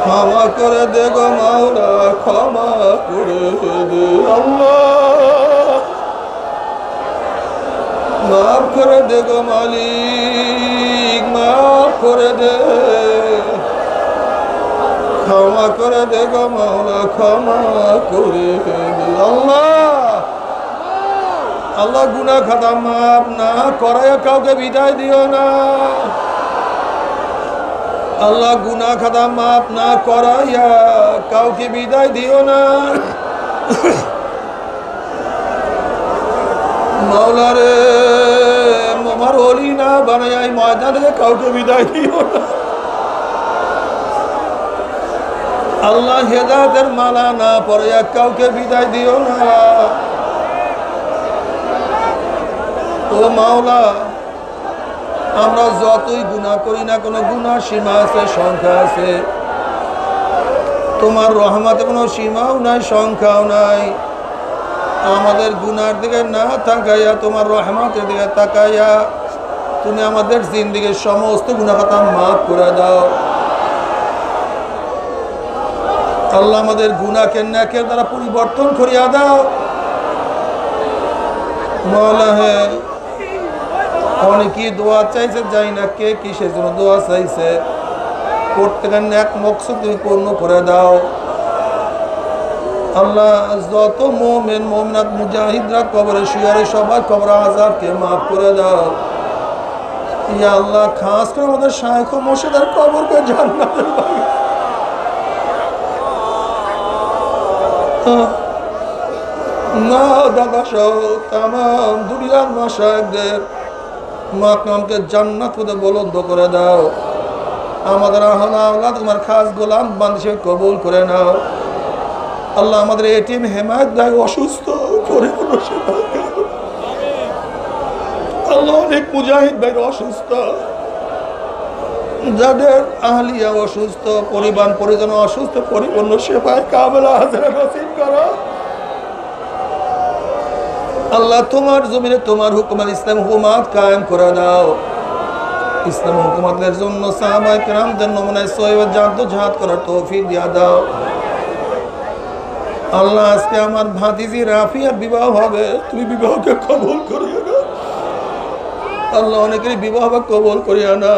ক্ষমা করে দে গো মাওলা, ক্ষমা করে দে। আল্লাহ মাফ করে দে গো মালিক, মাফ করে দে। করে দে গো মাওলা, ক্ষমা করে দে। আল্লাহ আল্লাহ গুনাহ খাতা মাফ না করায় কাউকে বিদায় দিও না। আল্লাহ গুনাহ খাতা মাফ না করাইয়া কাউকে বিদায় দিও না। মাওলা রে আমার ওলি না বানাই এই ময়দান থেকে কাউকে বিদায় দিও না। আল্লাহ হেদায়েতের মালা না পরে কাউকে বিদায় দিও না। ও মাওলা আমরা যতই গুনাহ করি না, কোনো গুনাহ সীমা আছে, সংখ্যা আছে। তোমার রহমতে কোনো সীমাও নাই, সংখ্যাও নাই। আমাদের গুনার দিকে না তাকাইয়া তোমার রহমতের দিকে তাকাইয়া তুমি আমাদের জিন্দেগীর সমস্ত গুনাহ খাতা মাফ করে দাও। আল্লাহ আমাদের গুনাহকে নেকের দ্বারা পরিবর্তন করিয়া দাও। মাওলা হে অনেকেই দোয়া চাইছে, যাই না কে কিসের জন্য দোয়া চাইছে, প্রত্যেকের নেক মকসদ তুমি পূর্ণ করে দাও। আল্লাহ যত মুমিন মুমিনাত মুজাহিদরা কবরে শুয়ে সবার কবর আযাবকে মাফ করে দাও। ইয়া আল্লাহ খাস করে আমাদের শায়খ ও মুর্শিদের কবরকে জান্নাতের বাগিচা না দাদা সহ তামাম দুনিয়ার মাশায়েখদের মাকামকে জান্নাত হতে বুলন্দ করে দাও। আমাদের আহলা আওলাদ তোমার খাস গোলাম বান্দে কবুল করে নাও। আল্লাহ আমাদের এটিএম হেমায়েত ভাই অসুস্থ করে আল্লাহ অনেক মুজাহিদ ভাই অসুস্থ, যাদের আহলিয়া অসুস্থ, পরিবার পরিজন অসুস্থ, পরিপূর্ণ সেবায় কামেলা হাজরা নসিব করো। আল্লাহ তোমার জমিনে তোমার হুকুমাত ইসলাম হুকুমাত কায়েম করে দাও। ইসলাম হুকুমাতের জন্য সাহাবায়ে কেরামদের নমুনায় সহিহ জাদ্দোজাহাদ করার তৌফিক দিয়া দাও। আল্লাহ আজকে আমার ভাতিজি রাফিয়ার বিবাহ হবে, তুমি বিবাহকে কবুল করিও না। আল্লাহ অনেকেরই বিবাহ কবুল করিও না।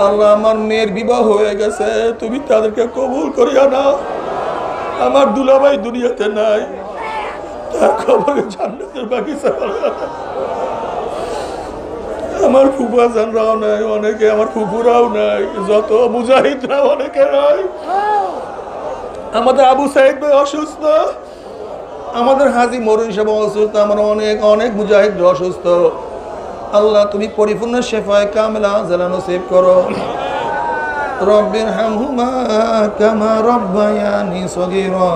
আল্লাহ আমার মেয়ের বিবাহ হয়ে গেছে, তুমি তাদেরকে কবুল করিও না। আমার দুলাভাই দুনিয়াতে নাই, তার কবরে জান্নাতের বাগিচা বানাও। আমার ফুফা জানরাও নাই, অনেকে আমার ফুফুরাও নাই, যত মুজাহিদরা অনেকে নাই। আমাদের আবু সাইদ ভাই অসুস্থ, আমাদের হাজি মরুন সাহেব অসুস্থ, আমার অনেক অনেক মুজাহিদ অসুস্থ। আল্লাহ তুমি পরিপূর্ণ শেফায়ে কামেলা আজলা নসিব করো। রব্বির হামহুমা কামা রব্বায়ানি সগীরা।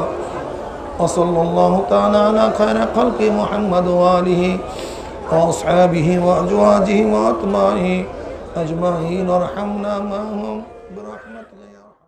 ওয়া সাল্লাল্লাহু তাআলা আলা খায়রি খালকি মুহাম্মদ ওয়া আলিহি ওয়া আসহাবিহি ওয়া আজওয়াজিহি ওয়া আতবাইহি আজমাইন। আরহামনা মাহুম বিরহমাতিকা।